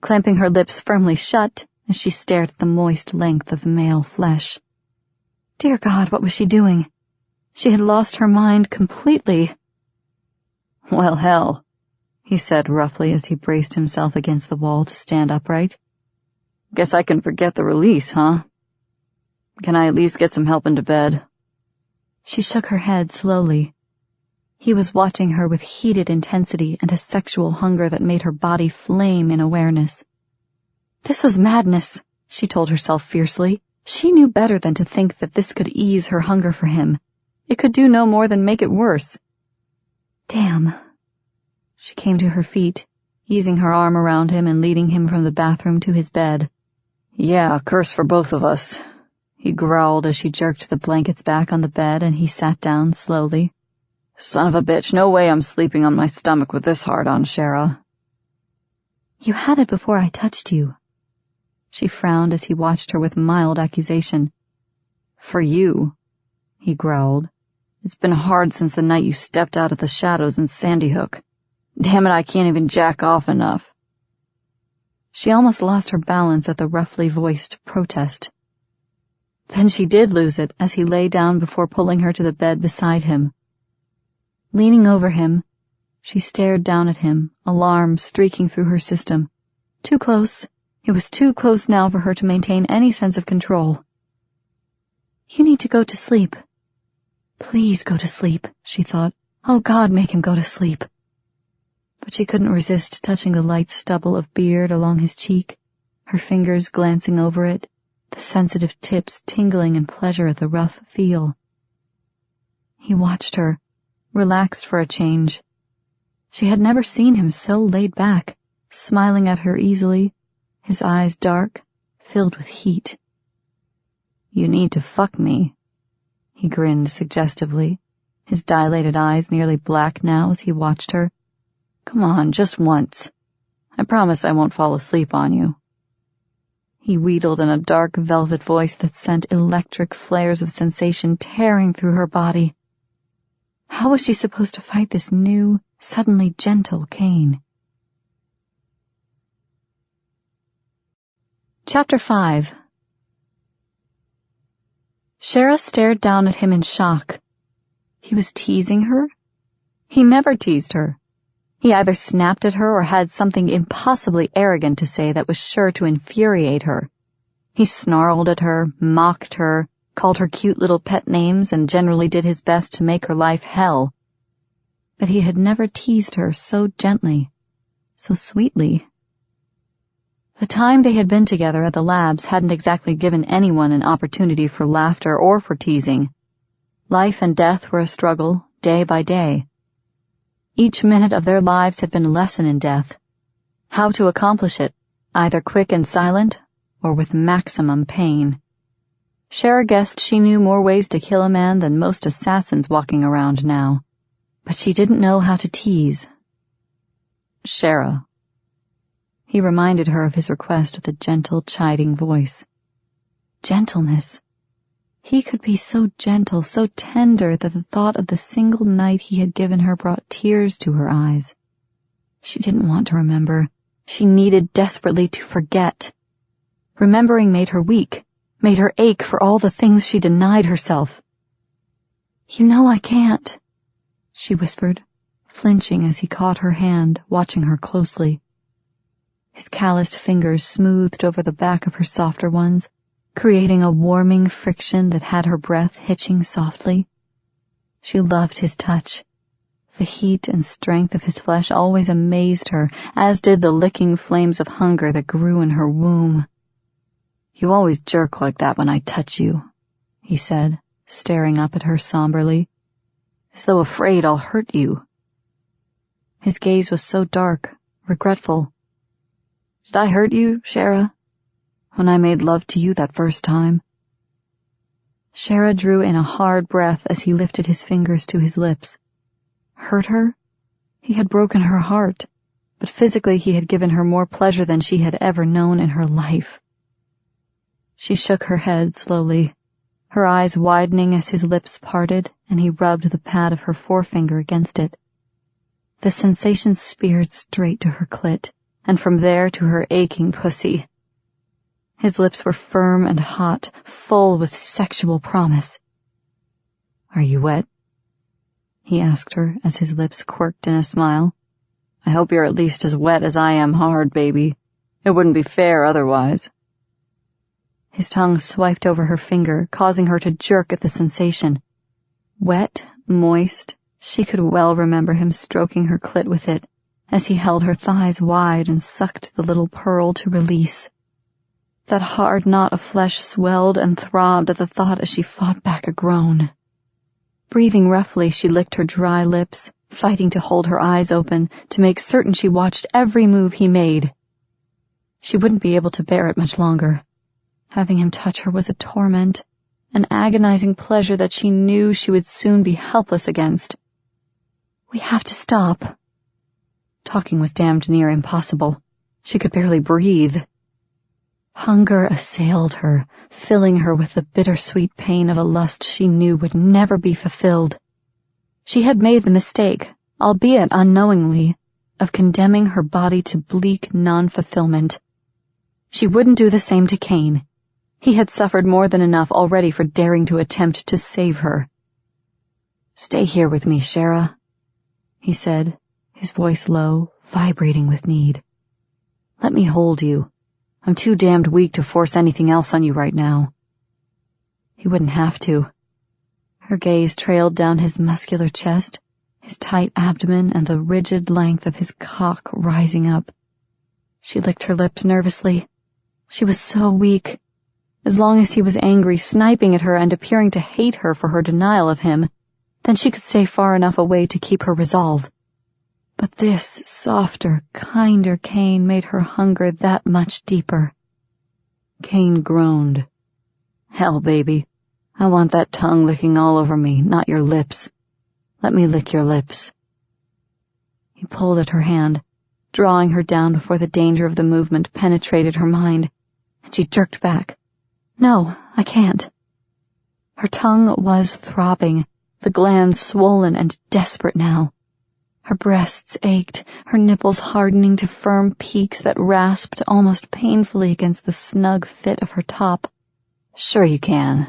clamping her lips firmly shut as she stared at the moist length of male flesh. Dear God, what was she doing? She had lost her mind completely. "Well, hell," he said roughly as he braced himself against the wall to stand upright. "Guess I can forget the release, huh? Can I at least get some help into bed?" She shook her head slowly. He was watching her with heated intensity and a sexual hunger that made her body flame in awareness. This was madness, she told herself fiercely. She knew better than to think that this could ease her hunger for him. It could do no more than make it worse. Damn. She came to her feet, easing her arm around him and leading him from the bathroom to his bed. "Yeah, a curse for both of us," he growled as she jerked the blankets back on the bed and he sat down slowly. "Son of a bitch, no way I'm sleeping on my stomach with this hard on, Shara." "You had it before I touched you." She frowned as he watched her with mild accusation. "For you," he growled. "It's been hard since the night you stepped out of the shadows in Sandy Hook. Damn it, I can't even jack off enough." She almost lost her balance at the roughly voiced protest. Then she did lose it as he lay down before pulling her to the bed beside him. Leaning over him, she stared down at him, alarm streaking through her system. Too close. It was too close now for her to maintain any sense of control. "You need to go to sleep." "Please go to sleep," she thought. "Oh God, make him go to sleep." But she couldn't resist touching the light stubble of beard along his cheek, her fingers glancing over it, the sensitive tips tingling in pleasure at the rough feel. He watched her, relaxed for a change. She had never seen him so laid back, smiling at her easily, his eyes dark, filled with heat. "You need to fuck me," he grinned suggestively, his dilated eyes nearly black now as he watched her. "Come on, just once. I promise I won't fall asleep on you." He wheedled in a dark velvet voice that sent electric flares of sensation tearing through her body. How was she supposed to fight this new, suddenly gentle Cain? Chapter 5. Shara stared down at him in shock. He was teasing her? He never teased her. He either snapped at her or had something impossibly arrogant to say that was sure to infuriate her. He snarled at her, mocked her, called her cute little pet names, and generally did his best to make her life hell. But he had never teased her so gently, so sweetly. The time they had been together at the labs hadn't exactly given anyone an opportunity for laughter or for teasing. Life and death were a struggle, day by day. Each minute of their lives had been a lesson in death. How to accomplish it, either quick and silent, or with maximum pain. Shara guessed she knew more ways to kill a man than most assassins walking around now. But she didn't know how to tease. "Shara." He reminded her of his request with a gentle, chiding voice. Gentleness. He could be so gentle, so tender that the thought of the single night he had given her brought tears to her eyes. She didn't want to remember. She needed desperately to forget. Remembering made her weak, made her ache for all the things she denied herself. "You know I can't," she whispered, flinching as he caught her hand, watching her closely. His calloused fingers smoothed over the back of her softer ones, creating a warming friction that had her breath hitching softly. She loved his touch. The heat and strength of his flesh always amazed her, as did the licking flames of hunger that grew in her womb. "You always jerk like that when I touch you," he said, staring up at her somberly, "as though afraid I'll hurt you." His gaze was so dark, regretful. "Did I hurt you, Shara? When I made love to you that first time?" Shara drew in a hard breath as he lifted his fingers to his lips. Hurt her? He had broken her heart, but physically he had given her more pleasure than she had ever known in her life. She shook her head slowly, her eyes widening as his lips parted and he rubbed the pad of her forefinger against it. The sensation speared straight to her clit, and from there to her aching pussy. His lips were firm and hot, full with sexual promise. "Are you wet?" he asked her as his lips quirked in a smile. "I hope you're at least as wet as I am hard, baby. It wouldn't be fair otherwise." His tongue swiped over her finger, causing her to jerk at the sensation. Wet, moist, she could well remember him stroking her clit with it, as he held her thighs wide and sucked the little pearl to release. That hard knot of flesh swelled and throbbed at the thought as she fought back a groan. Breathing roughly, she licked her dry lips, fighting to hold her eyes open, to make certain she watched every move he made. She wouldn't be able to bear it much longer. Having him touch her was a torment, an agonizing pleasure that she knew she would soon be helpless against. We have to stop. Talking was damned near impossible. She could barely breathe. Hunger assailed her, filling her with the bittersweet pain of a lust she knew would never be fulfilled. She had made the mistake, albeit unknowingly, of condemning her body to bleak non-fulfillment. She wouldn't do the same to Kane. He had suffered more than enough already for daring to attempt to save her. "Stay here with me, Shara," he said, his voice low, vibrating with need. "Let me hold you. I'm too damned weak to force anything else on you right now." He wouldn't have to. Her gaze trailed down his muscular chest, his tight abdomen, and the rigid length of his cock rising up. She licked her lips nervously. She was so weak. As long as he was angry, sniping at her and appearing to hate her for her denial of him, then she could stay far enough away to keep her resolve. But this softer, kinder Kane made her hunger that much deeper. Kane groaned. "Hell, baby, I want that tongue licking all over me, not your lips. Let me lick your lips." He pulled at her hand, drawing her down before the danger of the movement penetrated her mind, and she jerked back. "No, I can't." Her tongue was throbbing, the glands swollen and desperate now. Her breasts ached, her nipples hardening to firm peaks that rasped almost painfully against the snug fit of her top. "Sure you can."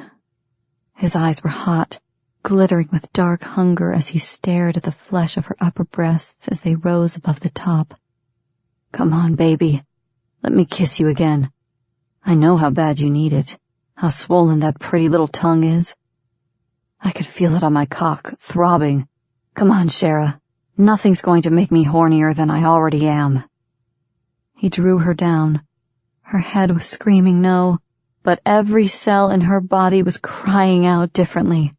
His eyes were hot, glittering with dark hunger as he stared at the flesh of her upper breasts as they rose above the top. "Come on, baby. Let me kiss you again. I know how bad you need it, how swollen that pretty little tongue is. I could feel it on my cock, throbbing. Come on, Shara. Nothing's going to make me hornier than I already am." He drew her down. Her head was screaming no, but every cell in her body was crying out differently.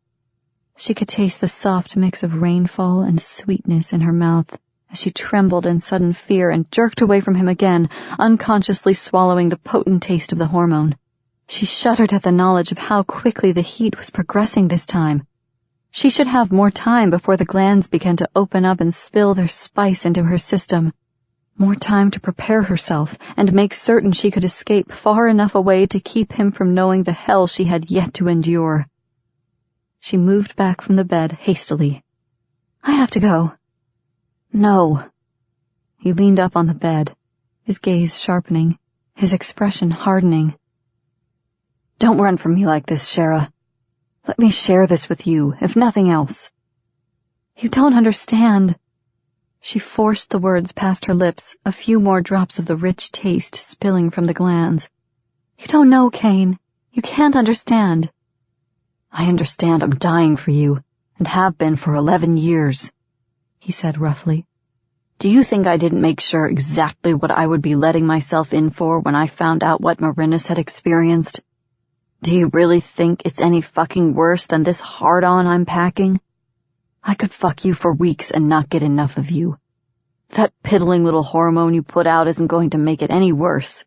She could taste the soft mix of rainfall and sweetness in her mouth as she trembled in sudden fear and jerked away from him again, unconsciously swallowing the potent taste of the hormone. She shuddered at the knowledge of how quickly the heat was progressing this time. She should have more time before the glands began to open up and spill their spice into her system. More time to prepare herself and make certain she could escape far enough away to keep him from knowing the hell she had yet to endure. She moved back from the bed hastily. "I have to go." "No." He leaned up on the bed, his gaze sharpening, his expression hardening. "Don't run from me like this, Shara. Let me share this with you, if nothing else." "You don't understand." She forced the words past her lips, a few more drops of the rich taste spilling from the glands. "You don't know, Kane. You can't understand." "I understand I'm dying for you, and have been for 11 years, he said roughly. "Do you think I didn't make sure exactly what I would be letting myself in for when I found out what Marinus had experienced? Do you really think it's any fucking worse than this hard-on I'm packing? I could fuck you for weeks and not get enough of you. That piddling little hormone you put out isn't going to make it any worse."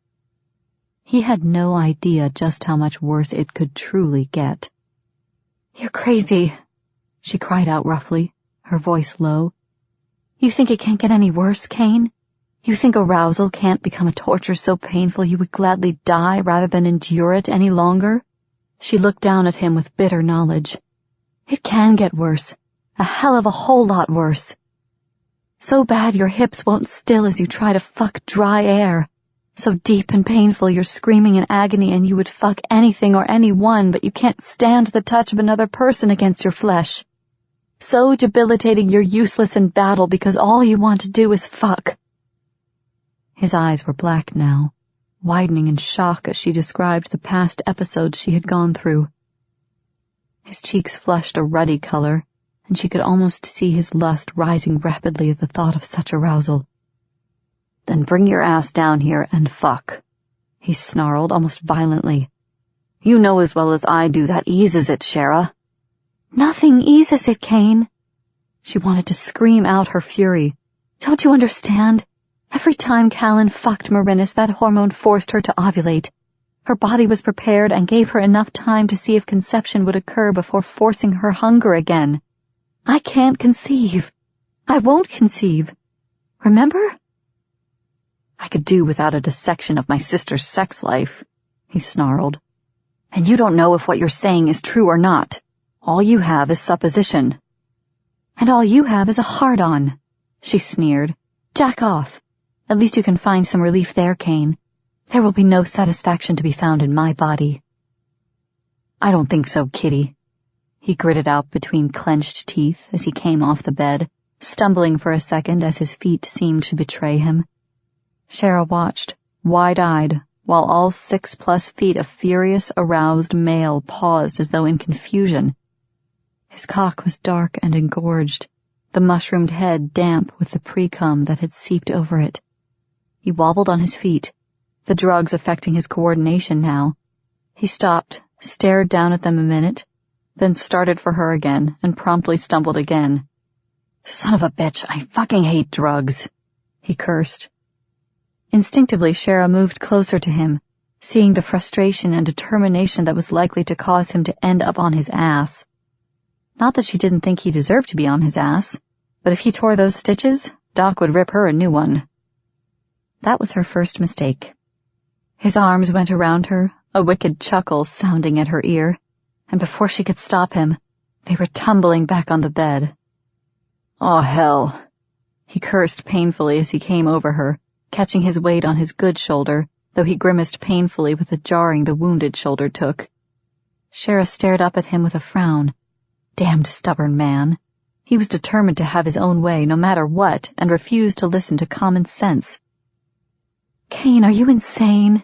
He had no idea just how much worse it could truly get. "You're crazy," she cried out roughly, her voice low. "You think it can't get any worse, Kane? You think arousal can't become a torture so painful you would gladly die rather than endure it any longer?" She looked down at him with bitter knowledge. "It can get worse, a hell of a whole lot worse. So bad your hips won't still as you try to fuck dry air. So deep and painful you're screaming in agony and you would fuck anything or anyone, but you can't stand the touch of another person against your flesh. So debilitating you're useless in battle because all you want to do is fuck." His eyes were black now, widening in shock as she described the past episodes she had gone through. His cheeks flushed a ruddy color, and she could almost see his lust rising rapidly at the thought of such arousal. "Then bring your ass down here and fuck," he snarled almost violently. "You know as well as I do that eases it, Shara." "Nothing eases it, Kane." She wanted to scream out her fury. Don't you understand? Every time Callan fucked Marinus, that hormone forced her to ovulate. Her body was prepared and gave her enough time to see if conception would occur before forcing her hunger again. I can't conceive. I won't conceive. Remember? I could do without a dissection of my sister's sex life, he snarled. And you don't know if what you're saying is true or not. All you have is supposition. And all you have is a hard-on, she sneered. Jack off. At least you can find some relief there, Kane. There will be no satisfaction to be found in my body. I don't think so, Kitty, he gritted out between clenched teeth as he came off the bed, stumbling for a second as his feet seemed to betray him. Shara watched, wide-eyed, while all 6+ feet of furious, aroused male paused as though in confusion. His cock was dark and engorged, the mushroomed head damp with the pre-cum that had seeped over it. He wobbled on his feet, the drugs affecting his coordination now. He stopped, stared down at them a minute, then started for her again and promptly stumbled again. Son of a bitch, I fucking hate drugs, he cursed. Instinctively, Shara moved closer to him, seeing the frustration and determination that was likely to cause him to end up on his ass. Not that she didn't think he deserved to be on his ass, but if he tore those stitches, Doc would rip her a new one. That was her first mistake. His arms went around her, a wicked chuckle sounding at her ear, and before she could stop him, they were tumbling back on the bed. Oh, hell, he cursed painfully as he came over her, catching his weight on his good shoulder, though he grimaced painfully with the jarring the wounded shoulder took. Shara stared up at him with a frown. Damned stubborn man. He was determined to have his own way no matter what and refused to listen to common sense. Kane, are you insane?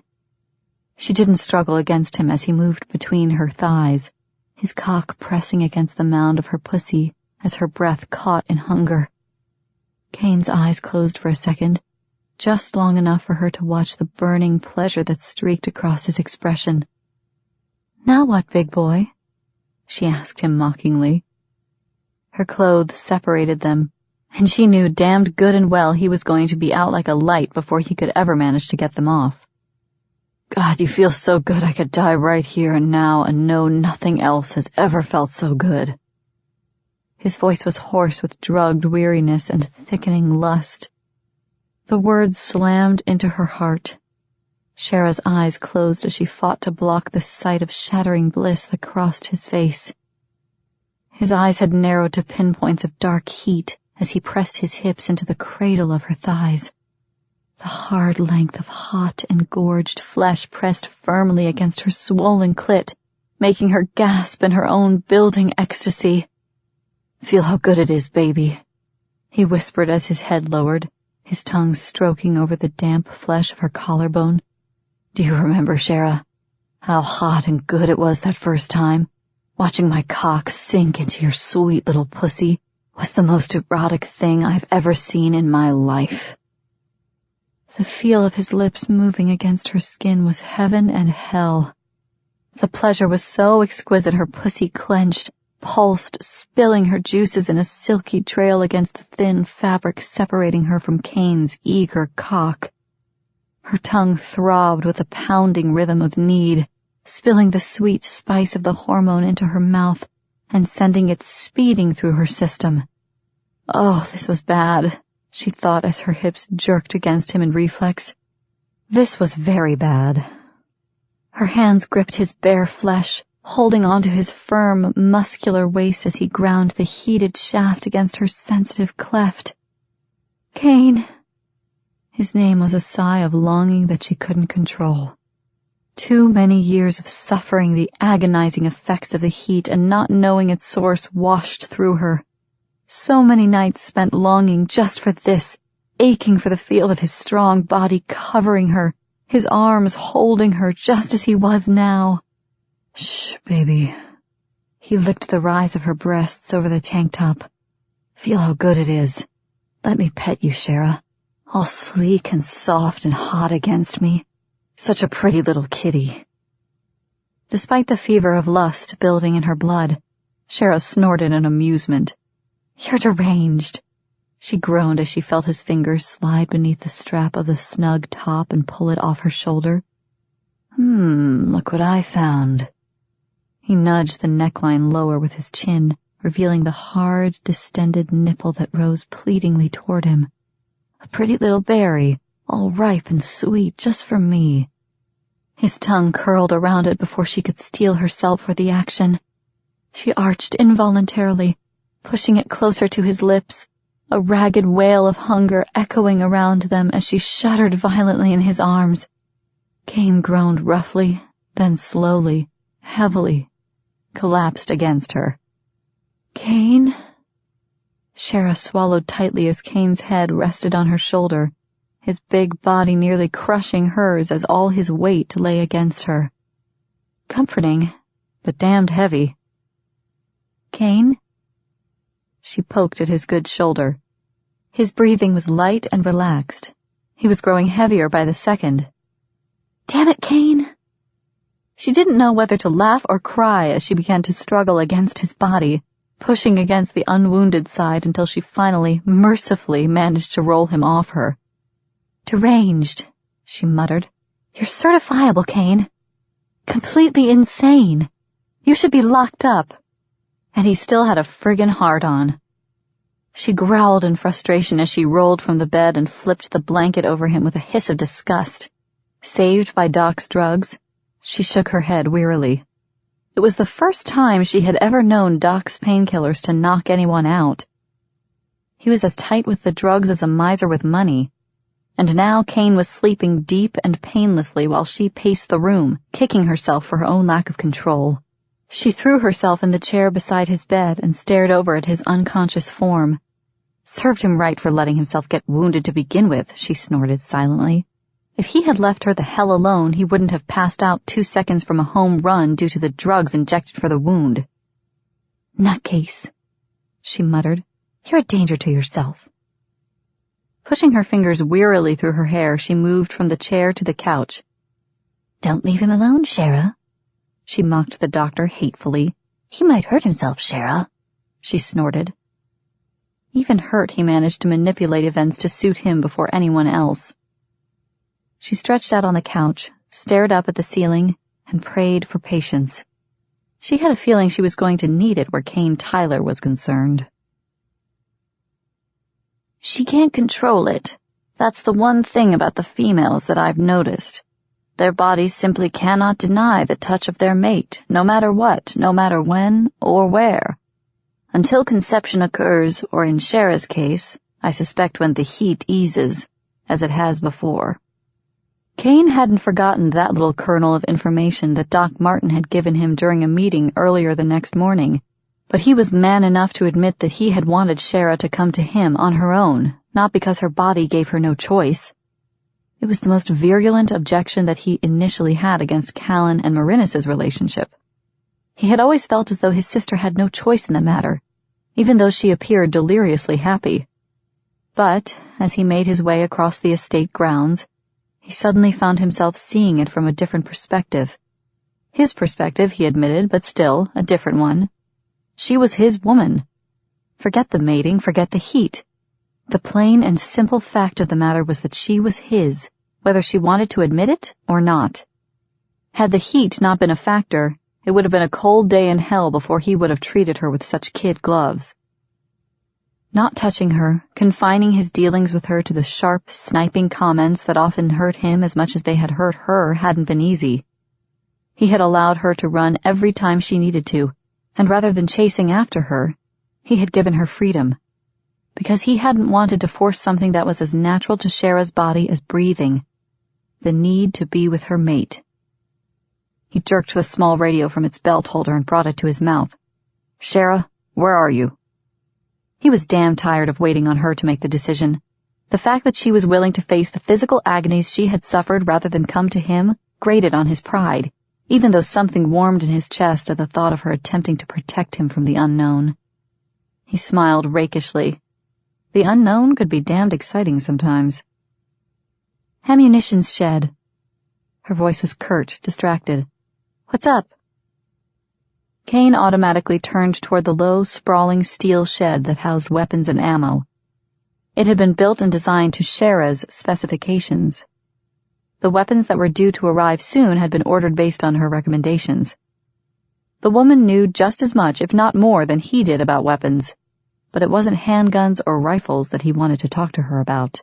She didn't struggle against him as he moved between her thighs, his cock pressing against the mound of her pussy as her breath caught in hunger. Kane's eyes closed for a second, just long enough for her to watch the burning pleasure that streaked across his expression. Now what, big boy? She asked him mockingly. Her clothes separated them, and she knew damned good and well he was going to be out like a light before he could ever manage to get them off. God, you feel so good I could die right here and now and know nothing else has ever felt so good. His voice was hoarse with drugged weariness and thickening lust. The words slammed into her heart. Shara's eyes closed as she fought to block the sight of shattering bliss that crossed his face. His eyes had narrowed to pinpoints of dark heat as he pressed his hips into the cradle of her thighs. The hard length of hot, engorged flesh pressed firmly against her swollen clit, making her gasp in her own building ecstasy. Feel how good it is, baby, he whispered as his head lowered, his tongue stroking over the damp flesh of her collarbone. Do you remember, Shara, how hot and good it was that first time? Watching my cock sink into your sweet little pussy was the most erotic thing I've ever seen in my life. The feel of his lips moving against her skin was heaven and hell. The pleasure was so exquisite her pussy clenched, pulsed, spilling her juices in a silky trail against the thin fabric separating her from Kane's eager cock. Her tongue throbbed with a pounding rhythm of need, spilling the sweet spice of the hormone into her mouth and sending it speeding through her system. Oh, this was bad, she thought as her hips jerked against him in reflex. This was very bad. Her hands gripped his bare flesh, holding onto his firm, muscular waist as he ground the heated shaft against her sensitive cleft. Kane. His name was a sigh of longing that she couldn't control. Too many years of suffering the agonizing effects of the heat and not knowing its source washed through her. So many nights spent longing just for this, aching for the feel of his strong body covering her, his arms holding her just as he was now. Shh, baby. He licked the rise of her breasts over the tank top. Feel how good it is. Let me pet you, Shara. All sleek and soft and hot against me. Such a pretty little kitty. Despite the fever of lust building in her blood, Shara snorted in amusement. You're deranged, she groaned as she felt his fingers slide beneath the strap of the snug top and pull it off her shoulder. Look what I found. He nudged the neckline lower with his chin, revealing the hard, distended nipple that rose pleadingly toward him. A pretty little berry, all ripe and sweet just for me. His tongue curled around it before she could steel herself for the action. She arched involuntarily, pushing it closer to his lips, a ragged wail of hunger echoing around them as she shuddered violently in his arms. Cain groaned roughly, then slowly, heavily, collapsed against her. Cain? Shara swallowed tightly as Cain's head rested on her shoulder, his big body nearly crushing hers as all his weight lay against her. Comforting, but damned heavy. Cain? She poked at his good shoulder. His breathing was light and relaxed. He was growing heavier by the second. Damn it, Cain! She didn't know whether to laugh or cry as she began to struggle against his body, pushing against the unwounded side until she finally, mercifully, managed to roll him off her. Deranged, she muttered. You're certifiable, Cain. Completely insane. You should be locked up. And he still had a friggin' heart on. She growled in frustration as she rolled from the bed and flipped the blanket over him with a hiss of disgust. Saved by Doc's drugs, she shook her head wearily. It was the first time she had ever known Doc's painkillers to knock anyone out. He was as tight with the drugs as a miser with money, and now Cain was sleeping deep and painlessly while she paced the room, kicking herself for her own lack of control. She threw herself in the chair beside his bed and stared over at his unconscious form. Served him right for letting himself get wounded to begin with, she snorted silently. If he had left her the hell alone, he wouldn't have passed out 2 seconds from a home run due to the drugs injected for the wound. Nutcase, she muttered. You're a danger to yourself. Pushing her fingers wearily through her hair, she moved from the chair to the couch. Don't leave him alone, Shara. She mocked the doctor hatefully. He might hurt himself, Shara, she snorted. Even hurt, he managed to manipulate events to suit him before anyone else. She stretched out on the couch, stared up at the ceiling, and prayed for patience. She had a feeling she was going to need it where Cain Tyler was concerned. She can't control it. That's the one thing about the females that I've noticed. Their bodies simply cannot deny the touch of their mate, no matter what, no matter when or where. Until conception occurs, or in Shara's case, I suspect when the heat eases, as it has before. Cain hadn't forgotten that little kernel of information that Doc Martin had given him during a meeting earlier the next morning, but he was man enough to admit that he had wanted Shara to come to him on her own, not because her body gave her no choice. It was the most virulent objection that he initially had against Callan and Marinus' relationship. He had always felt as though his sister had no choice in the matter, even though she appeared deliriously happy. But, as he made his way across the estate grounds, he suddenly found himself seeing it from a different perspective. His perspective, he admitted, but still, a different one. She was his woman. Forget the mating, forget the heat. The plain and simple fact of the matter was that she was his, whether she wanted to admit it or not. Had the heat not been a factor, it would have been a cold day in hell before he would have treated her with such kid gloves. Not touching her, confining his dealings with her to the sharp, sniping comments that often hurt him as much as they had hurt her hadn't been easy. He had allowed her to run every time she needed to, and rather than chasing after her, he had given her freedom. Because he hadn't wanted to force something that was as natural to Shara's body as breathing, the need to be with her mate. He jerked the small radio from its belt holder and brought it to his mouth. Shara, where are you? He was damn tired of waiting on her to make the decision. The fact that she was willing to face the physical agonies she had suffered rather than come to him grated on his pride, even though something warmed in his chest at the thought of her attempting to protect him from the unknown. He smiled rakishly. The unknown could be damned exciting sometimes. Ammunitions shed. Her voice was curt, distracted. What's up? Kane automatically turned toward the low, sprawling steel shed that housed weapons and ammo. It had been built and designed to Shara's specifications. The weapons that were due to arrive soon had been ordered based on her recommendations. The woman knew just as much, if not more, than he did about weapons, but it wasn't handguns or rifles that he wanted to talk to her about.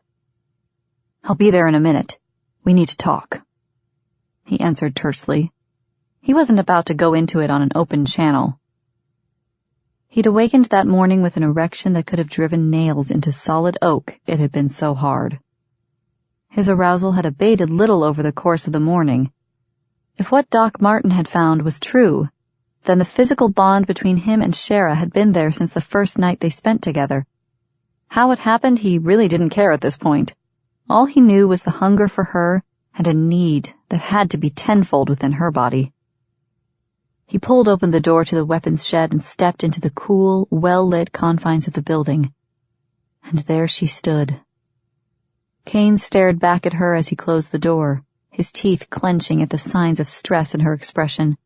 "I'll be there in a minute. We need to talk," he answered tersely. He wasn't about to go into it on an open channel. He'd awakened that morning with an erection that could have driven nails into solid oak, it had been so hard. His arousal had abated little over the course of the morning. If what Doc Martin had found was true, then the physical bond between him and Shara had been there since the first night they spent together. How it happened, he really didn't care at this point. All he knew was the hunger for her and a need that had to be tenfold within her body. He pulled open the door to the weapons shed and stepped into the cool, well-lit confines of the building. And there she stood. Kane stared back at her as he closed the door, his teeth clenching at the signs of stress in her expression.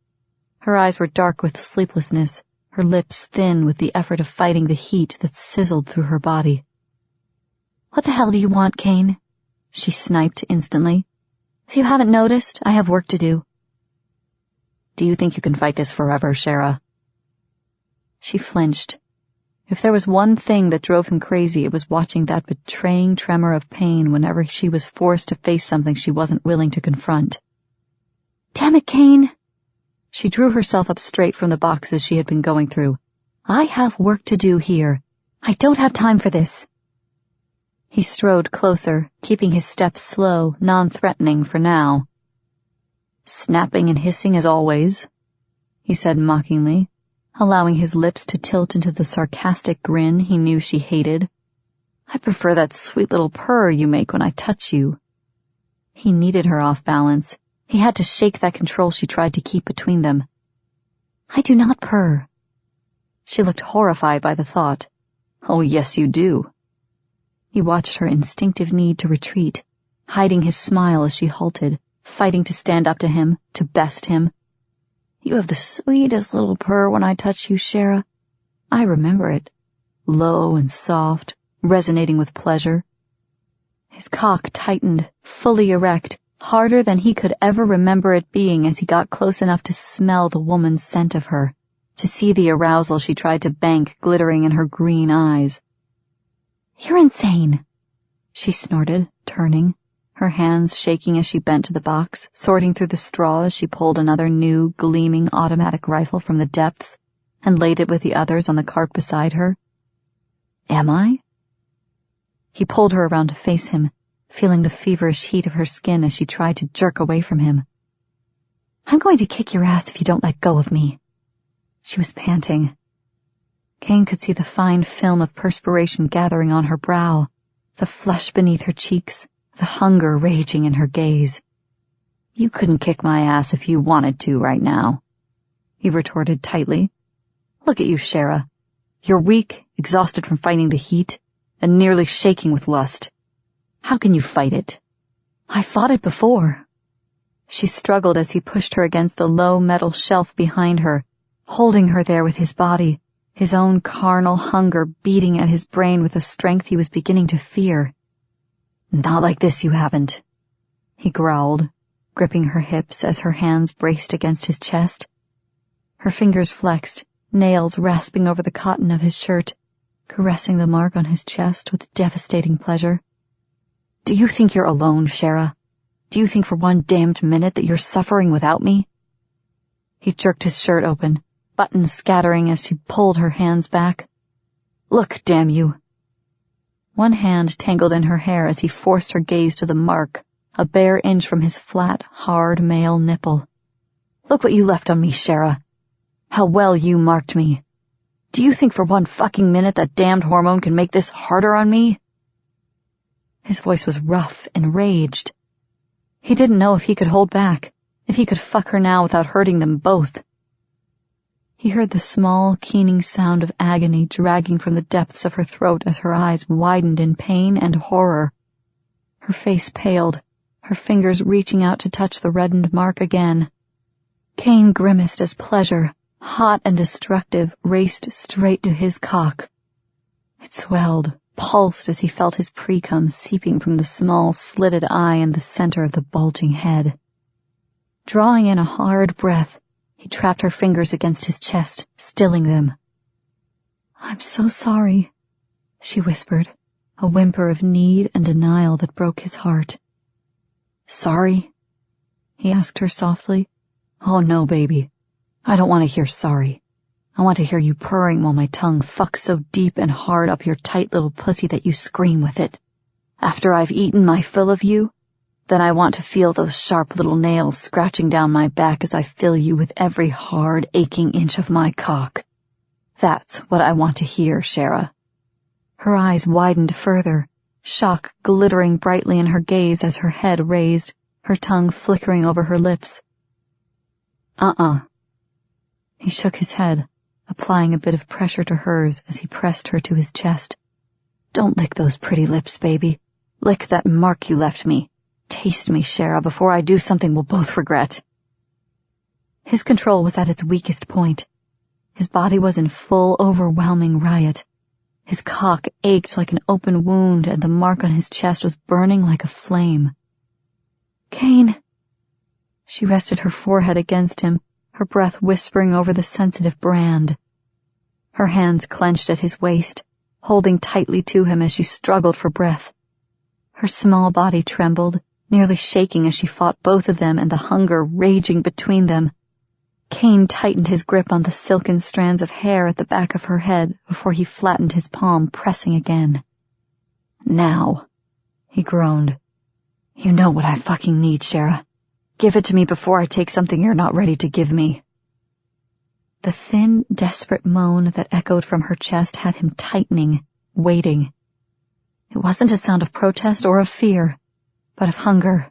Her eyes were dark with sleeplessness, her lips thin with the effort of fighting the heat that sizzled through her body. "What the hell do you want, Kane?" she sniped instantly. "If you haven't noticed, I have work to do." "Do you think you can fight this forever, Shara?" She flinched. If there was one thing that drove him crazy, it was watching that betraying tremor of pain whenever she was forced to face something she wasn't willing to confront. "Damn it, Kane!" She drew herself up straight from the boxes she had been going through. "I have work to do here. I don't have time for this." He strode closer, keeping his steps slow, non-threatening for now. "Snapping and hissing as always," he said mockingly, allowing his lips to tilt into the sarcastic grin he knew she hated. "I prefer that sweet little purr you make when I touch you." He needed her off balance. He had to shake that control she tried to keep between them. "I do not purr." She looked horrified by the thought. "Oh, yes, you do." He watched her instinctive need to retreat, hiding his smile as she halted, fighting to stand up to him, to best him. "You have the sweetest little purr when I touch you, Shara. I remember it. Low and soft, resonating with pleasure." His cock tightened, fully erect, harder than he could ever remember it being as he got close enough to smell the woman's scent of her, to see the arousal she tried to bank glittering in her green eyes. "You're insane," she snorted, turning, her hands shaking as she bent to the box, sorting through the straw as she pulled another new, gleaming automatic rifle from the depths and laid it with the others on the cart beside her. "Am I?" He pulled her around to face him, feeling the feverish heat of her skin as she tried to jerk away from him. "I'm going to kick your ass if you don't let go of me." She was panting. Kane could see the fine film of perspiration gathering on her brow, the flush beneath her cheeks, the hunger raging in her gaze. "You couldn't kick my ass if you wanted to right now," he retorted tightly. "Look at you, Shara. You're weak, exhausted from fighting the heat, and nearly shaking with lust. How can you fight it?" "I fought it before." She struggled as he pushed her against the low metal shelf behind her, holding her there with his body, his own carnal hunger beating at his brain with a strength he was beginning to fear. "Not like this, you haven't," he growled, gripping her hips as her hands braced against his chest. Her fingers flexed, nails rasping over the cotton of his shirt, caressing the mark on his chest with devastating pleasure. "Do you think you're alone, Shara? Do you think for one damned minute that you're suffering without me?" He jerked his shirt open, buttons scattering as she pulled her hands back. "Look, damn you." One hand tangled in her hair as he forced her gaze to the mark, a bare inch from his flat, hard male nipple. "Look what you left on me, Shara. How well you marked me. Do you think for one fucking minute that damned hormone can make this harder on me?" His voice was rough, enraged. He didn't know if he could hold back, if he could fuck her now without hurting them both. He heard the small, keening sound of agony dragging from the depths of her throat as her eyes widened in pain and horror. Her face paled, her fingers reaching out to touch the reddened mark again. Kane grimaced as pleasure, hot and destructive, raced straight to his cock. It swelled, pulsed as he felt his pre-cum seeping from the small, slitted eye in the center of the bulging head. Drawing in a hard breath, he trapped her fingers against his chest, stilling them. "I'm so sorry," she whispered, a whimper of need and denial that broke his heart. "Sorry?" he asked her softly. "Oh no, baby. I don't want to hear sorry. I want to hear you purring while my tongue fucks so deep and hard up your tight little pussy that you scream with it. After I've eaten my fill of you, then I want to feel those sharp little nails scratching down my back as I fill you with every hard, aching inch of my cock. That's what I want to hear, Shara." Her eyes widened further, shock glittering brightly in her gaze as her head raised, her tongue flickering over her lips. He shook his head, applying a bit of pressure to hers as he pressed her to his chest. "Don't lick those pretty lips, baby. Lick that mark you left me. Taste me, Shara, before I do something we'll both regret." His control was at its weakest point. His body was in full, overwhelming riot. His cock ached like an open wound, and the mark on his chest was burning like a flame. "Kane." She rested her forehead against him, her breath whispering over the sensitive brand. Her hands clenched at his waist, holding tightly to him as she struggled for breath. Her small body trembled, nearly shaking as she fought both of them and the hunger raging between them. Kane tightened his grip on the silken strands of hair at the back of her head before he flattened his palm, pressing again. "Now," he groaned. "You know what I fucking need, Shara. Give it to me before I take something you're not ready to give me." The thin, desperate moan that echoed from her chest had him tightening, waiting. It wasn't a sound of protest or of fear, but of hunger.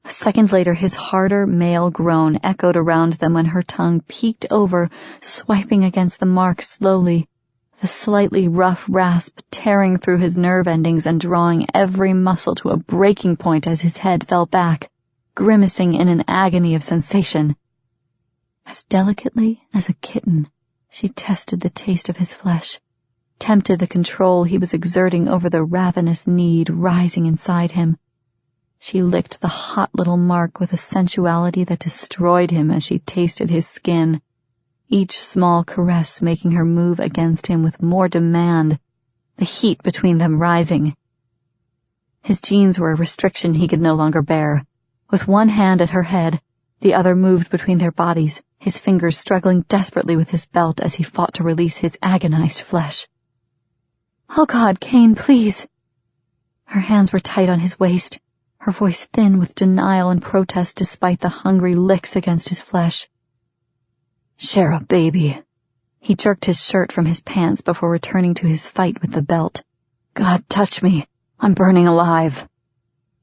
A second later, his harder male groan echoed around them when her tongue peeked over, swiping against the mark slowly, the slightly rough rasp tearing through his nerve endings and drawing every muscle to a breaking point as his head fell back, grimacing in an agony of sensation. As delicately as a kitten, she tested the taste of his flesh, tempted the control he was exerting over the ravenous need rising inside him. She licked the hot little mark with a sensuality that destroyed him as she tasted his skin, each small caress making her move against him with more demand, the heat between them rising. His jeans were a restriction he could no longer bear. With one hand at her head, the other moved between their bodies, his fingers struggling desperately with his belt as he fought to release his agonized flesh. "Oh God, Kane, please!" Her hands were tight on his waist, her voice thin with denial and protest despite the hungry licks against his flesh. "Shara, baby." He jerked his shirt from his pants before returning to his fight with the belt. "God, touch me. I'm burning alive."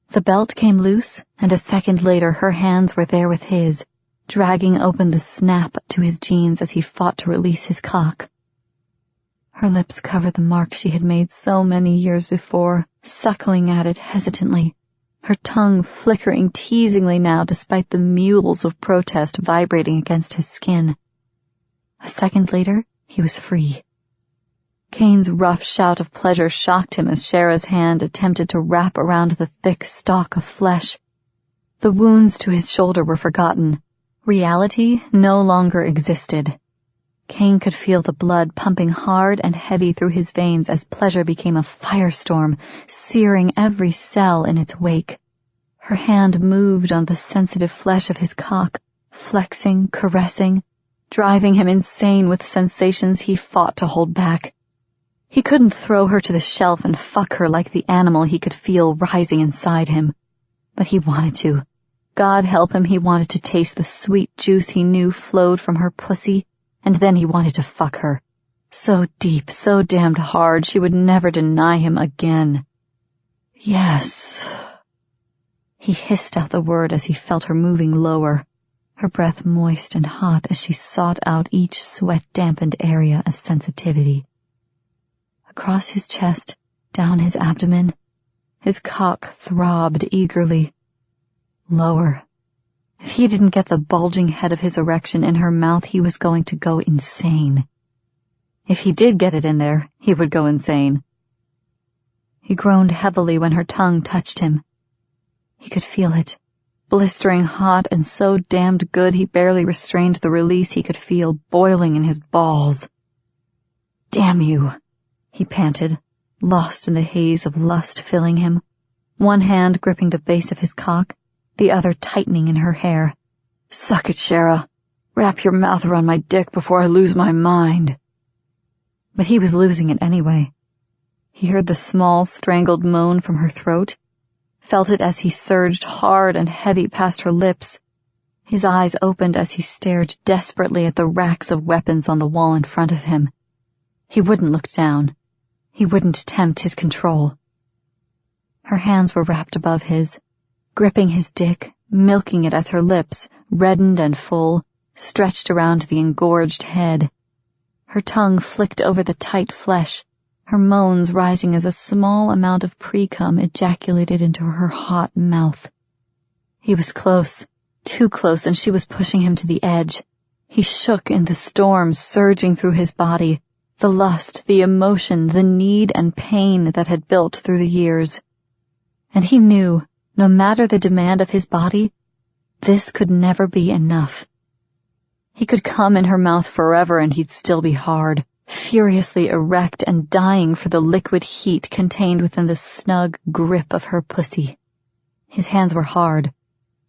The belt came loose, and a second later her hands were there with his, dragging open the snap to his jeans as he fought to release his cock. Her lips covered the mark she had made so many years before, suckling at it hesitantly, her tongue flickering teasingly now despite the mules of protest vibrating against his skin. A second later, he was free. Kane's rough shout of pleasure shocked him as Shara's hand attempted to wrap around the thick stalk of flesh. The wounds to his shoulder were forgotten. Reality no longer existed. Kane could feel the blood pumping hard and heavy through his veins as pleasure became a firestorm, searing every cell in its wake. Her hand moved on the sensitive flesh of his cock, flexing, caressing, driving him insane with sensations he fought to hold back. He couldn't throw her to the shelf and fuck her like the animal he could feel rising inside him. But he wanted to. God help him, he wanted to taste the sweet juice he knew flowed from her pussy, and then he wanted to fuck her. So deep, so damned hard, she would never deny him again. Yes. He hissed out the word as he felt her moving lower, her breath moist and hot as she sought out each sweat-dampened area of sensitivity. Across his chest, down his abdomen, his cock throbbed eagerly. Lower, If he didn't get the bulging head of his erection in her mouth, he was going to go insane. If he did get it in there, he would go insane. He groaned heavily when her tongue touched him. He could feel it, blistering hot and so damned good he barely restrained the release he could feel boiling in his balls. "Damn you," he panted, lost in the haze of lust filling him, one hand gripping the base of his cock, the other tightening in her hair. "Suck it, Shara. Wrap your mouth around my dick before I lose my mind." But he was losing it anyway. He heard the small, strangled moan from her throat, felt it as he surged hard and heavy past her lips. His eyes opened as he stared desperately at the racks of weapons on the wall in front of him. He wouldn't look down. He wouldn't tempt his control. Her hands were wrapped above his, gripping his dick, milking it as her lips, reddened and full, stretched around the engorged head. Her tongue flicked over the tight flesh, her moans rising as a small amount of pre-cum ejaculated into her hot mouth. He was close, too close, and she was pushing him to the edge. He shook in the storm surging through his body, the lust, the emotion, the need and pain that had built through the years. And he knew, no matter the demand of his body, this could never be enough. He could come in her mouth forever and he'd still be hard, furiously erect and dying for the liquid heat contained within the snug grip of her pussy. His hands were hard,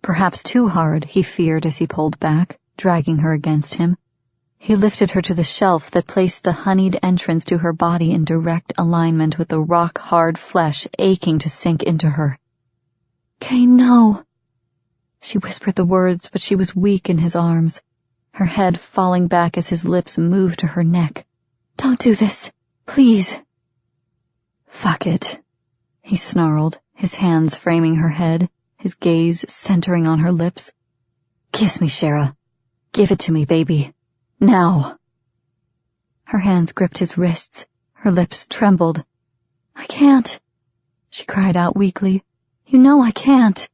perhaps too hard, he feared as he pulled back, dragging her against him. He lifted her to the shelf that placed the honeyed entrance to her body in direct alignment with the rock-hard flesh aching to sink into her. "Kay, no." She whispered the words, but she was weak in his arms, her head falling back as his lips moved to her neck. "Don't do this, please." "Fuck it," he snarled, his hands framing her head, his gaze centering on her lips. "Kiss me, Shara. Give it to me, baby. Now." Her hands gripped his wrists, her lips trembled. "I can't," she cried out weakly. "You know I can't."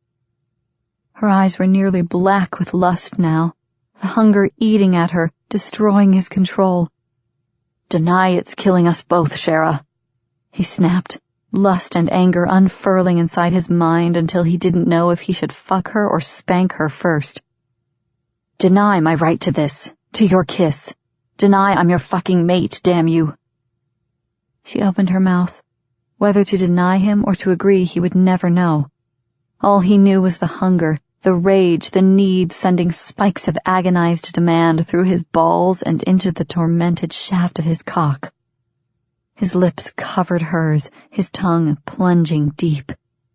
Her eyes were nearly black with lust now, the hunger eating at her, destroying his control. "Deny it's killing us both, Shara," he snapped, lust and anger unfurling inside his mind until he didn't know if he should fuck her or spank her first. "Deny my right to this, to your kiss. Deny I'm your fucking mate, damn you." She opened her mouth. Whether to deny him or to agree he would never know. All he knew was the hunger, the rage, the need sending spikes of agonized demand through his balls and into the tormented shaft of his cock. His lips covered hers, his tongue plunging deep.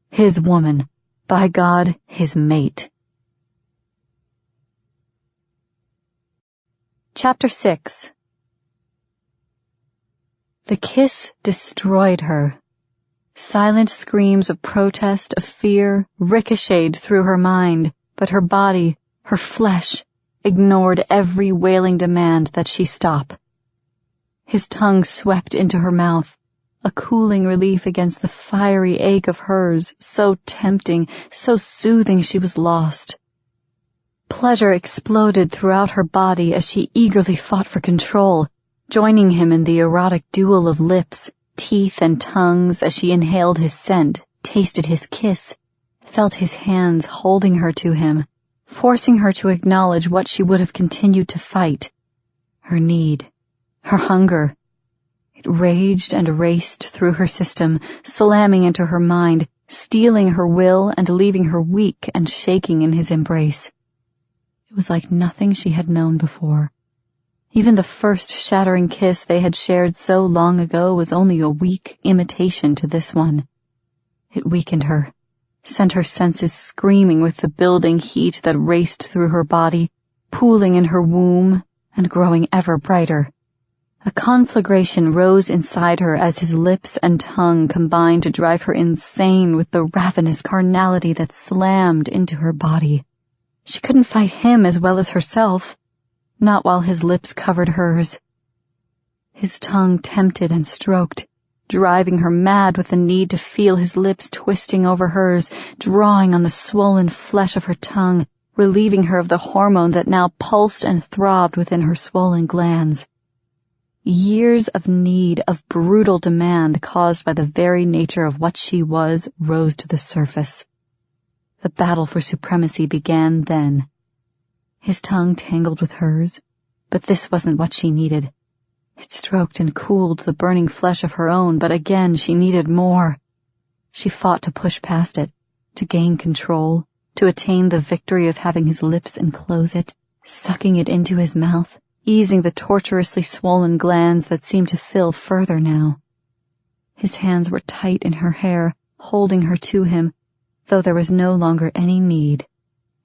His woman, by God, his mate. Chapter 6. The kiss destroyed her. Silent screams of protest, of fear, ricocheted through her mind, but her body, her flesh, ignored every wailing demand that she stop. His tongue swept into her mouth, a cooling relief against the fiery ache of hers, so tempting, so soothing she was lost. Pleasure exploded throughout her body as she eagerly fought for control, joining him in the erotic duel of lips, teeth and tongues as she inhaled his scent, tasted his kiss, felt his hands holding her to him, forcing her to acknowledge what she would have continued to fight. Her need, her hunger. It raged and raced through her system, slamming into her mind, stealing her will and leaving her weak and shaking in his embrace. It was like nothing she had known before. Even the first shattering kiss they had shared so long ago was only a weak imitation to this one. It weakened her, sent her senses screaming with the building heat that raced through her body, pooling in her womb and growing ever brighter. A conflagration rose inside her as his lips and tongue combined to drive her insane with the ravenous carnality that slammed into her body. She couldn't fight him as well as herself, not while his lips covered hers. His tongue tempted and stroked, driving her mad with the need to feel his lips twisting over hers, drawing on the swollen flesh of her tongue, relieving her of the hormone that now pulsed and throbbed within her swollen glands. Years of need, of brutal demand caused by the very nature of what she was, rose to the surface. The battle for supremacy began then. His tongue tangled with hers, but this wasn't what she needed. It stroked and cooled the burning flesh of her own, but again she needed more. She fought to push past it, to gain control, to attain the victory of having his lips enclose it, sucking it into his mouth, easing the tortuously swollen glands that seemed to fill further now. His hands were tight in her hair, holding her to him, though there was no longer any need.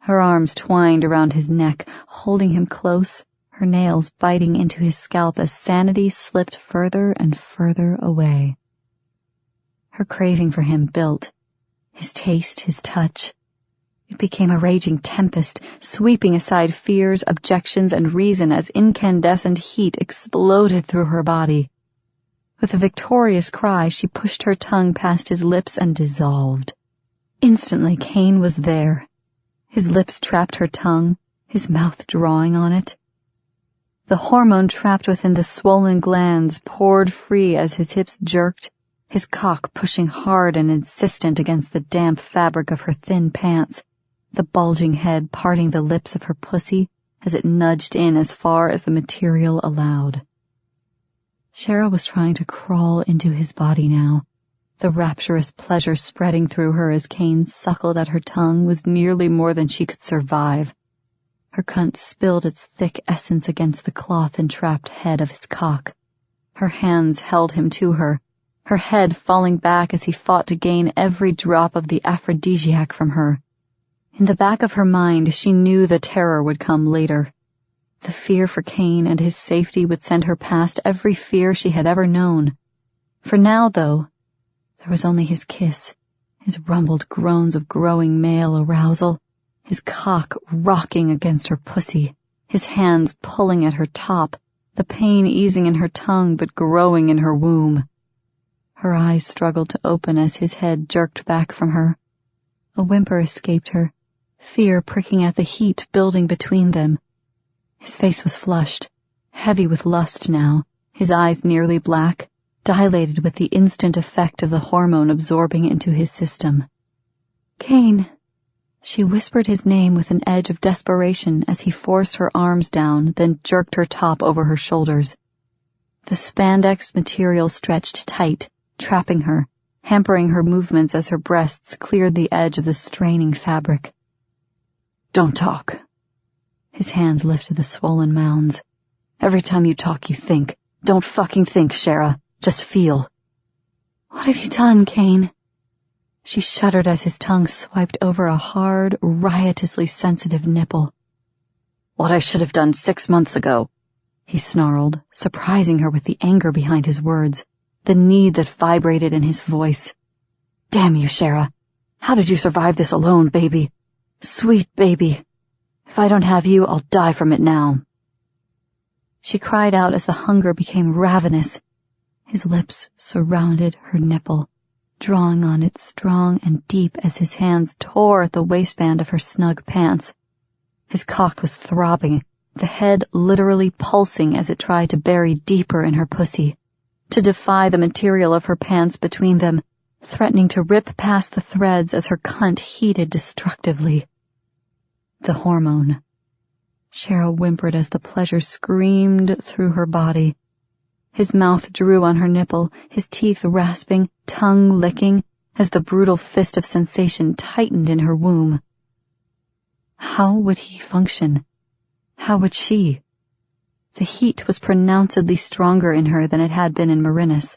Her arms twined around his neck, holding him close, her nails biting into his scalp as sanity slipped further and further away. Her craving for him built. His taste, his touch. It became a raging tempest, sweeping aside fears, objections, and reason as incandescent heat exploded through her body. With a victorious cry, she pushed her tongue past his lips and dissolved. Instantly, Cain was there. His lips trapped her tongue, his mouth drawing on it. The hormone trapped within the swollen glands poured free as his hips jerked, his cock pushing hard and insistent against the damp fabric of her thin pants, the bulging head parting the lips of her pussy as it nudged in as far as the material allowed. Cheryl was trying to crawl into his body now. The rapturous pleasure spreading through her as Cain suckled at her tongue was nearly more than she could survive. Her cunt spilled its thick essence against the cloth-entrapped head of his cock. Her hands held him to her, her head falling back as he fought to gain every drop of the aphrodisiac from her. In the back of her mind, she knew the terror would come later. The fear for Cain and his safety would send her past every fear she had ever known. For now, though, there was only his kiss, his rumbled groans of growing male arousal, his cock rocking against her pussy, his hands pulling at her top, the pain easing in her tongue but growing in her womb. Her eyes struggled to open as his head jerked back from her. A whimper escaped her, fear pricking at the heat building between them. His face was flushed, heavy with lust now, his eyes nearly black, dilated with the instant effect of the hormone absorbing into his system. "Cain," she whispered his name with an edge of desperation as he forced her arms down, then jerked her top over her shoulders. The spandex material stretched tight, trapping her, hampering her movements as her breasts cleared the edge of the straining fabric. "Don't talk." His hands lifted the swollen mounds. "Every time you talk, you think. Don't fucking think, Shara. Just feel." "What have you done, Cain?" She shuddered as his tongue swiped over a hard, riotously sensitive nipple. "What I should have done 6 months ago," he snarled, surprising her with the anger behind his words, the need that vibrated in his voice. "Damn you, Shara. How did you survive this alone, baby? Sweet baby. If I don't have you, I'll die from it now." She cried out as the hunger became ravenous. His lips surrounded her nipple, drawing on it strong and deep as his hands tore at the waistband of her snug pants. His cock was throbbing, the head literally pulsing as it tried to bury deeper in her pussy, to defy the material of her pants between them, threatening to rip past the threads as her cunt heated destructively. The hormone. Cheryl whimpered as the pleasure screamed through her body. His mouth drew on her nipple, his teeth rasping, tongue licking, as the brutal fist of sensation tightened in her womb. How would he function? How would she? The heat was pronouncedly stronger in her than it had been in Marinus.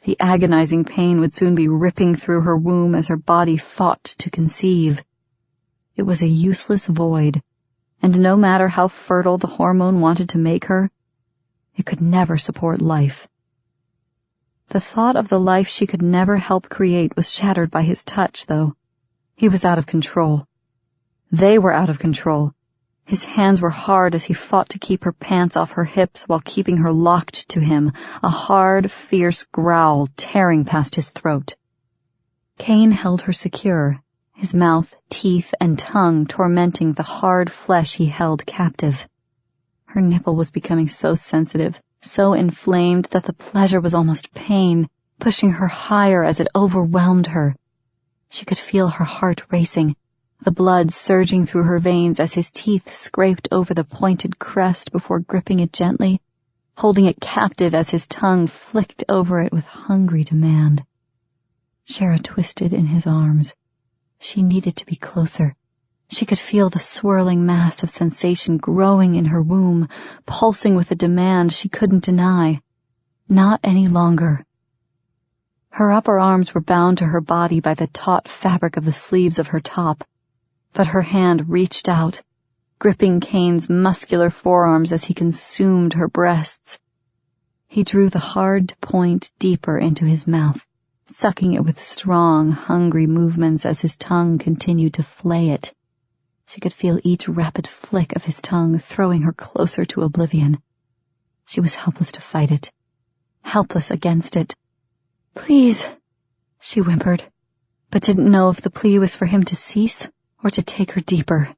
The agonizing pain would soon be ripping through her womb as her body fought to conceive. It was a useless void, and no matter how fertile the hormone wanted to make her, it could never support life. The thought of the life she could never help create was shattered by his touch, though. He was out of control. They were out of control. His hands were hard as he fought to keep her pants off her hips while keeping her locked to him, a hard, fierce growl tearing past his throat. Cain held her secure, his mouth, teeth, and tongue tormenting the hard flesh he held captive. Her nipple was becoming so sensitive, so inflamed that the pleasure was almost pain, pushing her higher as it overwhelmed her. She could feel her heart racing, the blood surging through her veins as his teeth scraped over the pointed crest before gripping it gently, holding it captive as his tongue flicked over it with hungry demand. Shara twisted in his arms. She needed to be closer. She could feel the swirling mass of sensation growing in her womb, pulsing with a demand she couldn't deny. Not any longer. Her upper arms were bound to her body by the taut fabric of the sleeves of her top, but her hand reached out, gripping Kane's muscular forearms as he consumed her breasts. He drew the hard point deeper into his mouth, sucking it with strong, hungry movements as his tongue continued to flay it. She could feel each rapid flick of his tongue throwing her closer to oblivion. She was helpless to fight it, helpless against it. "Please," she whimpered, but didn't know if the plea was for him to cease or to take her deeper.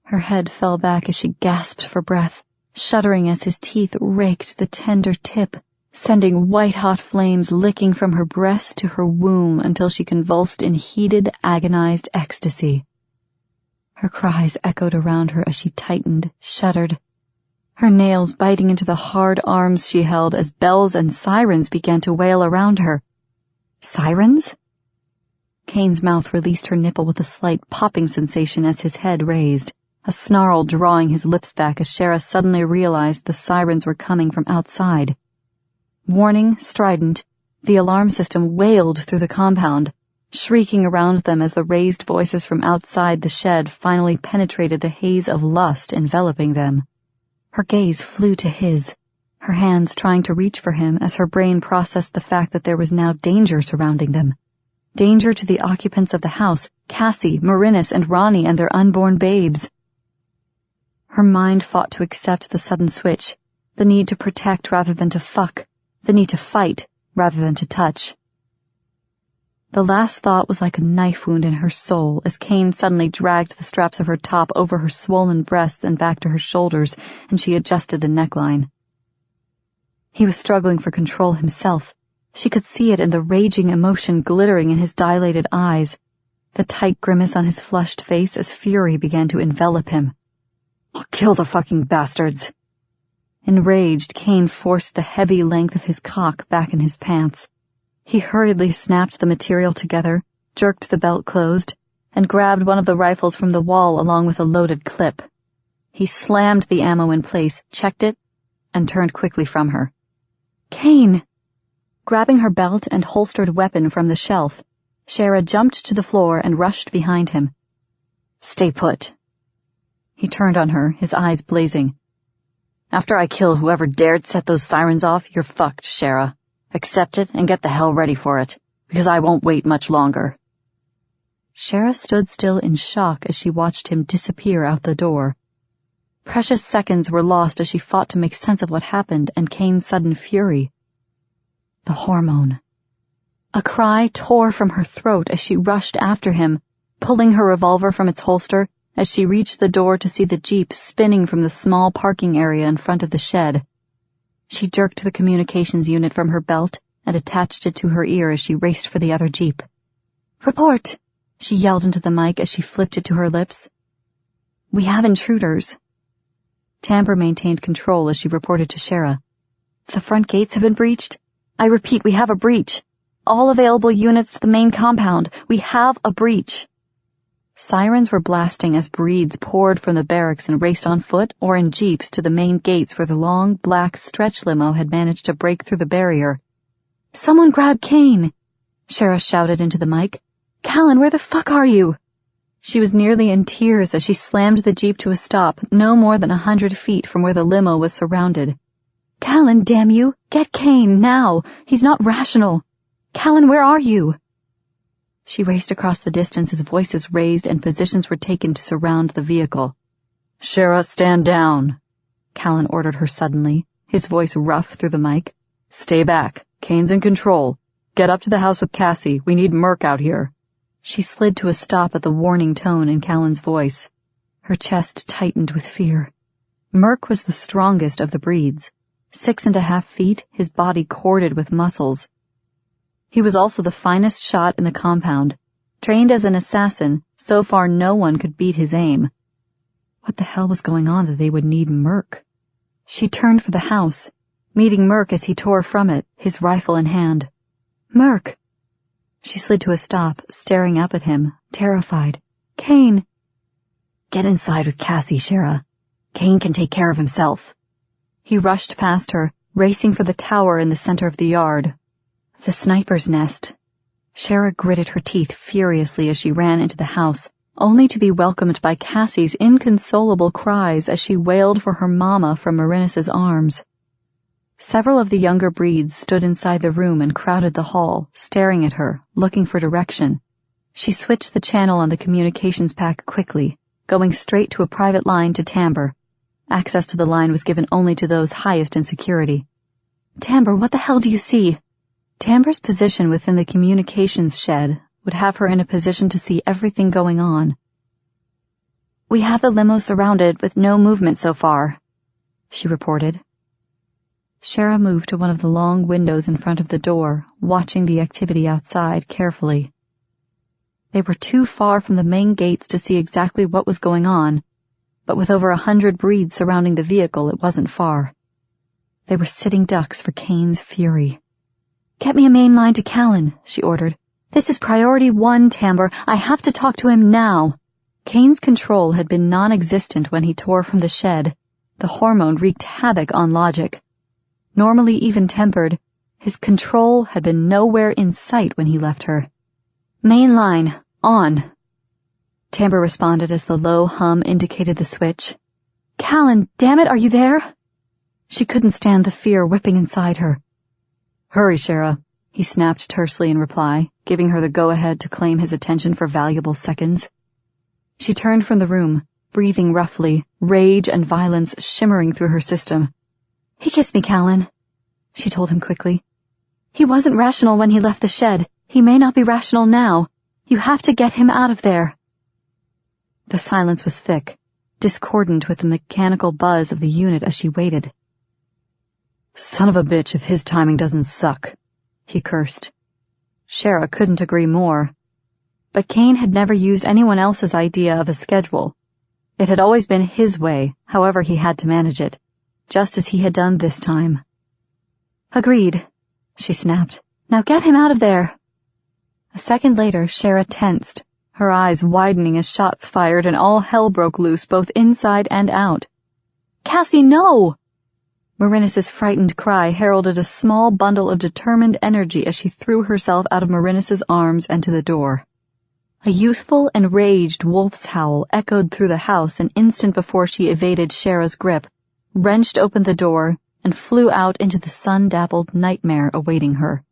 Her head fell back as she gasped for breath, shuddering as his teeth raked the tender tip, sending white-hot flames licking from her breast to her womb until she convulsed in heated, agonized ecstasy. Her cries echoed around her as she tightened, shuddered, her nails biting into the hard arms she held as bells and sirens began to wail around her. Sirens? Kane's mouth released her nipple with a slight popping sensation as his head raised, a snarl drawing his lips back as Shara suddenly realized the sirens were coming from outside. Warning, strident, the alarm system wailed through the compound, shrieking around them as the raised voices from outside the shed finally penetrated the haze of lust enveloping them. Her gaze flew to his, her hands trying to reach for him as her brain processed the fact that there was now danger surrounding them. Danger to the occupants of the house, Cassie, Marinus, and Ronnie and their unborn babes. Her mind fought to accept the sudden switch, the need to protect rather than to fuck, the need to fight rather than to touch. The last thought was like a knife wound in her soul as Kane suddenly dragged the straps of her top over her swollen breasts and back to her shoulders, and she adjusted the neckline. He was struggling for control himself. She could see it in the raging emotion glittering in his dilated eyes, the tight grimace on his flushed face as fury began to envelop him. "I'll kill the fucking bastards." Enraged, Kane forced the heavy length of his cock back in his pants. He hurriedly snapped the material together, jerked the belt closed, and grabbed one of the rifles from the wall along with a loaded clip. He slammed the ammo in place, checked it, and turned quickly from her. "Kane!" Grabbing her belt and holstered weapon from the shelf, Shara jumped to the floor and rushed behind him. "Stay put." He turned on her, his eyes blazing. "After I kill whoever dared set those sirens off, you're fucked, Shara. Accept it and get the hell ready for it, because I won't wait much longer." Shara stood still in shock as she watched him disappear out the door. Precious seconds were lost as she fought to make sense of what happened and Kane's sudden fury. The hormone. A cry tore from her throat as she rushed after him, pulling her revolver from its holster as she reached the door to see the Jeep spinning from the small parking area in front of the shed. She jerked the communications unit from her belt and attached it to her ear as she raced for the other Jeep. "Report!" she yelled into the mic as she flipped it to her lips. "We have intruders." Tamper maintained control as she reported to Shara. "The front gates have been breached. I repeat, we have a breach. All available units to the main compound. We have a breach." Sirens were blasting as breeds poured from the barracks and raced on foot or in jeeps to the main gates where the long, black stretch limo had managed to break through the barrier. "Someone grab Kane!" Shara shouted into the mic. "Callan, where the fuck are you?" She was nearly in tears as she slammed the jeep to a stop no more than 100 feet from where the limo was surrounded. "Callan, damn you! Get Kane, now! He's not rational! Callan, where are you?" She raced across the distance as voices raised and positions were taken to surround the vehicle. "Shara, stand down," Callan ordered her suddenly, his voice rough through the mic. "Stay back. Kane's in control. Get up to the house with Cassie. We need Merc out here." She slid to a stop at the warning tone in Callan's voice. Her chest tightened with fear. Merc was the strongest of the breeds. 6.5 feet, his body corded with muscles. He was also the finest shot in the compound. Trained as an assassin, so far no one could beat his aim. What the hell was going on that they would need Merc? She turned for the house, meeting Merc as he tore from it, his rifle in hand. Merc! She slid to a stop, staring up at him, terrified. Kane! Get inside with Cassie, Shara. Kane can take care of himself. He rushed past her, racing for the tower in the center of the yard. The sniper's nest. Shara gritted her teeth furiously as she ran into the house, only to be welcomed by Cassie's inconsolable cries as she wailed for her mama from Marinus's arms. Several of the younger breeds stood inside the room and crowded the hall, staring at her, looking for direction. She switched the channel on the communications pack quickly, going straight to a private line to Tamber. Access to the line was given only to those highest in security. Tamber, what the hell do you see? Tamber's position within the communications shed would have her in a position to see everything going on. We have the limo surrounded with no movement so far, she reported. Shara moved to one of the long windows in front of the door, watching the activity outside carefully. They were too far from the main gates to see exactly what was going on, but with over 100 breeds surrounding the vehicle, it wasn't far. They were sitting ducks for Kane's fury. Get me a main line to Callan, she ordered. This is priority 1, Tamber. I have to talk to him now. Kane's control had been non-existent when he tore from the shed. The hormone wreaked havoc on logic. Normally even-tempered, his control had been nowhere in sight when he left her. Main line, on. Tamber responded as the low hum indicated the switch. Callan, damn it, are you there? She couldn't stand the fear whipping inside her. Hurry, Shara, he snapped tersely in reply, giving her the go-ahead to claim his attention for valuable seconds. She turned from the room, breathing roughly, rage and violence shimmering through her system. He kissed me, Callan, she told him quickly. He wasn't rational when he left the shed. He may not be rational now. You have to get him out of there. The silence was thick, discordant with the mechanical buzz of the unit as she waited. Son of a bitch if his timing doesn't suck, he cursed. Shara couldn't agree more. But Kane had never used anyone else's idea of a schedule. It had always been his way, however he had to manage it, just as he had done this time. Agreed, she snapped. Now get him out of there. A second later, Shara tensed, her eyes widening as shots fired and all hell broke loose both inside and out. Cassie, no! Marinus's frightened cry heralded a small bundle of determined energy as she threw herself out of Marinus's arms and to the door. A youthful, enraged wolf's howl echoed through the house an instant before she evaded Shara's grip, wrenched open the door, and flew out into the sun-dappled nightmare awaiting her.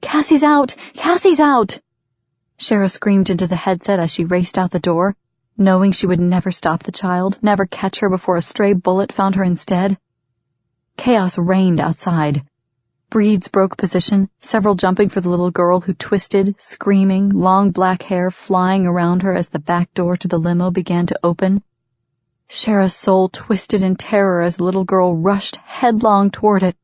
Cassie's out! Cassie's out! Shara screamed into the headset as she raced out the door, knowing she would never stop the child, never catch her before a stray bullet found her instead. Chaos reigned outside. Breeds broke position, several jumping for the little girl who twisted, screaming, long black hair flying around her as the back door to the limo began to open. Shara's soul twisted in terror as the little girl rushed headlong toward it,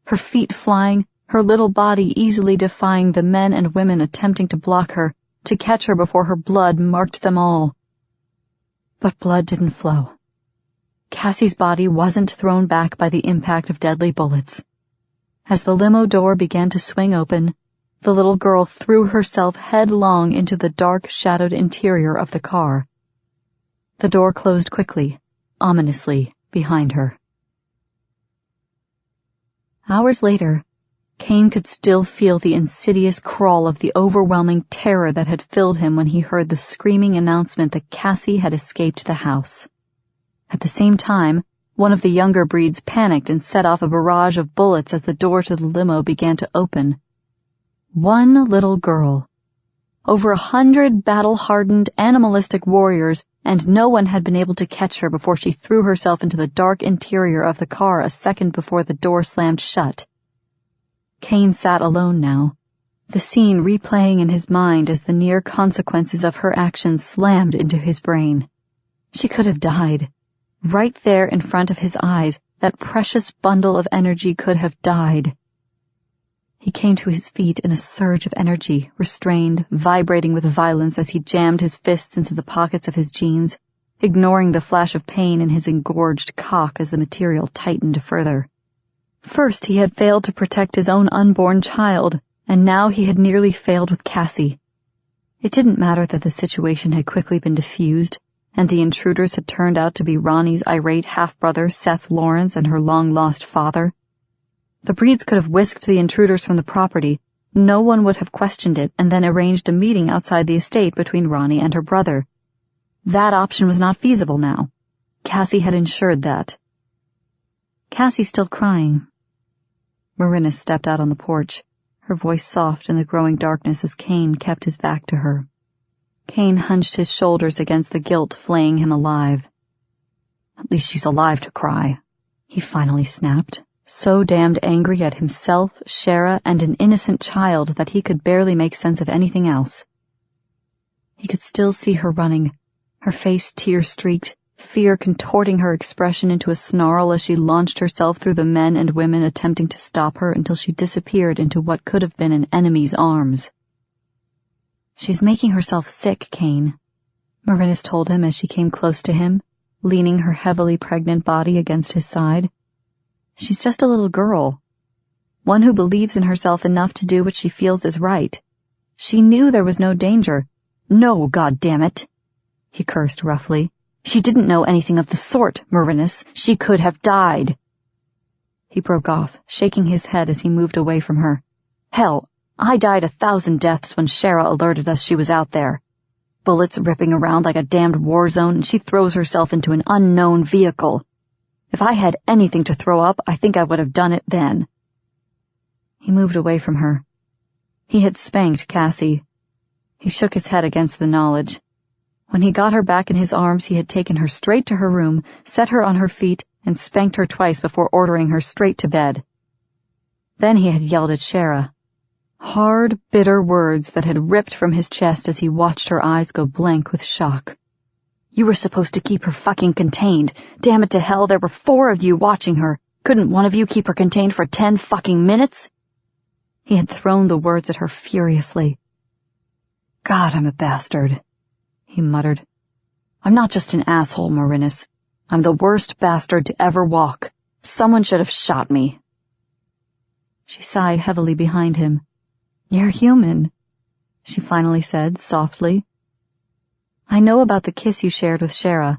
her feet flying, her little body easily defying the men and women attempting to block her, to catch her before her blood marked them all. But blood didn't flow. Cassie's body wasn't thrown back by the impact of deadly bullets. As the limo door began to swing open, the little girl threw herself headlong into the dark, shadowed interior of the car. The door closed quickly, ominously, behind her. Hours later, Kane could still feel the insidious crawl of the overwhelming terror that had filled him when he heard the screaming announcement that Cassie had escaped the house. At the same time, one of the younger breeds panicked and set off a barrage of bullets as the door to the limo began to open. One little girl. Over 100 battle-hardened, animalistic warriors, and no one had been able to catch her before she threw herself into the dark interior of the car a second before the door slammed shut. Kane sat alone now, the scene replaying in his mind as the near consequences of her actions slammed into his brain. She could have died. Right there in front of his eyes, that precious bundle of energy could have died. He came to his feet in a surge of energy, restrained, vibrating with violence as he jammed his fists into the pockets of his jeans, ignoring the flash of pain in his engorged cock as the material tightened further. First he had failed to protect his own unborn child, and now he had nearly failed with Cassie. It didn't matter that the situation had quickly been diffused, and the intruders had turned out to be Ronnie's irate half-brother Seth Lawrence and her long-lost father. The Breeds could have whisked the intruders from the property, no one would have questioned it, and then arranged a meeting outside the estate between Ronnie and her brother. That option was not feasible now. Cassie had ensured that. Cassie's still crying. Marina stepped out on the porch, her voice soft in the growing darkness as Kane kept his back to her. Kane hunched his shoulders against the guilt flaying him alive. At least she's alive to cry, he finally snapped, so damned angry at himself, Shara, and an innocent child that he could barely make sense of anything else. He could still see her running, her face tear-streaked, fear contorting her expression into a snarl as she launched herself through the men and women attempting to stop her until she disappeared into what could have been an enemy's arms. She's making herself sick, Kane, Marinus told him as she came close to him, leaning her heavily pregnant body against his side. She's just a little girl, one who believes in herself enough to do what she feels is right. She knew there was no danger. No, goddammit, he cursed roughly. She didn't know anything of the sort, Marinus. She could have died. He broke off, shaking his head as he moved away from her. Hell, I died 1,000 deaths when Shara alerted us she was out there. Bullets ripping around like a damned war zone, and she throws herself into an unknown vehicle. If I had anything to throw up, I think I would have done it then. He moved away from her. He had spanked Cassie. He shook his head against the knowledge. When he got her back in his arms, he had taken her straight to her room, set her on her feet, and spanked her twice before ordering her straight to bed. Then he had yelled at Shara. Hard, bitter words that had ripped from his chest as he watched her eyes go blank with shock. You were supposed to keep her fucking contained. Damn it to hell, there were 4 of you watching her. Couldn't one of you keep her contained for 10 fucking minutes? He had thrown the words at her furiously. God, I'm a bastard, he muttered. I'm not just an asshole, Marinus. I'm the worst bastard to ever walk. Someone should have shot me. She sighed heavily behind him. You're human, she finally said softly. I know about the kiss you shared with Shara.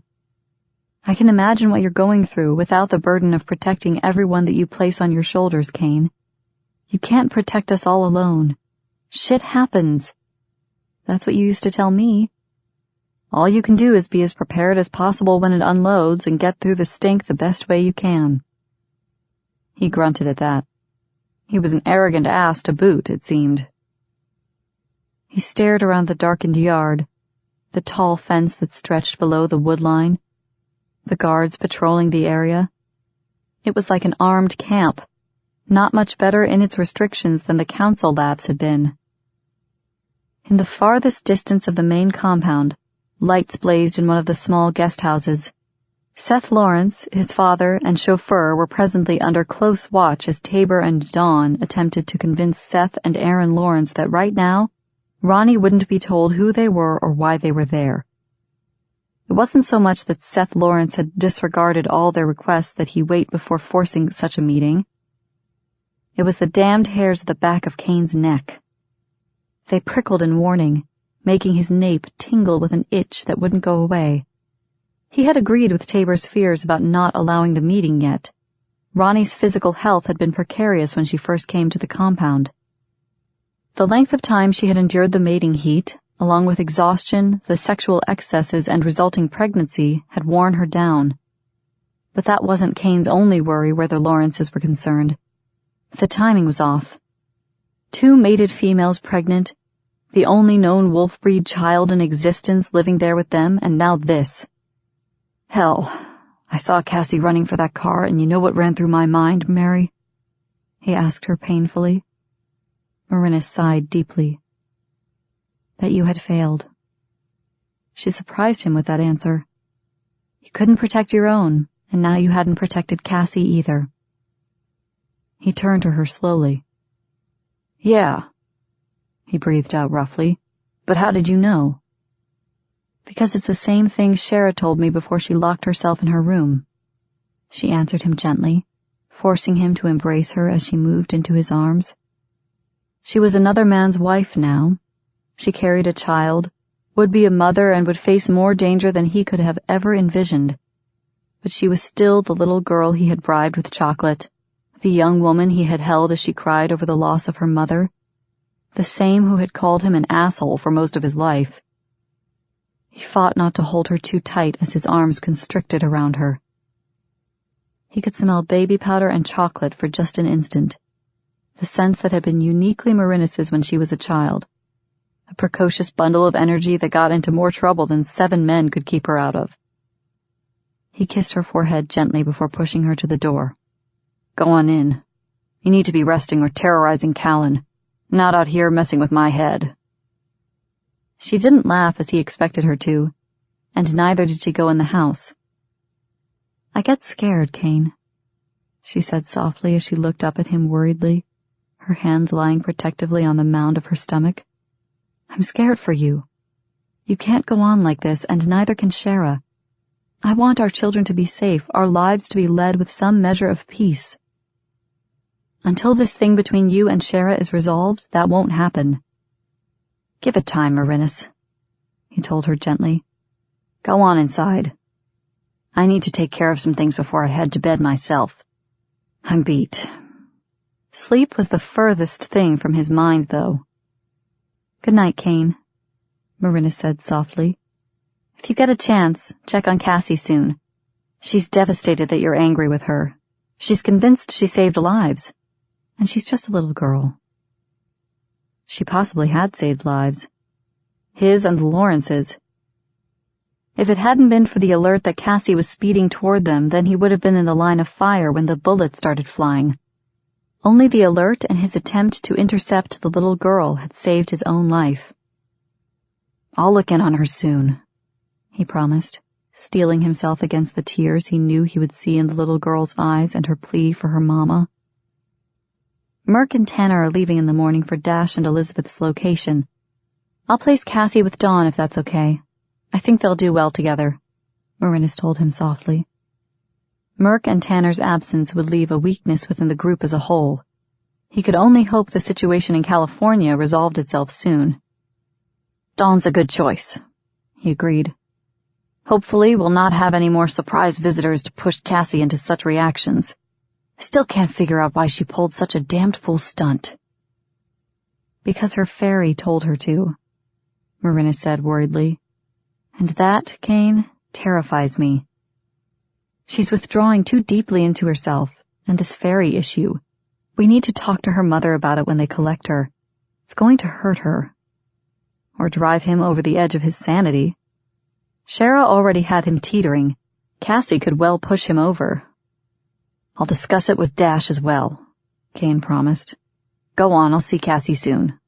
I can imagine what you're going through without the burden of protecting everyone that you place on your shoulders, Kane. You can't protect us all alone. Shit happens. That's what you used to tell me. All you can do is be as prepared as possible when it unloads and get through the stink the best way you can. He grunted at that. He was an arrogant ass to boot, it seemed. He stared around the darkened yard, the tall fence that stretched below the wood line, the guards patrolling the area. It was like an armed camp, not much better in its restrictions than the council labs had been. In the farthest distance of the main compound, lights blazed in one of the small guest houses. Seth Lawrence, his father, and chauffeur were presently under close watch as Tabor and Dawn attempted to convince Seth and Aaron Lawrence that right now, Ronnie wouldn't be told who they were or why they were there. It wasn't so much that Seth Lawrence had disregarded all their requests that he wait before forcing such a meeting. It was the damned hairs at the back of Kane's neck. They prickled in warning, making his nape tingle with an itch that wouldn't go away. He had agreed with Tabor's fears about not allowing the meeting yet. Ronnie's physical health had been precarious when she first came to the compound. The length of time she had endured the mating heat, along with exhaustion, the sexual excesses, and resulting pregnancy, had worn her down. But that wasn't Kane's only worry where the Lawrences were concerned. The timing was off. 2 mated females pregnant, the only known wolf-breed child in existence living there with them, and now this. Hell, I saw Cassie running for that car, and you know what ran through my mind, Mary? He asked her painfully. Marina sighed deeply. That you had failed. She surprised him with that answer. You couldn't protect your own, and now you hadn't protected Cassie either. He turned to her slowly. Yeah, he breathed out roughly. But how did you know? Because it's the same thing Shara told me before she locked herself in her room. She answered him gently, forcing him to embrace her as she moved into his arms. She was another man's wife now. She carried a child, would be a mother, and would face more danger than he could have ever envisioned. But she was still the little girl he had bribed with chocolate, the young woman he had held as she cried over the loss of her mother, the same who had called him an asshole for most of his life. He fought not to hold her too tight as his arms constricted around her. He could smell baby powder and chocolate for just an instant, the scents that had been uniquely Marinus's when she was a child, a precocious bundle of energy that got into more trouble than 7 men could keep her out of. He kissed her forehead gently before pushing her to the door. Go on in. You need to be resting or terrorizing Callan, not out here messing with my head. She didn't laugh as he expected her to, and neither did she go in the house. I get scared, Kane, she said softly as she looked up at him worriedly, her hands lying protectively on the mound of her stomach. I'm scared for you. You can't go on like this, and neither can Shara. I want our children to be safe, our lives to be led with some measure of peace. Until this thing between you and Shara is resolved, that won't happen. Give it time, Marinus, he told her gently. Go on inside. I need to take care of some things before I head to bed myself. I'm beat. Sleep was the furthest thing from his mind, though. Good night, Kane, Marinus said softly. If you get a chance, check on Cassie soon. She's devastated that you're angry with her. She's convinced she saved lives. And she's just a little girl. She possibly had saved lives. His and the Lawrences'. If it hadn't been for the alert that Cassie was speeding toward them, then he would have been in the line of fire when the bullets started flying. Only the alert and his attempt to intercept the little girl had saved his own life. I'll look in on her soon, he promised, steeling himself against the tears he knew he would see in the little girl's eyes and her plea for her mama. Merc and Tanner are leaving in the morning for Dash and Elizabeth's location. I'll place Cassie with Dawn if that's okay. I think they'll do well together, Marinus told him softly. Merc and Tanner's absence would leave a weakness within the group as a whole. He could only hope the situation in California resolved itself soon. Dawn's a good choice, he agreed. Hopefully we'll not have any more surprise visitors to push Cassie into such reactions. I still can't figure out why she pulled such a damned fool stunt. Because her fairy told her to, Marinus said worriedly. And that, Kane, terrifies me. She's withdrawing too deeply into herself, and this fairy issue. We need to talk to her mother about it when they collect her. It's going to hurt her. Or drive him over the edge of his sanity. Shara already had him teetering. Cassie could well push him over. I'll discuss it with Dash as well, Kane promised. Go on, I'll see Cassie soon.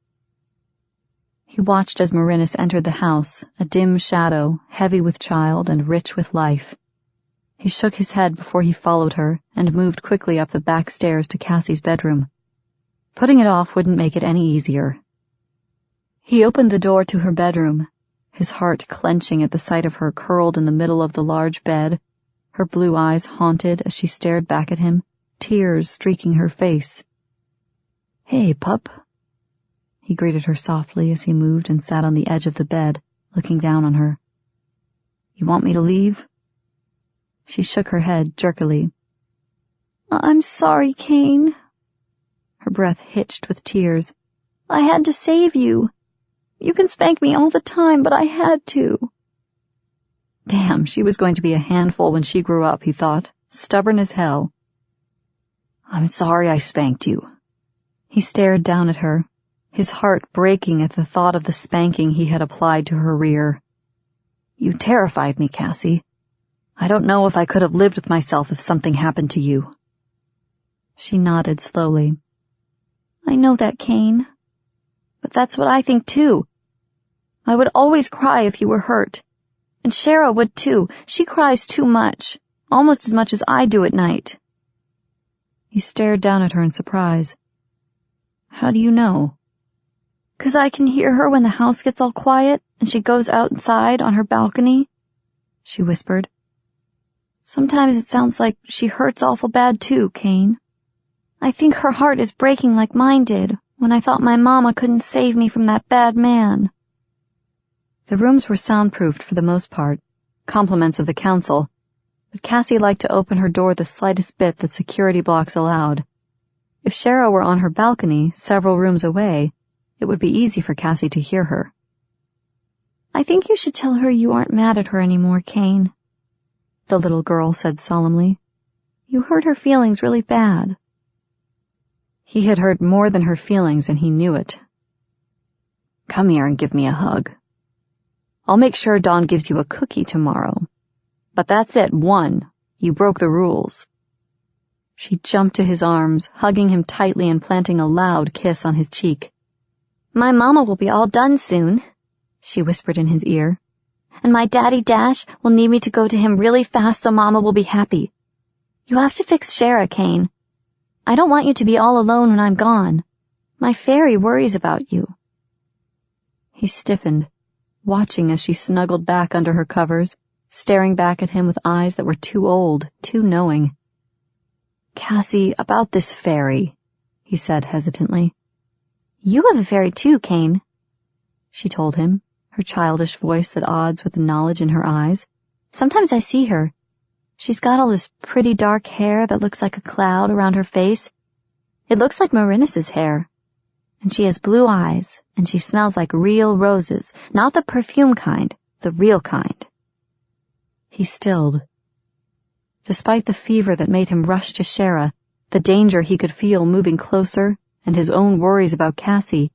He watched as Marinus entered the house, a dim shadow, heavy with child and rich with life. He shook his head before he followed her and moved quickly up the back stairs to Cassie's bedroom. Putting it off wouldn't make it any easier. He opened the door to her bedroom, his heart clenching at the sight of her curled in the middle of the large bed, her blue eyes haunted as she stared back at him, tears streaking her face. Hey, pup, he greeted her softly as he moved and sat on the edge of the bed, looking down on her. You want me to leave? She shook her head jerkily. I'm sorry, Kane. Her breath hitched with tears. I had to save you. You can spank me all the time, but I had to. Damn, she was going to be a handful when she grew up, he thought, stubborn as hell. I'm sorry I spanked you. He stared down at her, his heart breaking at the thought of the spanking he had applied to her rear. You terrified me, Cassie. I don't know if I could have lived with myself if something happened to you. She nodded slowly. I know that, Kane. but that's what I think too. I would always cry if you were hurt. And Shara would too. She cries too much, almost as much as I do at night. He stared down at her in surprise. How do you know? 'Cause I can hear her when the house gets all quiet and she goes outside on her balcony, she whispered. Sometimes it sounds like she hurts awful bad too, Kane. I think her heart is breaking like mine did when I thought my mama couldn't save me from that bad man. The rooms were soundproofed for the most part, compliments of the council, but Cassie liked to open her door the slightest bit that security blocks allowed. If Shara were on her balcony, several rooms away, it would be easy for Cassie to hear her. I think you should tell her you aren't mad at her anymore, Kane, the little girl said solemnly. You hurt her feelings really bad. He had hurt more than her feelings, and he knew it. Come here and give me a hug. I'll make sure Dawn gives you a cookie tomorrow. But that's it, one. You broke the rules. She jumped to his arms, hugging him tightly and planting a loud kiss on his cheek. My mama will be all done soon, she whispered in his ear. And my daddy Dash will need me to go to him really fast so Mama will be happy. You have to fix Shara, Kane. I don't want you to be all alone when I'm gone. My fairy worries about you. He stiffened, watching as she snuggled back under her covers, staring back at him with eyes that were too old, too knowing. Cassie, about this fairy, he said hesitantly. You have a fairy too, Kane, she told him, her childish voice at odds with the knowledge in her eyes. Sometimes I see her. She's got all this pretty dark hair that looks like a cloud around her face. It looks like Marinus's hair. And she has blue eyes, and she smells like real roses, not the perfume kind, the real kind. He stilled. Despite the fever that made him rush to Shara, the danger he could feel moving closer, and his own worries about Cassie,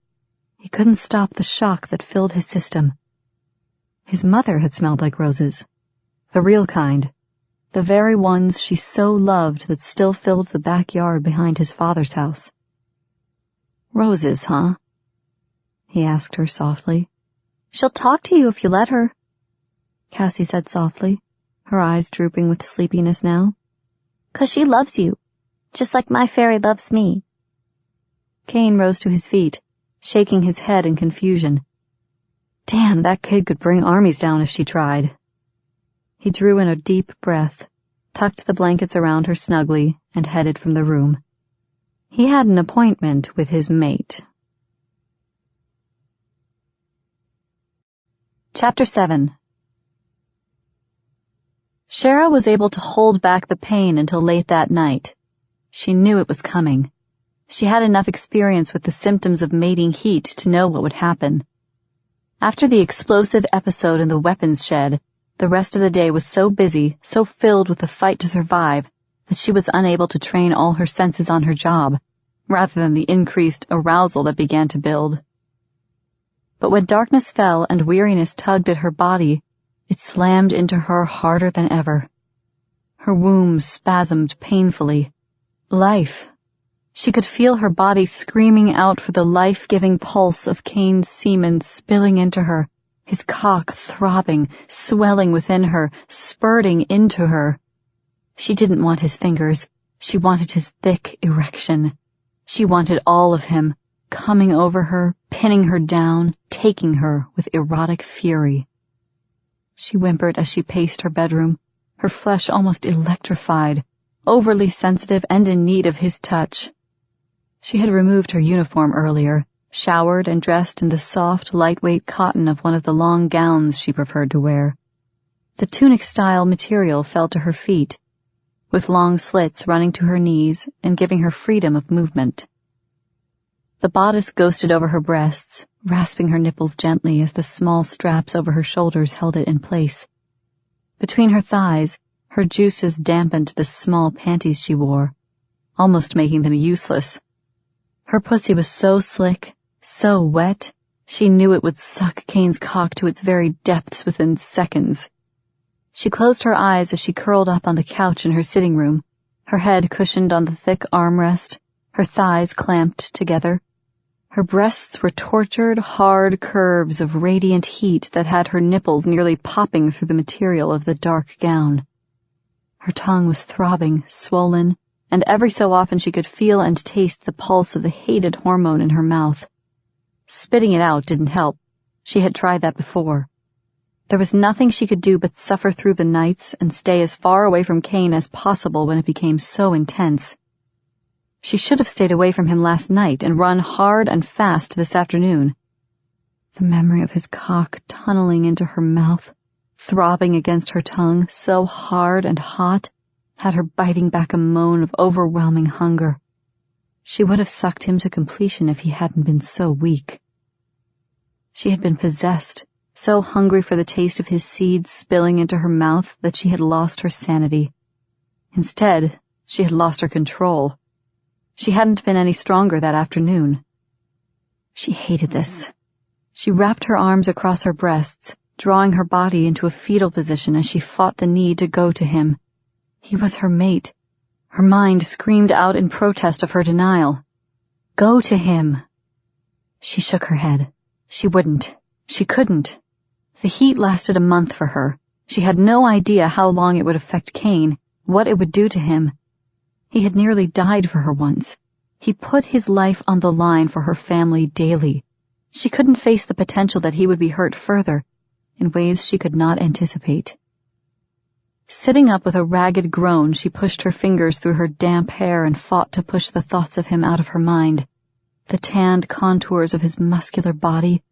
he couldn't stop the shock that filled his system. His mother had smelled like roses. The real kind. The very ones she so loved that still filled the backyard behind his father's house. Roses, huh? He asked her softly. She'll talk to you if you let her, Cassie said softly, her eyes drooping with sleepiness now. 'Cause she loves you, just like my fairy loves me. Kane rose to his feet, shaking his head in confusion. Damn, that kid could bring armies down if she tried. He drew in a deep breath, tucked the blankets around her snugly, and headed from the room. He had an appointment with his mate. Chapter 7. Shara was able to hold back the pain until late that night. She knew it was coming. She had enough experience with the symptoms of mating heat to know what would happen. After the explosive episode in the weapons shed, the rest of the day was so busy, so filled with the fight to survive, that she was unable to train all her senses on her job, rather than the increased arousal that began to build. But when darkness fell and weariness tugged at her body, it slammed into her harder than ever. Her womb spasmed painfully. Life. She could feel her body screaming out for the life-giving pulse of Kane's semen spilling into her, his cock throbbing, swelling within her, spurting into her. She didn't want his fingers. She wanted his thick erection. She wanted all of him, coming over her, pinning her down, taking her with erotic fury. She whimpered as she paced her bedroom, her flesh almost electrified, overly sensitive and in need of his touch. She had removed her uniform earlier, showered and dressed in the soft, lightweight cotton of one of the long gowns she preferred to wear. The tunic-style material fell to her feet, with long slits running to her knees and giving her freedom of movement. The bodice ghosted over her breasts, rasping her nipples gently as the small straps over her shoulders held it in place. Between her thighs, her juices dampened the small panties she wore, almost making them useless. Her pussy was so slick, so wet, she knew it would suck Kane's cock to its very depths within seconds. She closed her eyes as she curled up on the couch in her sitting room, her head cushioned on the thick armrest, her thighs clamped together. Her breasts were tortured, hard curves of radiant heat that had her nipples nearly popping through the material of the dark gown. Her tongue was throbbing, swollen, and every so often she could feel and taste the pulse of the hated hormone in her mouth. Spitting it out didn't help. She had tried that before. There was nothing she could do but suffer through the nights and stay as far away from Kane as possible when it became so intense. She should have stayed away from him last night and run hard and fast this afternoon. The memory of his cock tunneling into her mouth, throbbing against her tongue, so hard and hot, had her biting back a moan of overwhelming hunger. She would have sucked him to completion if he hadn't been so weak. She had been possessed, so hungry for the taste of his seeds spilling into her mouth that she had lost her sanity. Instead, she had lost her control. She hadn't been any stronger that afternoon. She hated this. She wrapped her arms across her breasts, drawing her body into a fetal position as she fought the need to go to him. He was her mate. Her mind screamed out in protest of her denial. Go to him. She shook her head. She wouldn't. She couldn't. The heat lasted a month for her. She had no idea how long it would affect Kane, what it would do to him. He had nearly died for her once. He put his life on the line for her family daily. She couldn't face the potential that he would be hurt further, in ways she could not anticipate. Sitting up with a ragged groan, she pushed her fingers through her damp hair and fought to push the thoughts of him out of her mind. The tanned contours of his muscular body,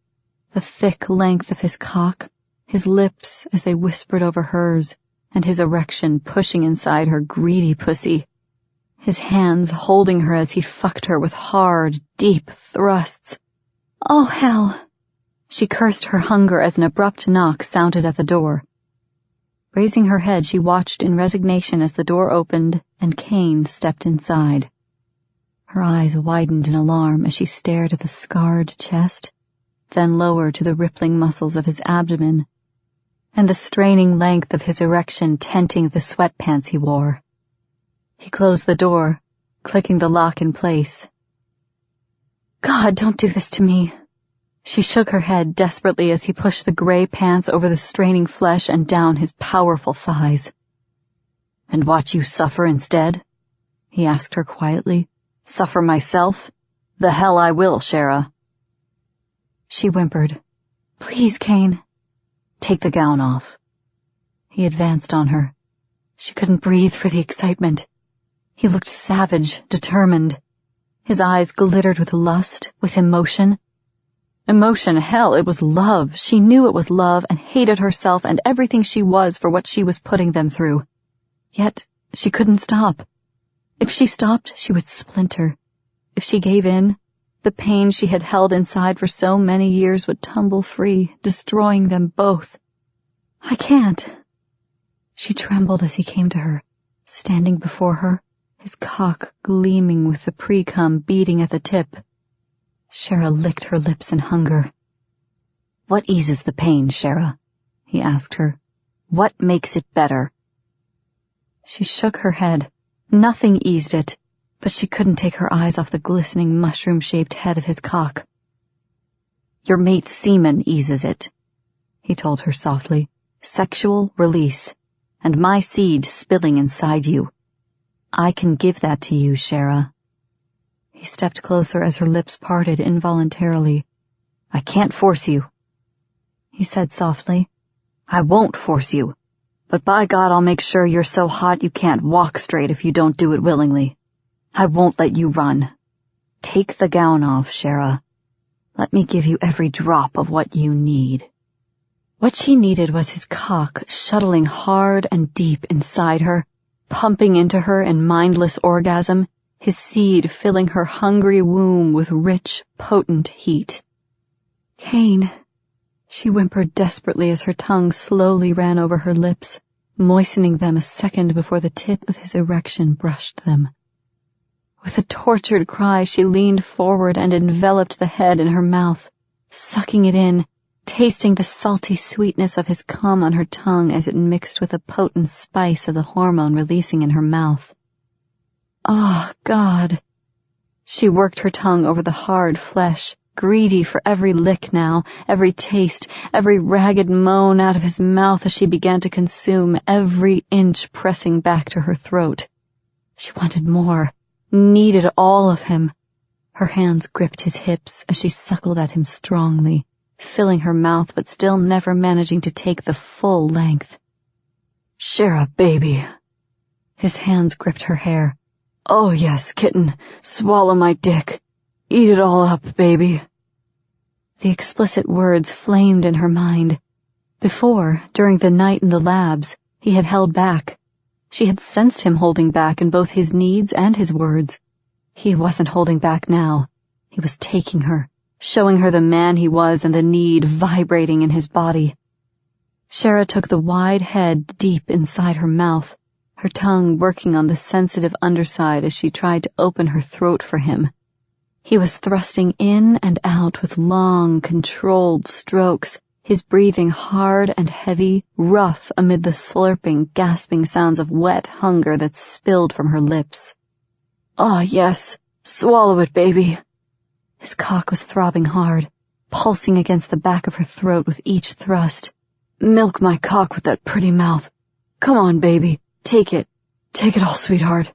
the thick length of his cock, his lips as they whispered over hers, and his erection pushing inside her greedy pussy. His hands holding her as he fucked her with hard, deep thrusts. Oh, hell! She cursed her hunger as an abrupt knock sounded at the door. Raising her head, she watched in resignation as the door opened and Kane stepped inside. Her eyes widened in alarm as she stared at the scarred chest, then lower to the rippling muscles of his abdomen, and the straining length of his erection tenting the sweatpants he wore. He closed the door, clicking the lock in place. God, don't do this to me. She shook her head desperately as he pushed the gray pants over the straining flesh and down his powerful thighs. And watch you suffer instead? He asked her quietly. Suffer myself? The hell I will, Shara. She whimpered. Please, Kane. Take the gown off. He advanced on her. She couldn't breathe for the excitement. He looked savage, determined. His eyes glittered with lust, with emotion. Emotion, hell, it was love. She knew it was love and hated herself and everything she was for what she was putting them through. Yet she couldn't stop. If she stopped, she would splinter. If she gave in, the pain she had held inside for so many years would tumble free, destroying them both. I can't. She trembled as he came to her, standing before her, his cock gleaming with the pre-cum beating at the tip. Shara licked her lips in hunger. What eases the pain, Shara? He asked her. What makes it better? She shook her head. Nothing eased it, but she couldn't take her eyes off the glistening mushroom-shaped head of his cock. Your mate's semen eases it, he told her softly. Sexual release, and my seed spilling inside you. I can give that to you, Shara. He stepped closer as her lips parted involuntarily. I can't force you, he said softly. I won't force you, but by God I'll make sure you're so hot you can't walk straight if you don't do it willingly. I won't let you run. Take the gown off, Shara. Let me give you every drop of what you need. What she needed was his cock shuttling hard and deep inside her, pumping into her in mindless orgasm, his seed filling her hungry womb with rich, potent heat. Kane, she whimpered desperately as her tongue slowly ran over her lips, moistening them a second before the tip of his erection brushed them. With a tortured cry, she leaned forward and enveloped the head in her mouth, sucking it in, tasting the salty sweetness of his cum on her tongue as it mixed with the potent spice of the hormone releasing in her mouth. Ah, God! She worked her tongue over the hard flesh, greedy for every lick now, every taste, every ragged moan out of his mouth as she began to consume, every inch pressing back to her throat. She wanted more, needed all of him. Her hands gripped his hips as she suckled at him strongly, filling her mouth but still never managing to take the full length. "Shara, baby." His hands gripped her hair. "Oh yes, kitten, swallow my dick. Eat it all up, baby." The explicit words flamed in her mind. Before, during the night in the labs, he had held back. She had sensed him holding back in both his needs and his words. He wasn't holding back now. He was taking her, showing her the man he was and the need vibrating in his body. Shara took the wide head deep inside her mouth, her tongue working on the sensitive underside as she tried to open her throat for him. He was thrusting in and out with long, controlled strokes, his breathing hard and heavy, rough amid the slurping, gasping sounds of wet hunger that spilled from her lips. "Ah, yes, swallow it, baby." His cock was throbbing hard, pulsing against the back of her throat with each thrust. "Milk my cock with that pretty mouth. Come on, baby, take it. Take it all, sweetheart."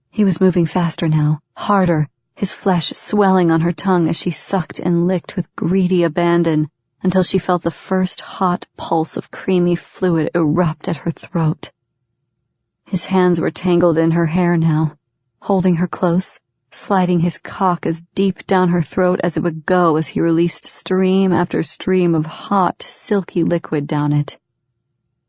He was moving faster now, harder, his flesh swelling on her tongue as she sucked and licked with greedy abandon until she felt the first hot pulse of creamy fluid erupt at her throat. His hands were tangled in her hair now, holding her close, sliding his cock as deep down her throat as it would go as he released stream after stream of hot, silky liquid down it.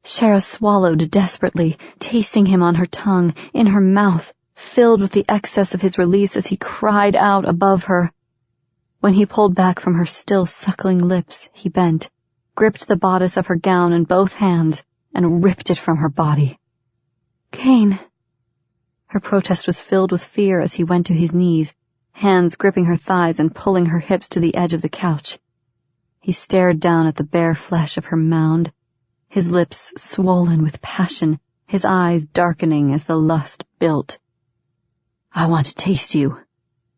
Shara swallowed desperately, tasting him on her tongue, in her mouth, filled with the excess of his release as he cried out above her. When he pulled back from her still suckling lips, he bent, gripped the bodice of her gown in both hands, and ripped it from her body. "Kane." Her protest was filled with fear as he went to his knees, hands gripping her thighs and pulling her hips to the edge of the couch. He stared down at the bare flesh of her mound, his lips swollen with passion, his eyes darkening as the lust built. "I want to taste you,"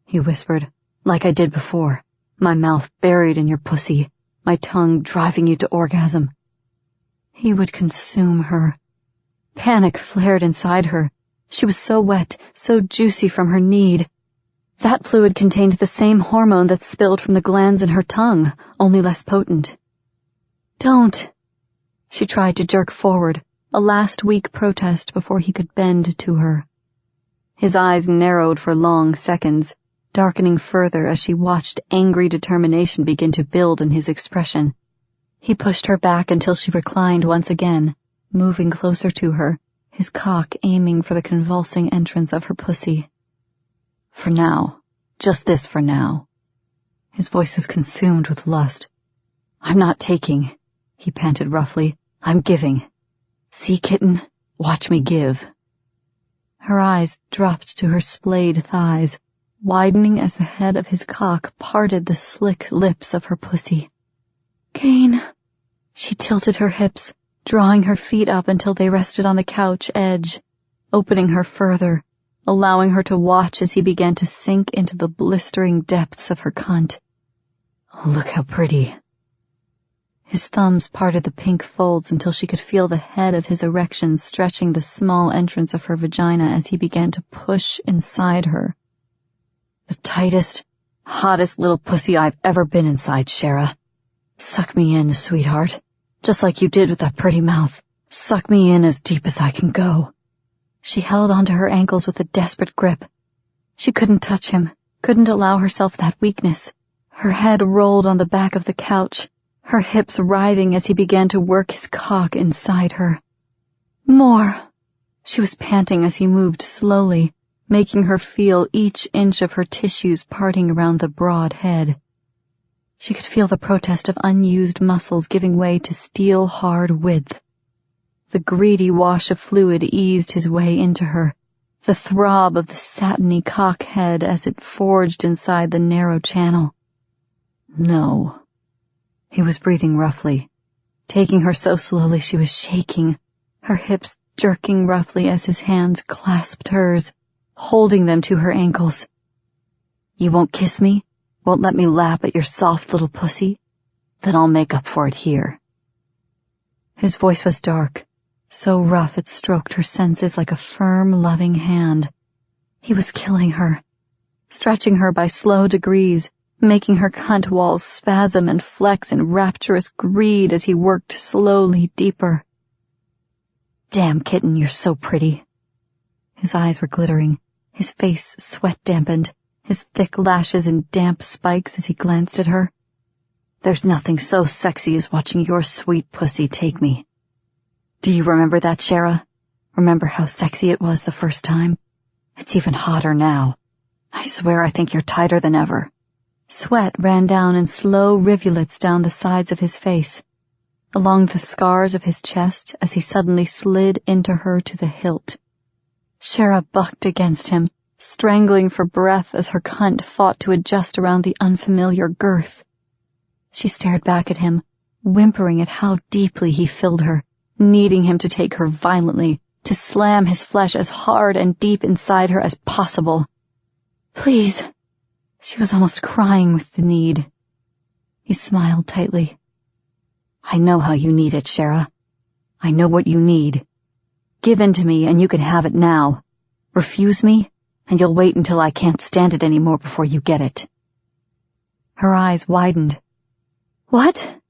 he whispered, "like I did before, my mouth buried in your pussy, my tongue driving you to orgasm." He would consume her. Panic flared inside her. She was so wet, so juicy from her need. That fluid contained the same hormone that spilled from the glands in her tongue, only less potent. "Don't." She tried to jerk forward, a last weak protest before he could bend to her. His eyes narrowed for long seconds, darkening further as she watched angry determination begin to build in his expression. He pushed her back until she reclined once again, moving closer to her, his cock aiming for the convulsing entrance of her pussy. "For now, just this for now." His voice was consumed with lust. "I'm not taking," he panted roughly. "I'm giving. See, kitten, watch me give." Her eyes dropped to her splayed thighs, widening as the head of his cock parted the slick lips of her pussy. "Kane." She tilted her hips, drawing her feet up until they rested on the couch edge, opening her further, allowing her to watch as he began to sink into the blistering depths of her cunt. "Oh, look how pretty." His thumbs parted the pink folds until she could feel the head of his erection stretching the small entrance of her vagina as he began to push inside her. "The tightest, hottest little pussy I've ever been inside, Shara. Suck me in, sweetheart, just like you did with that pretty mouth. Suck me in as deep as I can go." She held onto her ankles with a desperate grip. She couldn't touch him, couldn't allow herself that weakness. Her head rolled on the back of the couch, her hips writhing as he began to work his cock inside her. "More!" She was panting as he moved slowly, making her feel each inch of her tissues parting around the broad head. She could feel the protest of unused muscles giving way to steel-hard width. The greedy wash of fluid eased his way into her, the throb of the satiny cock head as it forged inside the narrow channel. "No." He was breathing roughly, taking her so slowly she was shaking, her hips jerking roughly as his hands clasped hers, holding them to her ankles. You won't kiss me? Won't let me lap at your soft little pussy? Then I'll make up for it here." His voice was dark, so rough it stroked her senses like a firm, loving hand. He was killing her, stretching her by slow degrees, making her cunt walls spasm and flex in rapturous greed as he worked slowly deeper. "Damn, kitten, you're so pretty." His eyes were glittering, his face sweat-dampened, his thick lashes in damp spikes as he glanced at her. "There's nothing so sexy as watching your sweet pussy take me. Do you remember that, Shara? Remember how sexy it was the first time? It's even hotter now. I swear I think you're tighter than ever." Sweat ran down in slow rivulets down the sides of his face, along the scars of his chest as he suddenly slid into her to the hilt. Shara bucked against him, strangling for breath as her cunt fought to adjust around the unfamiliar girth. She stared back at him, whimpering at how deeply he filled her, needing him to take her violently, to slam his flesh as hard and deep inside her as possible. "Please." She was almost crying with the need. He smiled tightly. "I know how you need it, Shara. I know what you need. Give in to me and you can have it now. Refuse me, and you'll wait until I can't stand it anymore before you get it." Her eyes widened. "What?"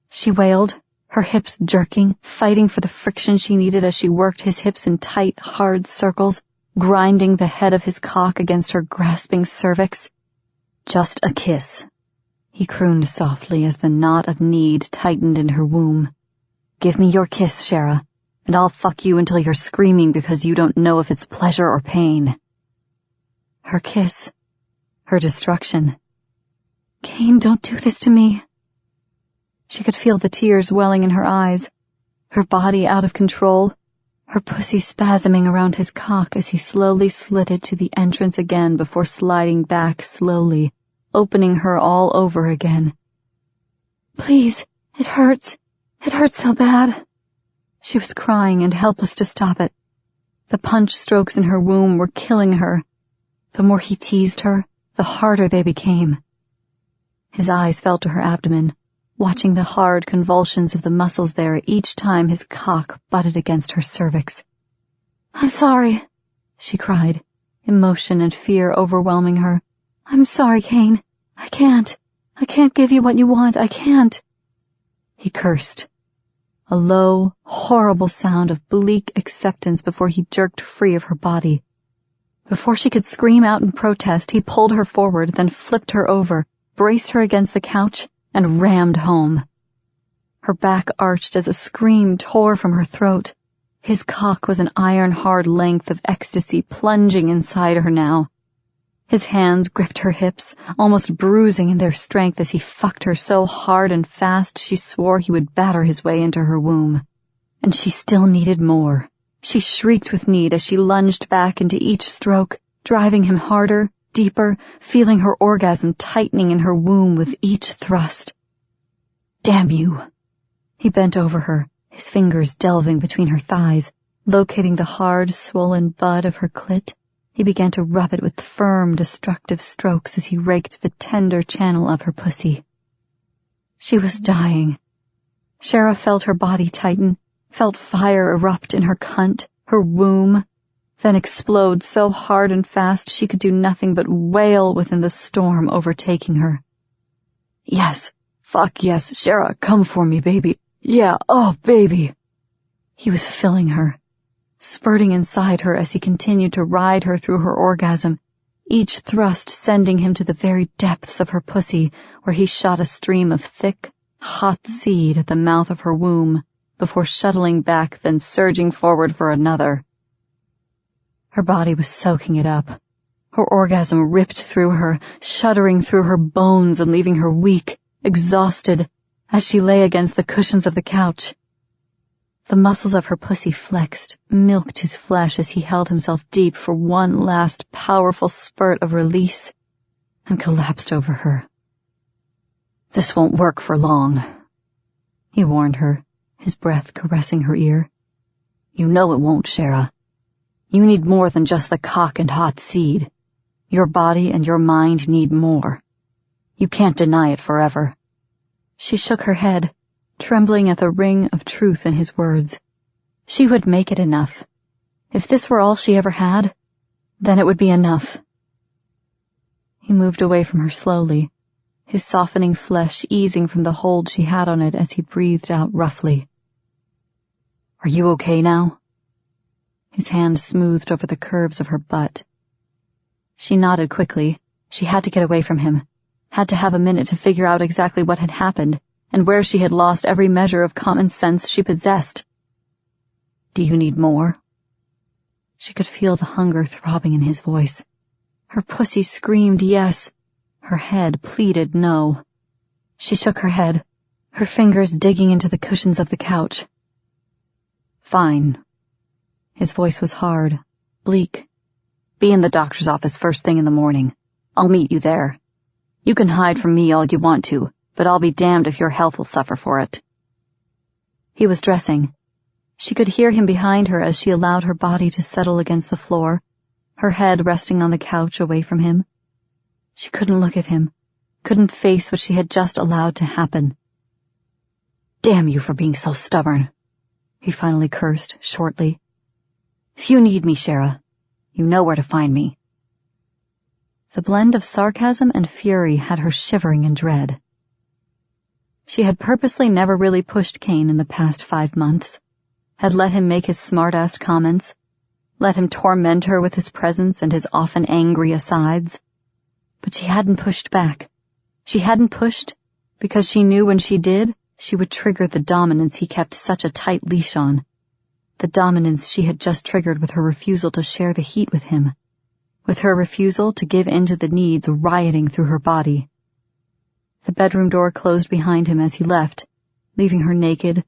she wailed, her hips jerking, fighting for the friction she needed as she worked his hips in tight, hard circles, grinding the head of his cock against her grasping cervix. "Just a kiss," he crooned softly as the knot of need tightened in her womb. "Give me your kiss, Shara, and I'll fuck you until you're screaming because you don't know if it's pleasure or pain." Her kiss. Her destruction. "Kane, don't do this to me." She could feel the tears welling in her eyes, her body out of control, her pussy spasming around his cock as he slowly slid it to the entrance again before sliding back slowly, opening her all over again. "Please, it hurts. It hurts so bad." She was crying and helpless to stop it. The punch strokes in her womb were killing her. The more he teased her, the harder they became. His eyes fell to her abdomen, watching the hard convulsions of the muscles there each time his cock butted against her cervix. "I'm sorry," she cried, emotion and fear overwhelming her. "I'm sorry, Kane. I can't give you what you want. I can't." He cursed. A low, horrible sound of bleak acceptance before he jerked free of her body. Before she could scream out in protest, he pulled her forward, then flipped her over, braced her against the couch, and rammed home. Her back arched as a scream tore from her throat. His cock was an iron-hard length of ecstasy plunging inside her now. His hands gripped her hips, almost bruising in their strength as he fucked her so hard and fast she swore he would batter his way into her womb. And she still needed more. She shrieked with need as she lunged back into each stroke, driving him harder, deeper, feeling her orgasm tightening in her womb with each thrust. "Damn you." He bent over her, his fingers delving between her thighs, locating the hard, swollen bud of her clit. He began to rub it with firm, destructive strokes as he raked the tender channel of her pussy. She was dying. Shara felt her body tighten, felt fire erupt in her cunt, her womb, then explode so hard and fast she could do nothing but wail within the storm overtaking her. "Yes, fuck yes, Shara, come for me, baby. Yeah, oh, baby." He was filling her, spurting inside her as he continued to ride her through her orgasm, each thrust sending him to the very depths of her pussy, where he shot a stream of thick, hot seed at the mouth of her womb, before shuttling back, then surging forward for another. Her body was soaking it up. Her orgasm ripped through her, shuddering through her bones and leaving her weak, exhausted, as she lay against the cushions of the couch. The muscles of her pussy flexed, milked his flesh as he held himself deep for one last powerful spurt of release, and collapsed over her. "This won't work for long," he warned her, his breath caressing her ear. "You know it won't, Shara. You need more than just the cock and hot seed. Your body and your mind need more. You can't deny it forever." She shook her head, trembling at the ring of truth in his words. She would make it enough. If this were all she ever had, then it would be enough. He moved away from her slowly, his softening flesh easing from the hold she had on it as he breathed out roughly. "Are you okay now?" His hand smoothed over the curves of her butt. She nodded quickly. She had to get away from him, had to have a minute to figure out exactly what had happened and where she had lost every measure of common sense she possessed. "Do you need more?" She could feel the hunger throbbing in his voice. Her pussy screamed yes. Her head pleaded no. She shook her head, her fingers digging into the cushions of the couch. "Fine." His voice was hard, bleak. "Be in the doctor's office first thing in the morning. I'll meet you there. You can hide from me all you want to, but I'll be damned if your health will suffer for it." He was dressing. She could hear him behind her as she allowed her body to settle against the floor, her head resting on the couch away from him. She couldn't look at him, couldn't face what she had just allowed to happen. "Damn you for being so stubborn," he finally cursed, shortly. "If you need me, Shara, you know where to find me." The blend of sarcasm and fury had her shivering in dread. She had purposely never really pushed Kane in the past 5 months, had let him make his smart-ass comments, let him torment her with his presence and his often angry asides. But she hadn't pushed back. She hadn't pushed because she knew when she did, she would trigger the dominance he kept such a tight leash on, the dominance she had just triggered with her refusal to share the heat with him, with her refusal to give in to the needs rioting through her body. The bedroom door closed behind him as he left, leaving her naked,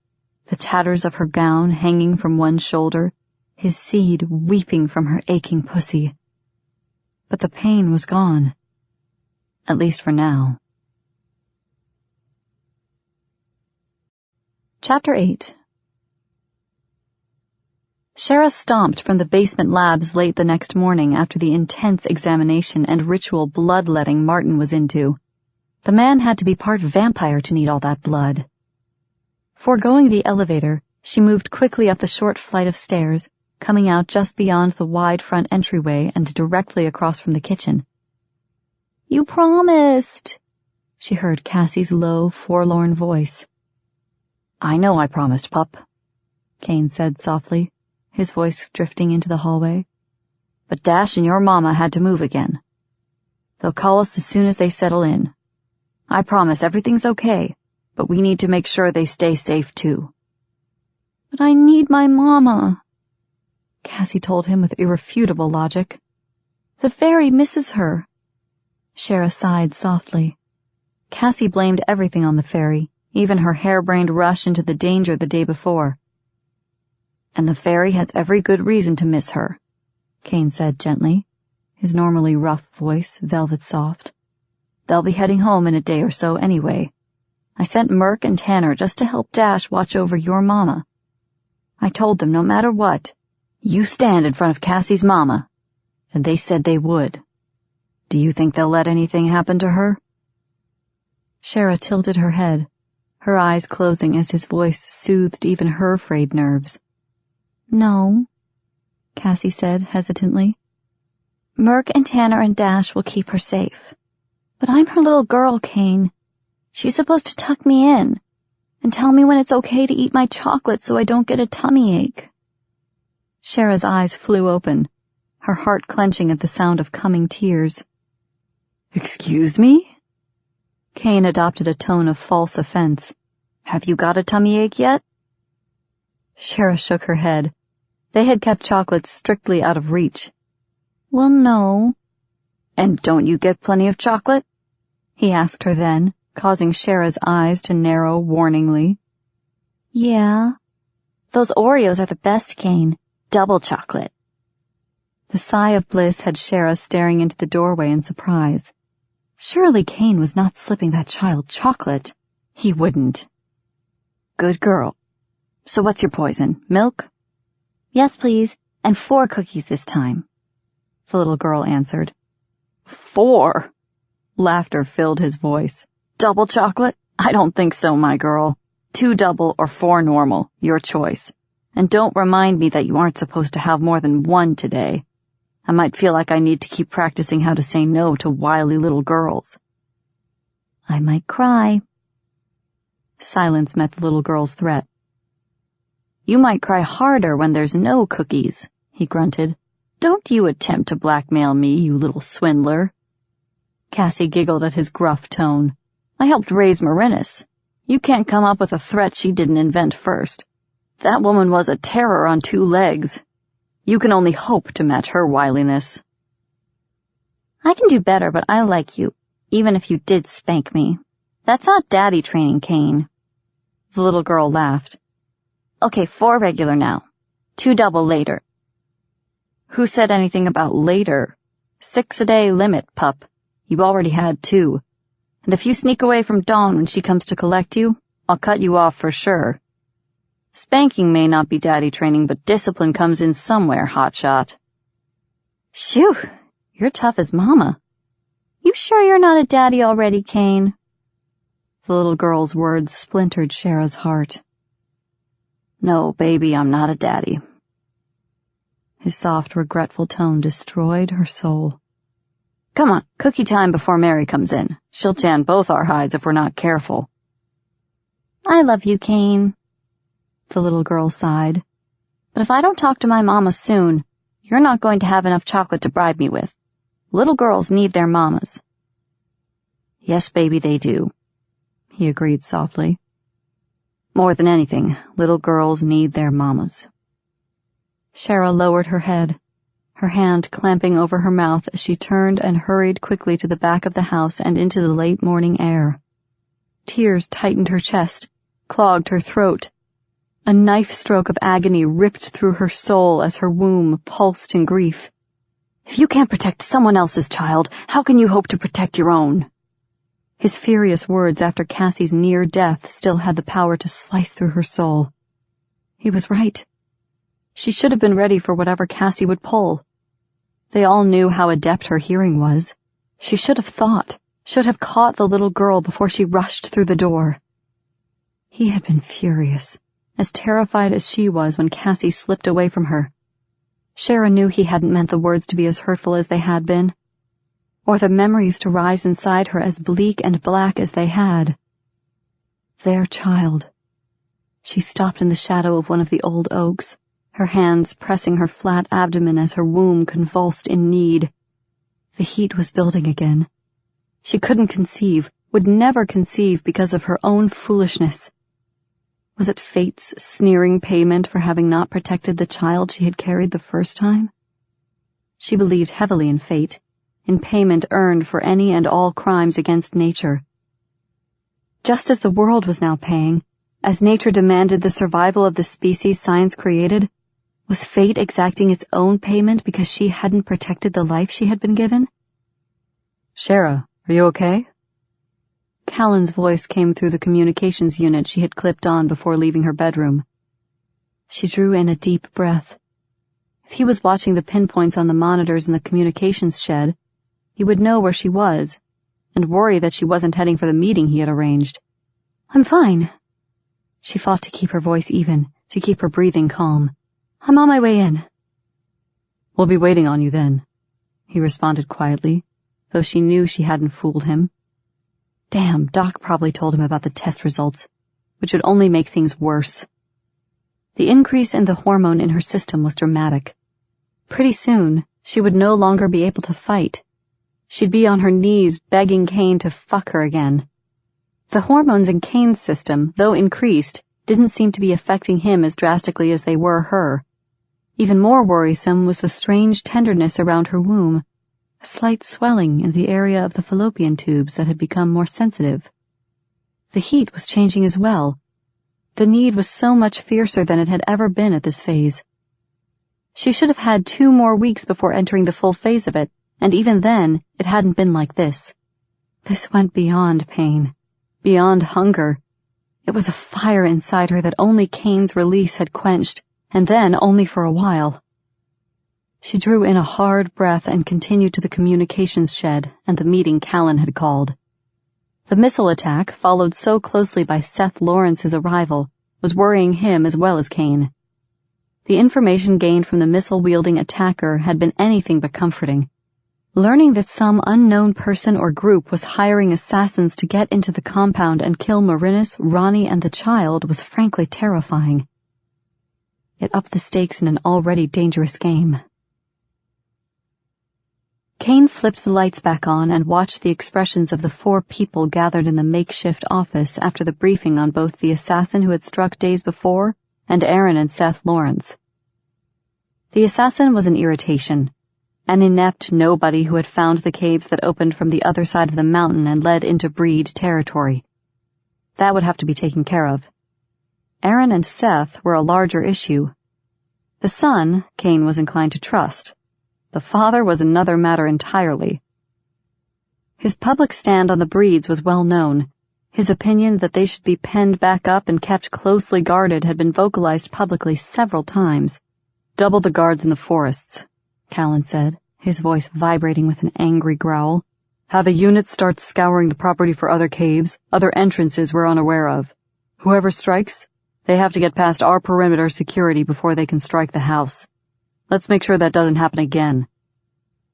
the tatters of her gown hanging from one shoulder, his seed weeping from her aching pussy. But the pain was gone. At least for now. Chapter 8. Shara stomped from the basement labs late the next morning after the intense examination and ritual bloodletting Martin was into. The man had to be part vampire to need all that blood. Foregoing the elevator, she moved quickly up the short flight of stairs, coming out just beyond the wide front entryway and directly across from the kitchen. "You promised," she heard Cassie's low, forlorn voice. "I know I promised, pup," Kane said softly, his voice drifting into the hallway. "But Dash and your mama had to move again. They'll call us as soon as they settle in. I promise everything's okay, but we need to make sure they stay safe too." "But I need my mama," Cassie told him with irrefutable logic. "The fairy misses her." Shara sighed softly. Cassie blamed everything on the fairy, even her harebrained rush into the danger the day before. "And the fairy has every good reason to miss her," Kane said gently, his normally rough voice velvet soft. "They'll be heading home in a day or so anyway. I sent Merc and Tanner just to help Dash watch over your mama. I told them no matter what, you stand in front of Cassie's mama, and they said they would. Do you think they'll let anything happen to her?" Shara tilted her head, her eyes closing as his voice soothed even her frayed nerves. "No," Cassie said hesitantly. "Merc and Tanner and Dash will keep her safe. But I'm her little girl, Kane. She's supposed to tuck me in and tell me when it's okay to eat my chocolate so I don't get a tummy ache." Shara's eyes flew open, her heart clenching at the sound of coming tears. "Excuse me?" Kane adopted a tone of false offense. "Have you got a tummy ache yet?" Shara shook her head. They had kept chocolates strictly out of reach. "Well, no." "And don't you get plenty of chocolate?" he asked her then, causing Shara's eyes to narrow warningly. "Yeah. Those Oreos are the best, Kane. Double chocolate." The sigh of bliss had Shara staring into the doorway in surprise. Surely Kane was not slipping that child chocolate. He wouldn't. "Good girl. So what's your poison? Milk?" "Yes, please, and 4 cookies this time," the little girl answered. 4. Laughter filled his voice. Double chocolate? I don't think so, my girl. 2 double or 4 normal, your choice. And don't remind me that you aren't supposed to have more than 1 today. I might feel like I need to keep practicing how to say no to wily little girls. I might cry. Silence met the little girl's threat. You might cry harder when there's no cookies, he grunted. Don't you attempt to blackmail me, you little swindler. Cassie giggled at his gruff tone. I helped raise Marinus. You can't come up with a threat she didn't invent first. That woman was a terror on 2 legs. You can only hope to match her wiliness. I can do better, but I like you, even if you did spank me. That's not daddy training, Kane. The little girl laughed. Okay, 4 regular now. 2 double later. Who said anything about later? 6 a day limit, pup. You already had 2. And if you sneak away from Dawn when she comes to collect you, I'll cut you off for sure. Spanking may not be daddy training, but discipline comes in somewhere, hotshot. Shoo, you're tough as mama. You sure you're not a daddy already, Kane? The little girl's words splintered Shara's heart. No, baby, I'm not a daddy. His soft, regretful tone destroyed her soul. Come on, cookie time before Mary comes in. She'll tan both our hides if we're not careful. I love you, Kane. The little girl sighed. But if I don't talk to my mama soon, you're not going to have enough chocolate to bribe me with. Little girls need their mamas. Yes, baby, they do, he agreed softly. More than anything, little girls need their mamas. Shara lowered her head, her hand clamping over her mouth as she turned and hurried quickly to the back of the house and into the late morning air. Tears tightened her chest, clogged her throat. A knife stroke of agony ripped through her soul as her womb pulsed in grief. If you can't protect someone else's child, how can you hope to protect your own? His furious words after Cassie's near death still had the power to slice through her soul. He was right. She should have been ready for whatever Cassie would pull. They all knew how adept her hearing was. She should have thought, should have caught the little girl before she rushed through the door. He had been furious, as terrified as she was when Cassie slipped away from her. Shara knew he hadn't meant the words to be as hurtful as they had been, or the memories to rise inside her as bleak and black as they had. Their child. She stopped in the shadow of one of the old oaks, her hands pressing her flat abdomen as her womb convulsed in need. The heat was building again. She couldn't conceive, would never conceive because of her own foolishness. Was it fate's sneering payment for having not protected the child she had carried the first time? She believed heavily in fate, in payment earned for any and all crimes against nature. Just as the world was now paying, as nature demanded the survival of the species science created, was fate exacting its own payment because she hadn't protected the life she had been given? Shara, are you okay? Callan's voice came through the communications unit she had clipped on before leaving her bedroom. She drew in a deep breath. If he was watching the pinpoints on the monitors in the communications shed, he would know where she was, and worry that she wasn't heading for the meeting he had arranged. I'm fine. She fought to keep her voice even, to keep her breathing calm. I'm on my way in. We'll be waiting on you then, he responded quietly, though she knew she hadn't fooled him. Damn, Doc probably told him about the test results, which would only make things worse. The increase in the hormone in her system was dramatic. Pretty soon, she would no longer be able to fight. She'd be on her knees begging Kane to fuck her again. The hormones in Kane's system, though increased, didn't seem to be affecting him as drastically as they were her. Even more worrisome was the strange tenderness around her womb, a slight swelling in the area of the fallopian tubes that had become more sensitive. The heat was changing as well. The need was so much fiercer than it had ever been at this phase. She should have had 2 more weeks before entering the full phase of it, and even then, it hadn't been like this. This went beyond pain, beyond hunger. It was a fire inside her that only Kane's release had quenched, and then only for a while. She drew in a hard breath and continued to the communications shed and the meeting Callan had called. The missile attack, followed so closely by Seth Lawrence's arrival, was worrying him as well as Kane. The information gained from the missile-wielding attacker had been anything but comforting. Learning that some unknown person or group was hiring assassins to get into the compound and kill Marinus, Ronnie, and the child was frankly terrifying. It upped the stakes in an already dangerous game. Kane flipped the lights back on and watched the expressions of the 4 people gathered in the makeshift office after the briefing on both the assassin who had struck days before and Aaron and Seth Lawrence. The assassin was an irritation, an inept nobody who had found the caves that opened from the other side of the mountain and led into Breed territory. That would have to be taken care of. Aaron and Seth were a larger issue. The son, Kane was inclined to trust. The father was another matter entirely. His public stand on the Breeds was well known. His opinion that they should be penned back up and kept closely guarded had been vocalized publicly several times. "Double the guards in the forests," Callan said, his voice vibrating with an angry growl. "Have a unit start scouring the property for other caves, other entrances we're unaware of. Whoever strikes, they have to get past our perimeter security before they can strike the house. Let's make sure that doesn't happen again.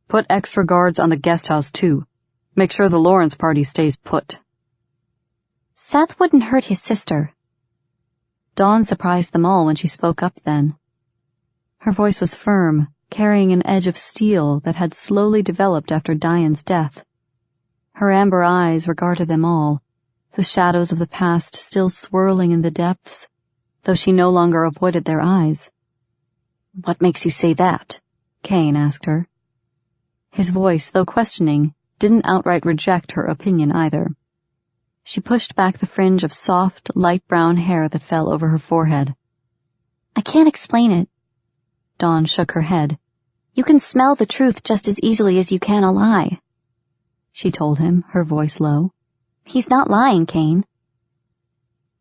Put extra guards on the guest house, too. Make sure the Lawrence party stays put." Seth wouldn't hurt his sister. Dawn surprised them all when she spoke up then. Her voice was firm, carrying an edge of steel that had slowly developed after Diane's death. Her amber eyes regarded them all, the shadows of the past still swirling in the depths, though she no longer avoided their eyes. "What makes you say that?" Kane asked her. His voice, though questioning, didn't outright reject her opinion either. She pushed back the fringe of soft, light brown hair that fell over her forehead. "I can't explain it." Dawn shook her head. "You can smell the truth just as easily as you can a lie," she told him, her voice low. "He's not lying, Kane."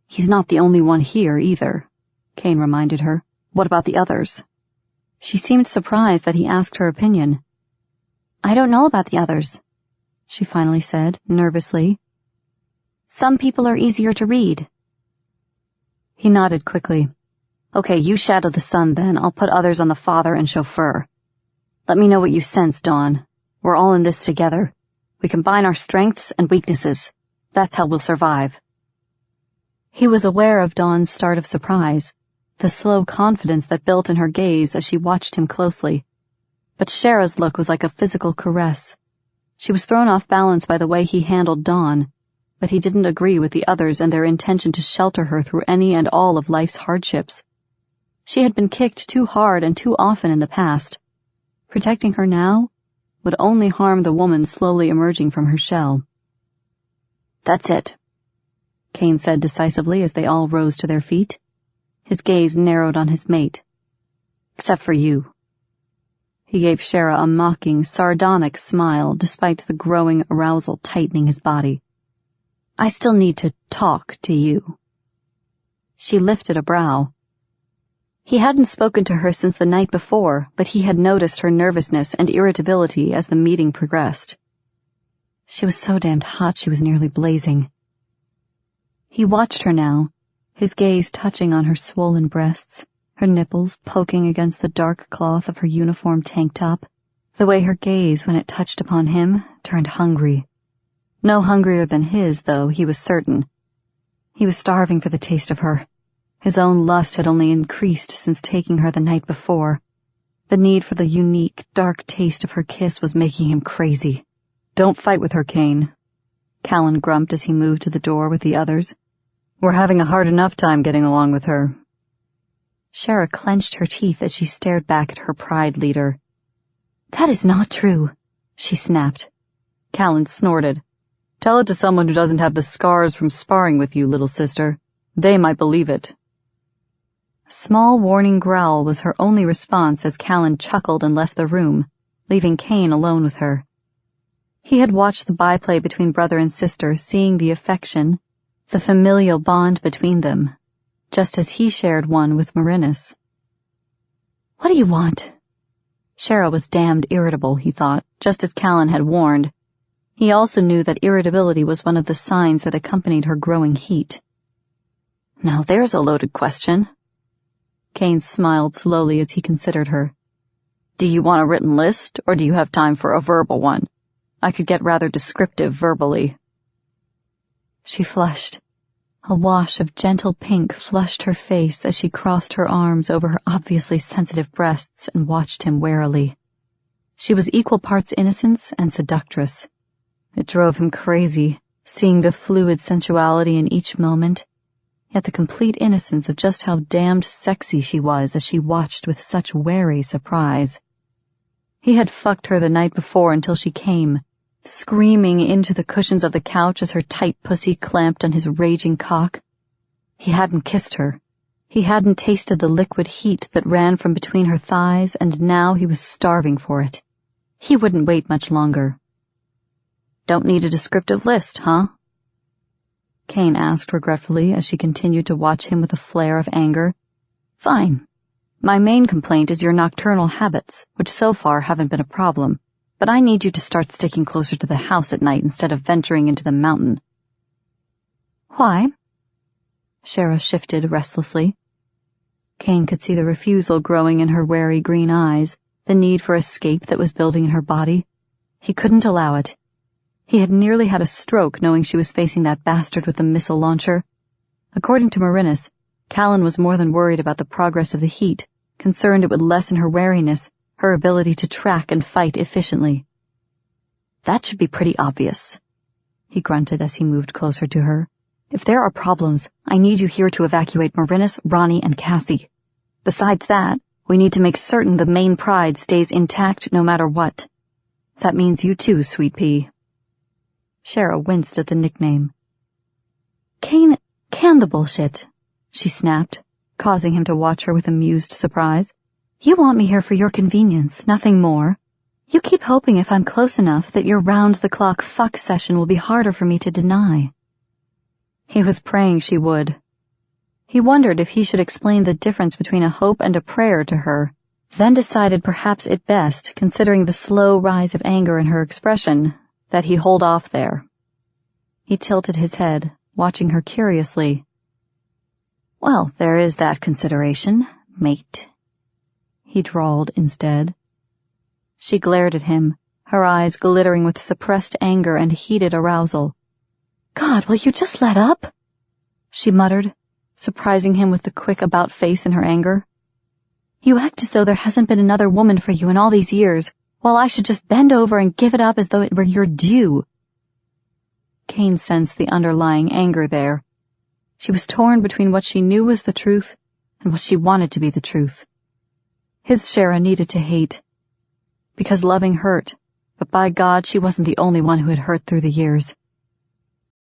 "He's not the only one here, either," Kane reminded her. "What about the others?" She seemed surprised that he asked her opinion. "I don't know about the others," she finally said, nervously. "Some people are easier to read." He nodded quickly. "Okay, you shadow the son then. I'll put others on the father and chauffeur. Let me know what you sense, Dawn. We're all in this together. We combine our strengths and weaknesses. That's how we'll survive." He was aware of Dawn's start of surprise, the slow confidence that built in her gaze as she watched him closely. But Shara's look was like a physical caress. She was thrown off balance by the way he handled Dawn, but he didn't agree with the others and their intention to shelter her through any and all of life's hardships. She had been kicked too hard and too often in the past. Protecting her now would only harm the woman slowly emerging from her shell. "That's it," Kane said decisively as they all rose to their feet. His gaze narrowed on his mate. "Except for you." He gave Shara a mocking, sardonic smile despite the growing arousal tightening his body. "I still need to talk to you." She lifted a brow. He hadn't spoken to her since the night before, but he had noticed her nervousness and irritability as the meeting progressed. She was so damned hot she was nearly blazing. He watched her now, his gaze touching on her swollen breasts, her nipples poking against the dark cloth of her uniform tank top, the way her gaze, when it touched upon him, turned hungry. No hungrier than his, though, he was certain. He was starving for the taste of her. His own lust had only increased since taking her the night before. The need for the unique, dark taste of her kiss was making him crazy. "Don't fight with her, Kane," Callan grumped as he moved to the door with the others. "We're having a hard enough time getting along with her." Shara clenched her teeth as she stared back at her pride leader. "That is not true," she snapped. Callan snorted. "Tell it to someone who doesn't have the scars from sparring with you, little sister. They might believe it." A small warning growl was her only response as Callan chuckled and left the room, leaving Kane alone with her. He had watched the byplay between brother and sister, seeing the affection, the familial bond between them, just as he shared one with Marinus. "What do you want?" Shara was damned irritable, he thought, just as Callan had warned. He also knew that irritability was one of the signs that accompanied her growing heat. Now there's a loaded question. Kane smiled slowly as he considered her. Do you want a written list, or do you have time for a verbal one? I could get rather descriptive verbally. She flushed. A wash of gentle pink flushed her face as she crossed her arms over her obviously sensitive breasts and watched him warily. She was equal parts innocence and seductress. It drove him crazy, seeing the fluid sensuality in each moment, yet the complete innocence of just how damned sexy she was as she watched with such wary surprise. He had fucked her the night before until she came, screaming into the cushions of the couch as her tight pussy clamped on his raging cock. He hadn't kissed her. He hadn't tasted the liquid heat that ran from between her thighs, and now he was starving for it. He wouldn't wait much longer. Don't need a descriptive list, huh? Kane asked regretfully as she continued to watch him with a flare of anger. Fine. My main complaint is your nocturnal habits, which so far haven't been a problem, but I need you to start sticking closer to the house at night instead of venturing into the mountain. Why? Shara shifted restlessly. Kane could see the refusal growing in her wary green eyes, the need for escape that was building in her body. He couldn't allow it. He had nearly had a stroke knowing she was facing that bastard with the missile launcher. According to Marinus, Callan was more than worried about the progress of the heat, concerned it would lessen her wariness, her ability to track and fight efficiently. That should be pretty obvious, he grunted as he moved closer to her. If there are problems, I need you here to evacuate Marinus, Ronnie, and Cassie. Besides that, we need to make certain the main pride stays intact no matter what. That means you too, Sweet Pea. Shara winced at the nickname. Kane, can the bullshit, she snapped, causing him to watch her with amused surprise. You want me here for your convenience, nothing more. You keep hoping if I'm close enough that your round-the-clock fuck session will be harder for me to deny. He was praying she would. He wondered if he should explain the difference between a hope and a prayer to her, then decided perhaps it best, considering the slow rise of anger in her expression, that he hold off there. He tilted his head, watching her curiously. Well, there is that consideration, mate, he drawled instead. She glared at him, her eyes glittering with suppressed anger and heated arousal. God, will you just let up? She muttered, surprising him with the quick about-face in her anger. You act as though there hasn't been another woman for you in all these years, while I should just bend over and give it up as though it were your due. Kane sensed the underlying anger there. She was torn between what she knew was the truth and what she wanted to be the truth. His Shara needed to hate, because loving hurt, but by God she wasn't the only one who had hurt through the years.